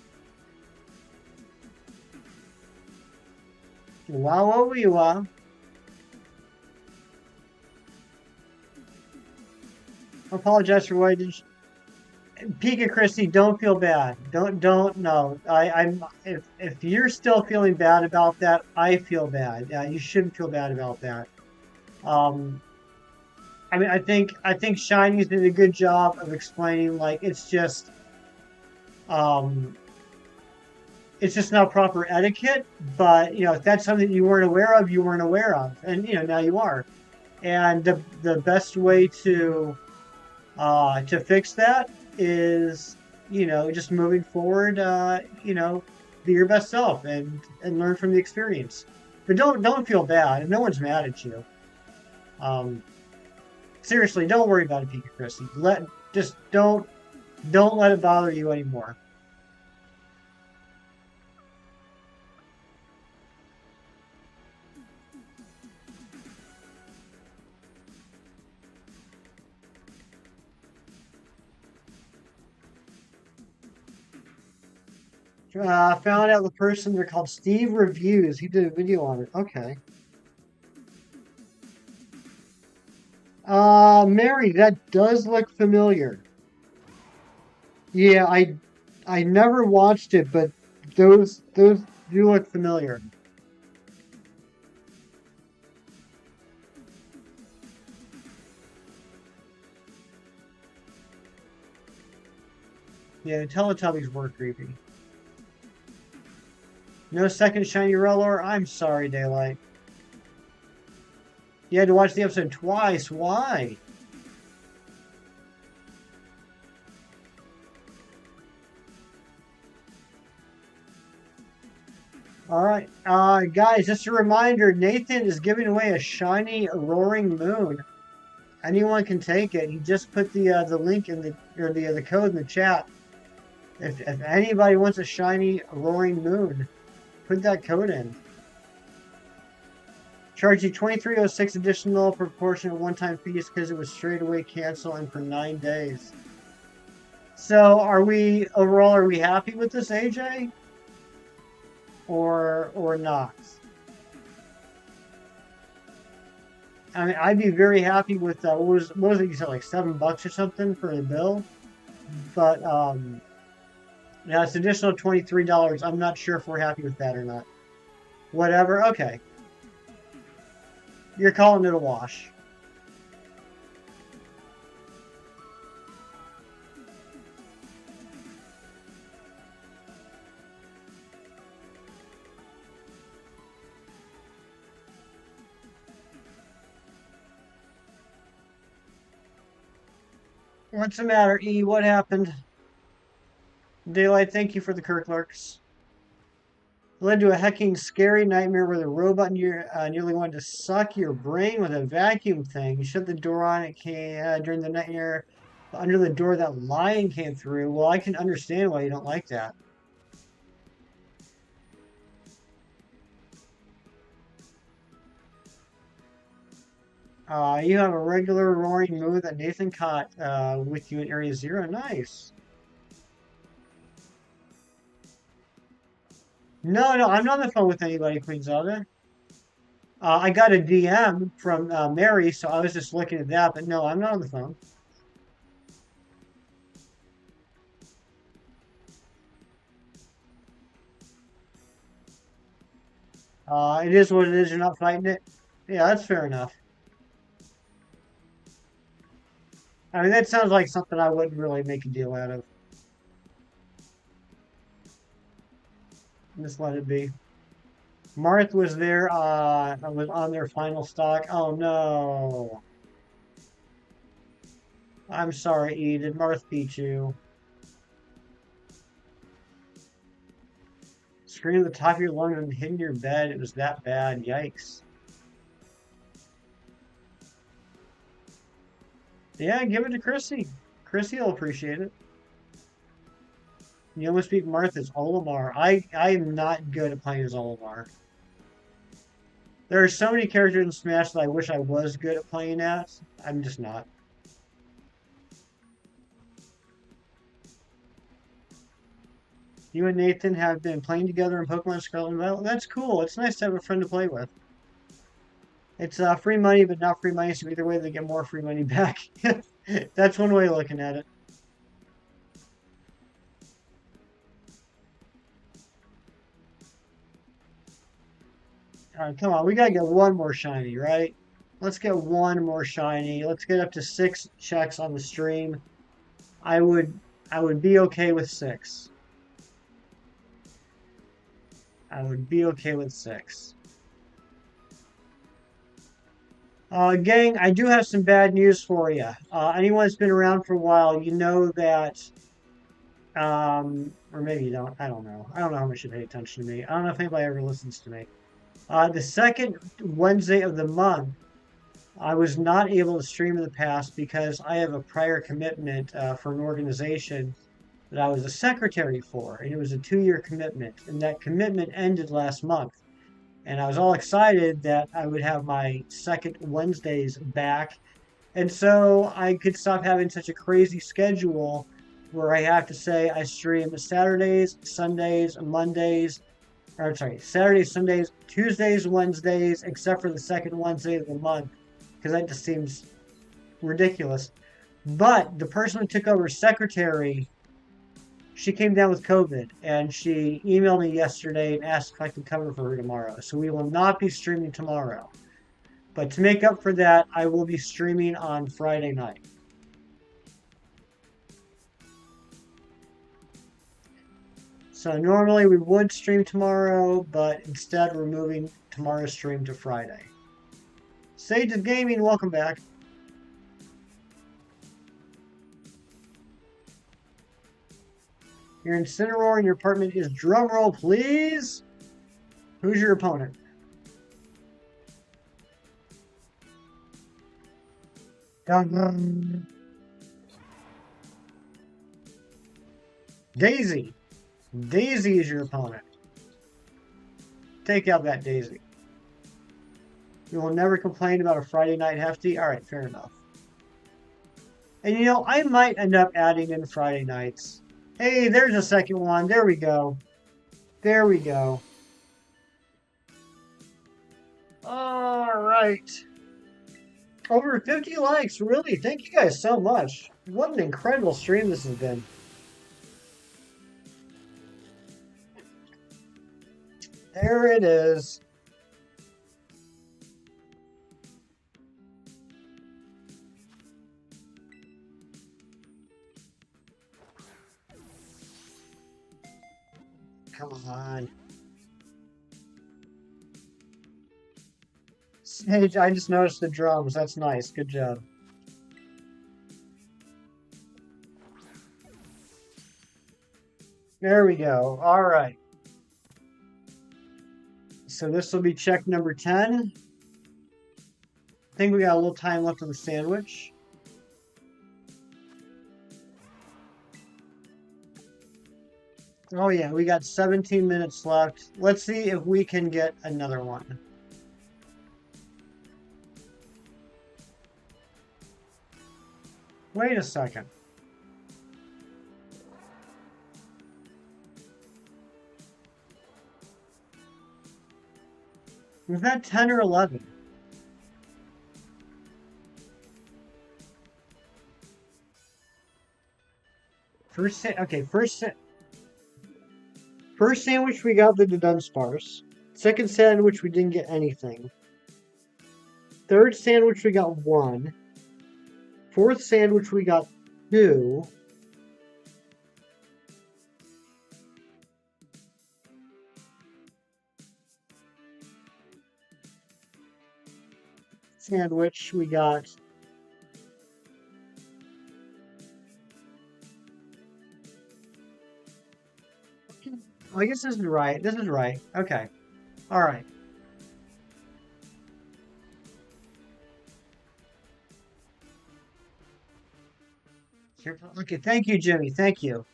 Wow, wow. I apologize for what I did. Pika Christie, don't feel bad. Don't no. If you're still feeling bad about that, I feel bad. You shouldn't feel bad about that. I mean, I think Shiny's did a good job of explaining, like, it's just not proper etiquette. But if that's something you weren't aware of, you weren't aware of, and now you are. And the best way to fix that is just moving forward. Be your best self and learn from the experience. But don't feel bad. No one's mad at you. Seriously, don't worry about it, Pika Christie. Just don't let it bother you anymore. Found out the person. They're called Steve Reviews. He did a video on it. Okay. Mary, that does look familiar. Yeah, I never watched it, but those do look familiar. Yeah, the Teletubbies were creepy. No second shiny roller? I'm sorry, Daylight. You had to watch the episode twice. Why? Alright, guys, just a reminder, Nathan is giving away a shiny Roaring Moon. Anyone can take it. He just put the link in the code in the chat. If anybody wants a shiny Roaring Moon, put that code in. Charge you $23.06 additional proportionate one-time fees because it was straight away canceling for 9 days. So are we happy with this, AJ? Or not? I mean, I'd be very happy with what was it you said, like $7 or something for the bill? But now it's additional $23. I'm not sure if we're happy with that or not. Whatever. Okay. You're calling it a wash. What's the matter, E? What happened? Daylight, thank you for the Kirklarks. Led to a hecking scary nightmare where the robot nearly wanted to suck your brain with a vacuum thing. You shut the door on it, came during the nightmare. Under the door, that lion came through. Well, I can understand why you don't like that. You have a regular Roaring Moon that Nathan caught with you in Area 0. Nice. No, I'm not on the phone with anybody, Queen Zelda. I got a DM from Mary, so I was just looking at that, but no, I'm not on the phone. It is what it is. You're not fighting it. Yeah, that's fair enough. I mean, that sounds like something I wouldn't really make a deal out of. Just let it be. Marth was there, was on their final stock. Oh no. I'm sorry, E. Did Marth beat you? Scream at the top of your lungs and hit in your bed. It was that bad. Yikes. Yeah, give it to Chrissy. Chrissy will appreciate it. You almost beat Marth as Olimar. I am not good at playing as Olimar. There are so many characters in Smash that I wish I was good at playing as. I'm just not. You and Nathan have been playing together in Pokemon Scarlet and Violet. That's cool. It's nice to have a friend to play with. It's free money, but not free money, so either way they get more free money back. That's one way of looking at it. Alright, come on. We gotta get one more shiny, right? Let's get one more shiny. Let's get up to 6 checks on the stream. I would be okay with 6. I would be okay with 6. Gang, I do have some bad news for you. Anyone that's been around for a while, you know that, or maybe you don't. I don't know. I don't know how much you pay attention to me. I don't know if anybody ever listens to me. The second Wednesday of the month, I was not able to stream in the past because I have a prior commitment for an organization that I was a secretary for, and it was a 2-year commitment, and that commitment ended last month. And I was all excited that I would have my second Wednesdays back. And so I could stop having such a crazy schedule where I have to say I stream Saturdays, Sundays, Mondays, or sorry, Saturdays, Sundays, Tuesdays, Wednesdays, except for the second Wednesday of the month, because that just seems ridiculous. But the person who took over secretary, she came down with COVID, and she emailed me yesterday and asked if I could cover for her tomorrow. So we will not be streaming tomorrow. But to make up for that, I will be streaming on Friday night. So normally we would stream tomorrow, but instead we're moving tomorrow's stream to Friday. Sage of Gaming, welcome back. You're in Incineroar and your apartment is drumroll, please. Who's your opponent? Daisy. Daisy is your opponent. Take out that Daisy. You will never complain about a Friday night hefty? Alright, fair enough. And you know, I might end up adding in Friday nights. Hey, there's a second one. There we go. There we go. Alright. Over 50 likes, really? Thank you guys so much. What an incredible stream this has been. There it is. Come on. Sage, I just noticed the drums. That's nice. Good job. There we go. All right. So this will be check number 10. I think we got a little time left on the sandwich. Oh yeah, we got 17 minutes left. Let's see if we can get another one. Wait a second. Was that 10 or 11? First sandwich we got the Dunsparce. Second sandwich we didn't get anything. Third sandwich we got 1. Fourth sandwich we got 2. Sandwich we got I guess this is right. This is right. Okay. All right. Okay, thank you, Jimmy. Thank you.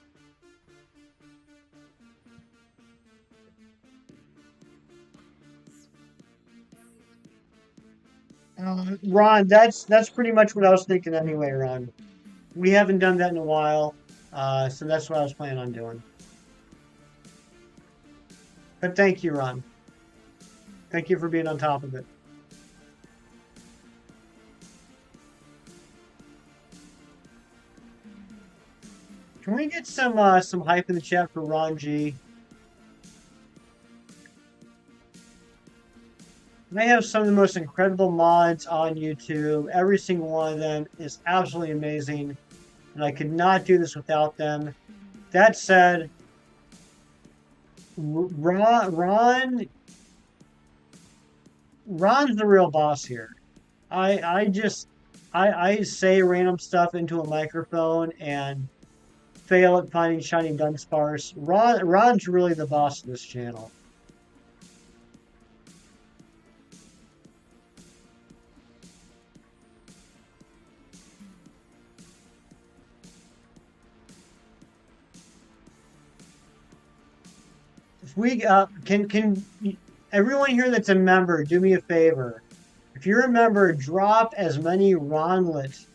Ron, that's pretty much what I was thinking anyway, Ron. We haven't done that in a while, so that's what I was planning on doing. But thank you, Ron. Thank you for being on top of it. Can we get some hype in the chat for Ron G? They have some of the most incredible mods on YouTube. Every single one of them is absolutely amazing, and I could not do this without them. That said, Ron's the real boss here. I say random stuff into a microphone and fail at finding shiny Dunsparce. Ron's really the boss of this channel. If we can everyone here that's a member do me a favor? If you're a member, drop as many Ronlet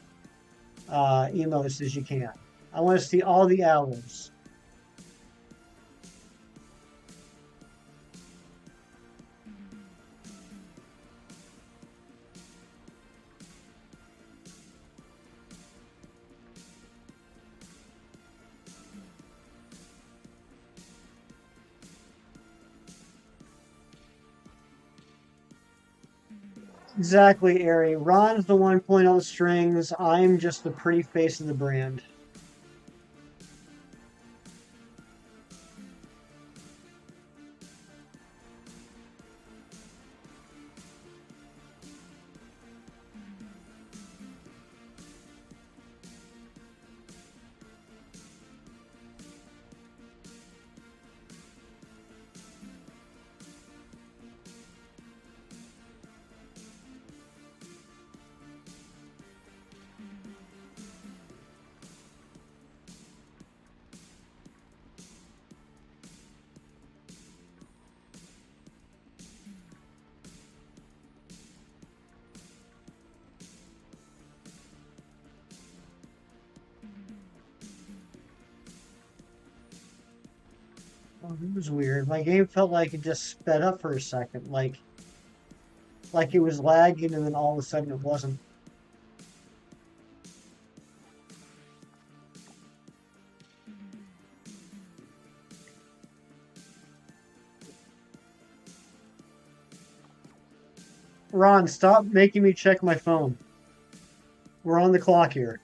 emotes as you can. I want to see all the owls. Exactly, Ari. Ron's the one pulling all the strings. I'm just the pretty face of the brand. Oh, it was weird. My game felt like it just sped up for a second, like it was lagging, and then all of a sudden it wasn't. Ron, stop making me check my phone. We're on the clock here.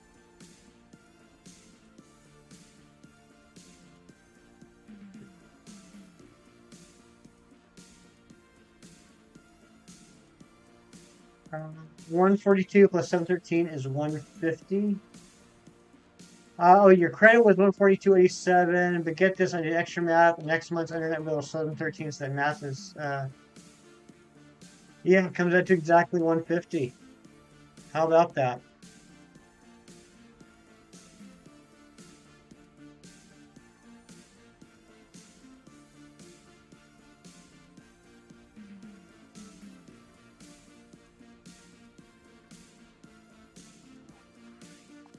Uh, 142 plus 713 is 150. Oh, your credit was 142.87, but get this, I did extra math. Next month's internet bill is 713, so that math is, yeah, it comes out to exactly 150. How about that?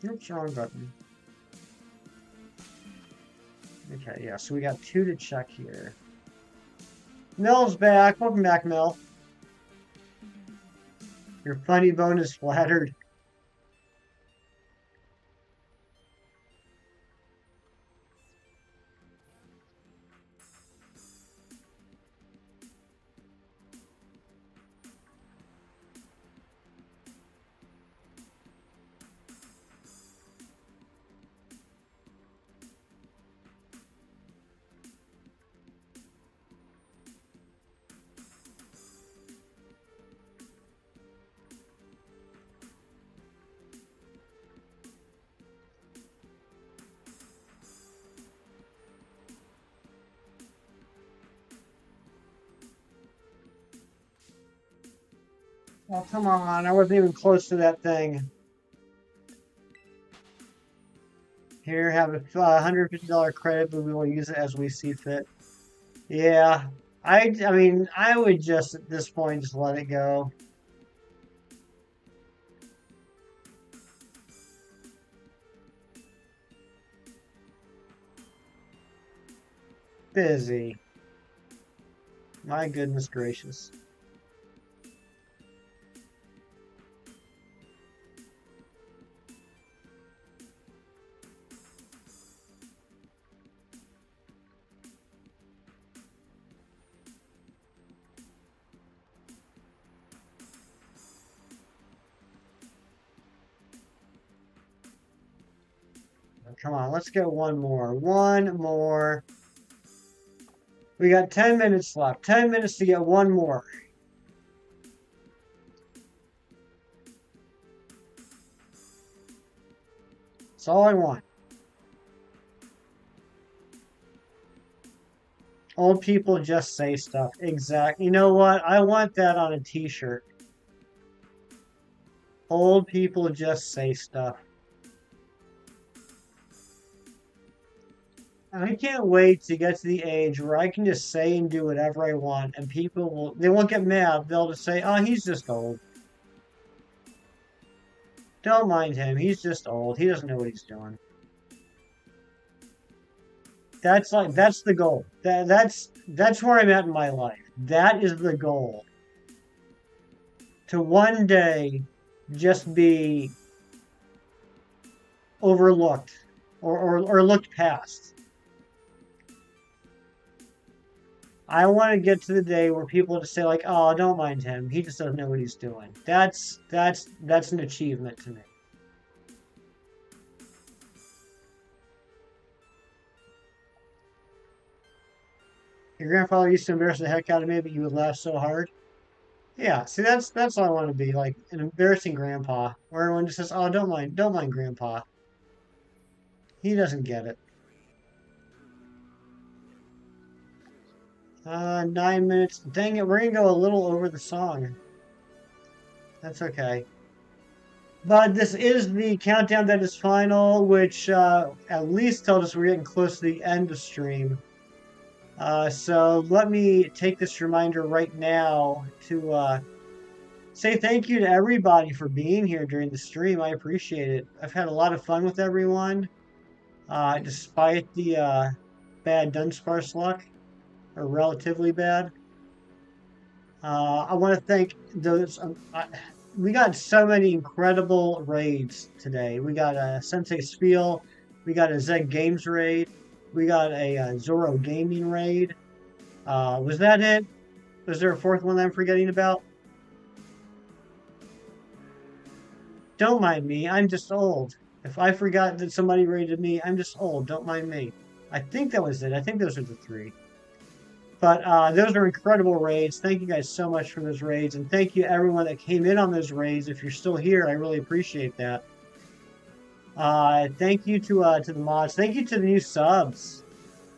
Oops, wrong button. Okay, yeah, so we got 2 to check here. Mel's back. Welcome back, Mel. Your funny bone is flattered. Oh, come on. I wasn't even close to that thing. Here, have a $150 credit, but we will use it as we see fit. Yeah. I mean, I would just, at this point, just let it go. Busy. My goodness gracious. Come on, let's get one more. One more. We got 10 minutes left. 10 minutes to get one more. That's all I want. Old people just say stuff. Exactly. You know what? I want that on a t-shirt. Old people just say stuff. I can't wait to get to the age where I can just say and do whatever I want, and they won't get mad. They'll just say, oh, he's just old. Don't mind him. He's just old. He doesn't know what he's doing. That's the goal. That's where I'm at in my life. That is the goal. To one day just be overlooked or looked past. I want to get to the day where people just say like, "Oh, don't mind him. He just doesn't know what he's doing." That's an achievement to me. Your grandfather used to embarrass the heck out of me, but you would laugh so hard. Yeah, see, that's all I want to be, like an embarrassing grandpa, where everyone just says, "Oh, don't mind grandpa. He doesn't get it." 9 minutes. Dang it, we're gonna go a little over the song. That's okay. But this is the countdown that is final, which at least tells us we're getting close to the end of stream. So let me take this reminder right now to say thank you to everybody for being here during the stream. I appreciate it. I've had a lot of fun with everyone, despite bad Dunsparce luck, or relatively bad. I want to thank those. We got so many incredible raids today. We got a Sensei Spiel, we got a Zeg Games raid, we got a Zoro Gaming raid. Was that it? Was there a fourth one that I'm forgetting about? Don't mind me. I'm just old. If I forgot that somebody raided me, I'm just old. Don't mind me. I think that was it. I think those are the three. But those are incredible raids. Thank you guys so much for those raids. And thank you everyone that came in on those raids. If you're still here, I really appreciate that. Thank you to the mods. Thank you to the new subs.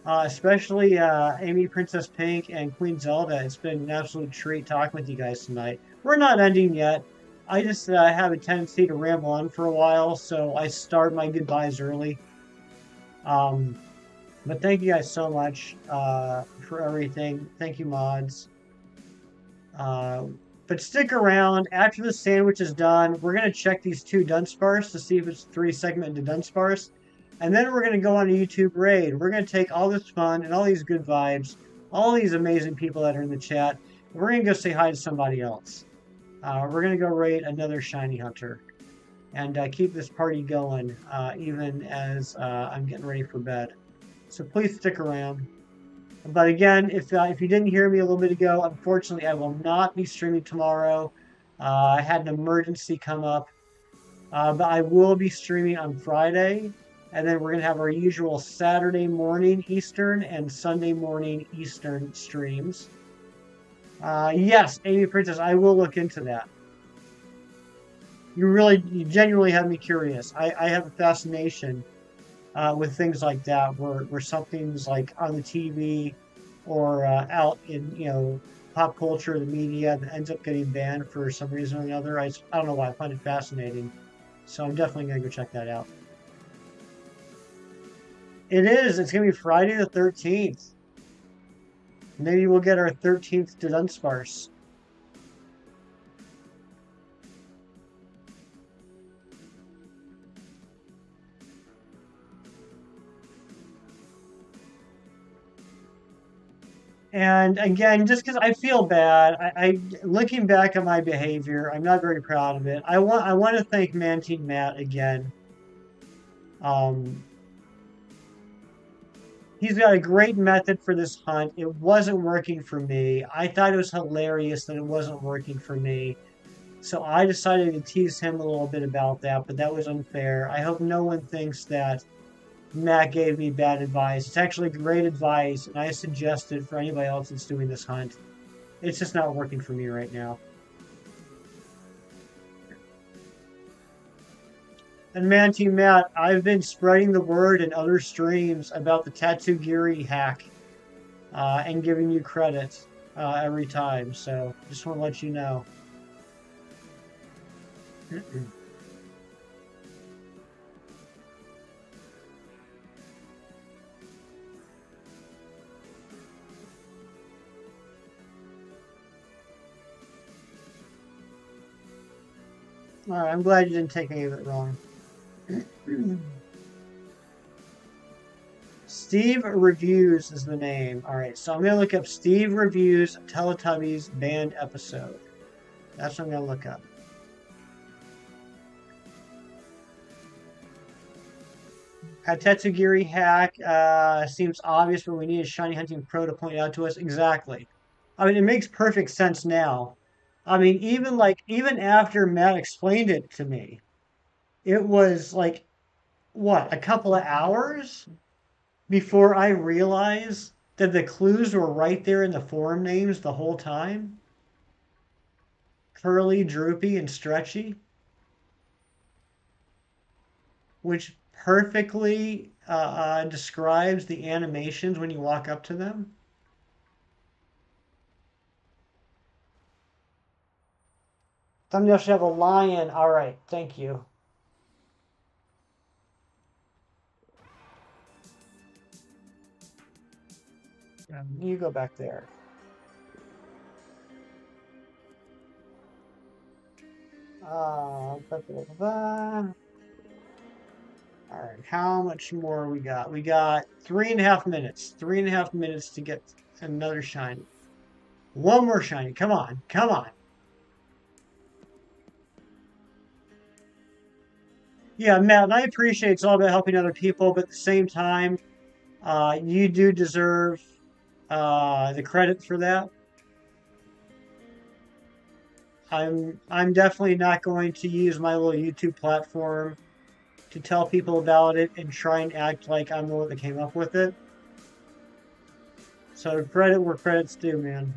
Especially Amy, Princess Pink, and Queen Zelda. It's been an absolute treat talking with you guys tonight. We're not ending yet. I just have a tendency to ramble on for a while, so I start my goodbyes early. But thank you guys so much for everything. Thank you, mods. But stick around. After the sandwich is done, we're going to check these two Dunsparce to see if it's 3-segment into Dunsparce. And then we're going to go on a YouTube raid. We're going to take all this fun and all these good vibes, all these amazing people that are in the chat. We're going to go say hi to somebody else. We're going to go raid another shiny hunter and keep this party going even as I'm getting ready for bed. So please stick around. But again, if you didn't hear me a little bit ago, unfortunately, I will not be streaming tomorrow. I had an emergency come up. But I will be streaming on Friday. And then we're going to have our usual Saturday morning Eastern and Sunday morning Eastern streams. Yes, Amy Princess, I will look into that. You genuinely have me curious. I have a fascination with things like that, where something's like on the TV or out in pop culture, the media, that ends up getting banned for some reason or another. I don't know why. I find it fascinating. So I'm definitely going to go check that out. It is. It's going to be Friday the 13th. Maybe we'll get our 13th Dudunsparce. And again, just because I feel bad, I looking back at my behavior, I'm not very proud of it. I want to thank Mantine Matt again. He's got a great method for this hunt. It wasn't working for me. I thought it was hilarious that it wasn't working for me. So I decided to tease him a little bit about that, but that was unfair. I hope no one thinks that Matt gave me bad advice. It's actually great advice, and I suggest it for anybody else that's doing this hunt. It's just not working for me right now. And man, Team Matt, I've been spreading the word in other streams about the Tatsugiri hack and giving you credit every time. So just want to let you know. All right, I'm glad you didn't take any of it wrong. Steve Reviews is the name. All right, so I'm going to look up Steve Reviews Teletubbies Band Episode. That's what I'm going to look up. A Tetsugiri hack seems obvious, but we need a shiny hunting pro to point out to us. Exactly. I mean, it makes perfect sense now. I mean, even after Matt explained it to me, it was like, what, a couple of hours before I realized that the clues were right there in the forum names the whole time? Curly, Droopy, and Stretchy, which perfectly describes the animations when you walk up to them. Thumbnail should have a lion. All right, thank you. You go back there. All All right, how much more we got? We got 3.5 minutes. 3.5 minutes to get another shiny. One more shiny. Come on, come on. Yeah, Matt, I appreciate it's all about helping other people, but at the same time, you do deserve the credit for that. I'm definitely not going to use my little YouTube platform to tell people about it and try and act like I'm the one that came up with it. So credit where credit's due, man.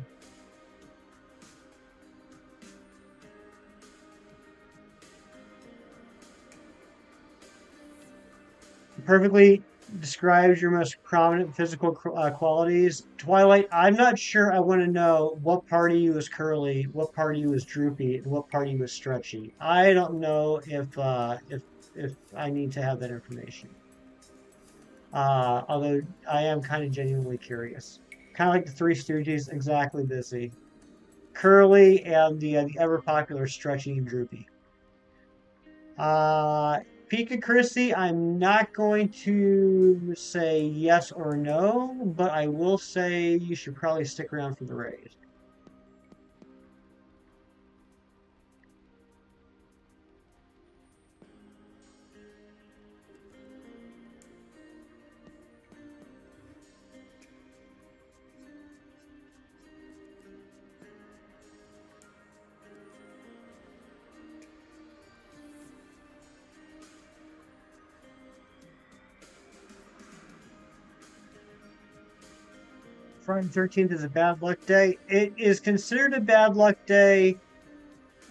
Perfectly describes your most prominent physical qualities. Twilight, I'm not sure I want to know what part of you is curly, what part of you is droopy, and what part of you is stretchy. I don't know if I need to have that information. Although I am kind of genuinely curious. Kind of like the Three Stooges, exactly busy. Curly and the ever popular stretchy and droopy. Pika Chrissy, I'm not going to say yes or no, but I will say you should probably stick around for the raid. Friday 13th is a bad luck day. It is considered a bad luck day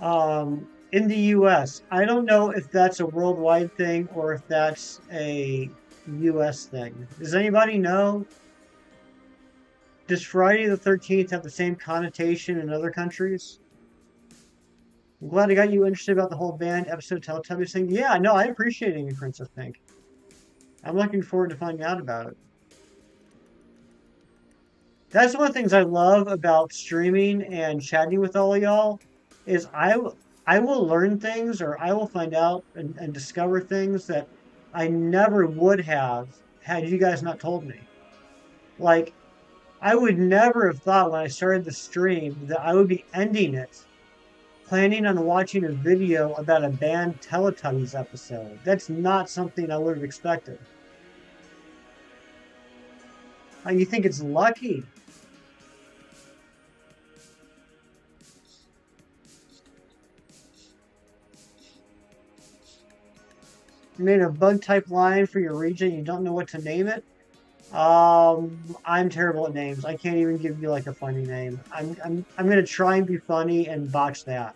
in the US. I don't know if that's a worldwide thing or if that's a US thing. Does anybody know? Does Friday the 13th have the same connotation in other countries? I'm glad I got you interested about the whole band episode Teletubbies thing. Yeah, no, I appreciate it, Princess Pink. I'm looking forward to finding out about it. That's one of the things I love about streaming and chatting with all of y'all is I will learn things or I will find out and discover things that I never would have had you guys not told me. Like, I would never have thought when I started the stream that I would be ending it planning on watching a video about a banned Teletubbies episode. That's not something I would have expected. You think it's lucky? You made a bug type line for your region. You don't know what to name it. I'm terrible at names. I can't even give you like a funny name. I'm gonna try and be funny and botch that.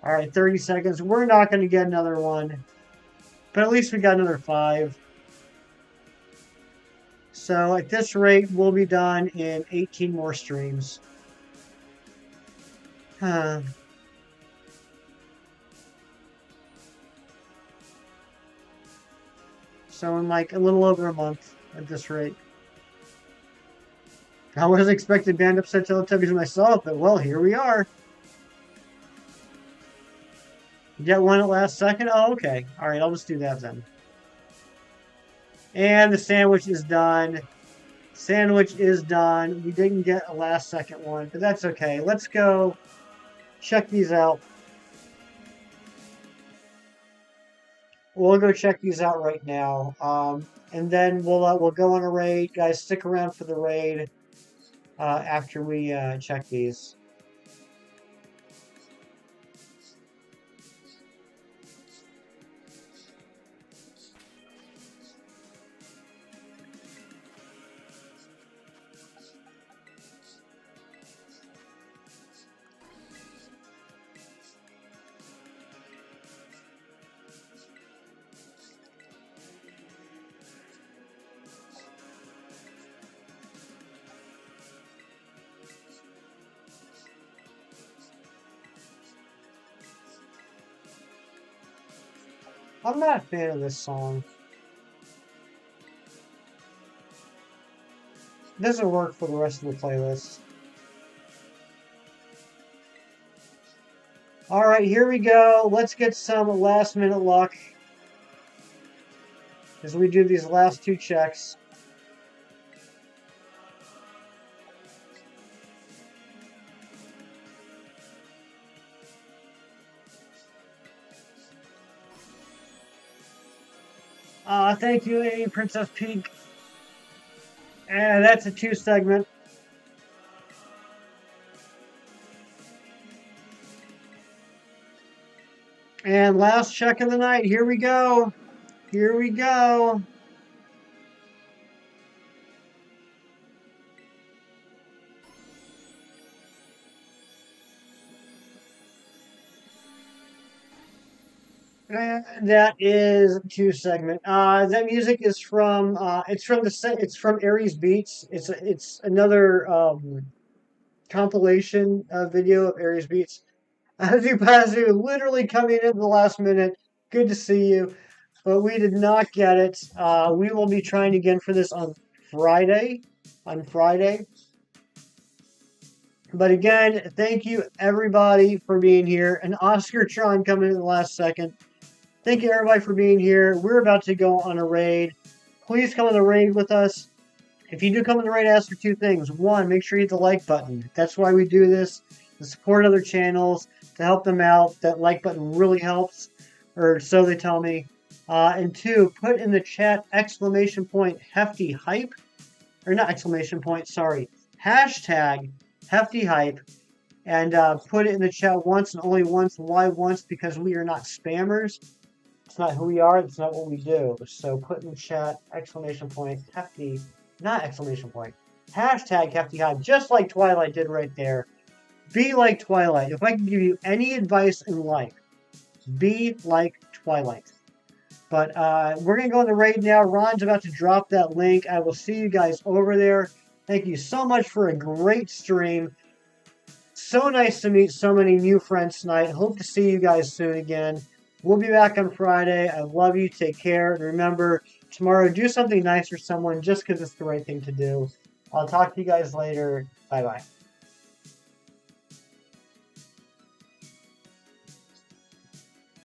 All right, 30 seconds. We're not gonna get another one, but at least we got another 5. So at this rate, we'll be done in 18 more streams. Huh. So in like a little over a month at this rate. I wasn't expecting band upset Teletubbies myself, but well, here we are. You get one at last second? Oh, okay. All right, I'll just do that then. And the sandwich is done. Sandwich is done. We didn't get a last second one, but that's okay. Let's go check these out. We'll go check these out right now. And then we'll go on a raid. Guys, stick around for the raid after we check these. I'm not a fan of this song. It doesn't work for the rest of the playlist. All right, here we go. Let's get some last minute luck. as we do these last two checks. Thank you, Amy Princess Pink. And that's a 2 segment. And last check of the night. Here we go. Here we go. And that is 2 segment. That music is from it's from Aries Beats. It's another compilation video of Aries Beats. Azupazu literally coming in the last minute. Good to see you. But we did not get it. We will be trying again for this on Friday. But again, thank you everybody for being here. And Oscar Tron coming in the last second. Thank you everybody for being here. We're about to go on a raid. Please come on the raid with us. If you do come on the raid, ask for 2 things. 1, make sure you hit the like button. That's why we do this, to support other channels, to help them out. That like button really helps, or so they tell me. And 2, put in the chat exclamation point hefty hype, or not exclamation point, sorry, hashtag hefty hype, and put it in the chat once and only once. Why once? Because we are not spammers. It's not who we are. That's not what we do. So put in the chat exclamation point hefty, not exclamation point, hashtag hefty hype, just like Twilight did right there. Be like Twilight. If I can give you any advice in life, be like Twilight. But we're going to go on the raid now. Ron's about to drop that link. I will see you guys over there. Thank you so much for a great stream. So nice to meet so many new friends tonight. Hope to see you guys soon again. We'll be back on Friday. I love you. Take care. And remember, tomorrow, do something nice for someone just because it's the right thing to do. I'll talk to you guys later. Bye-bye.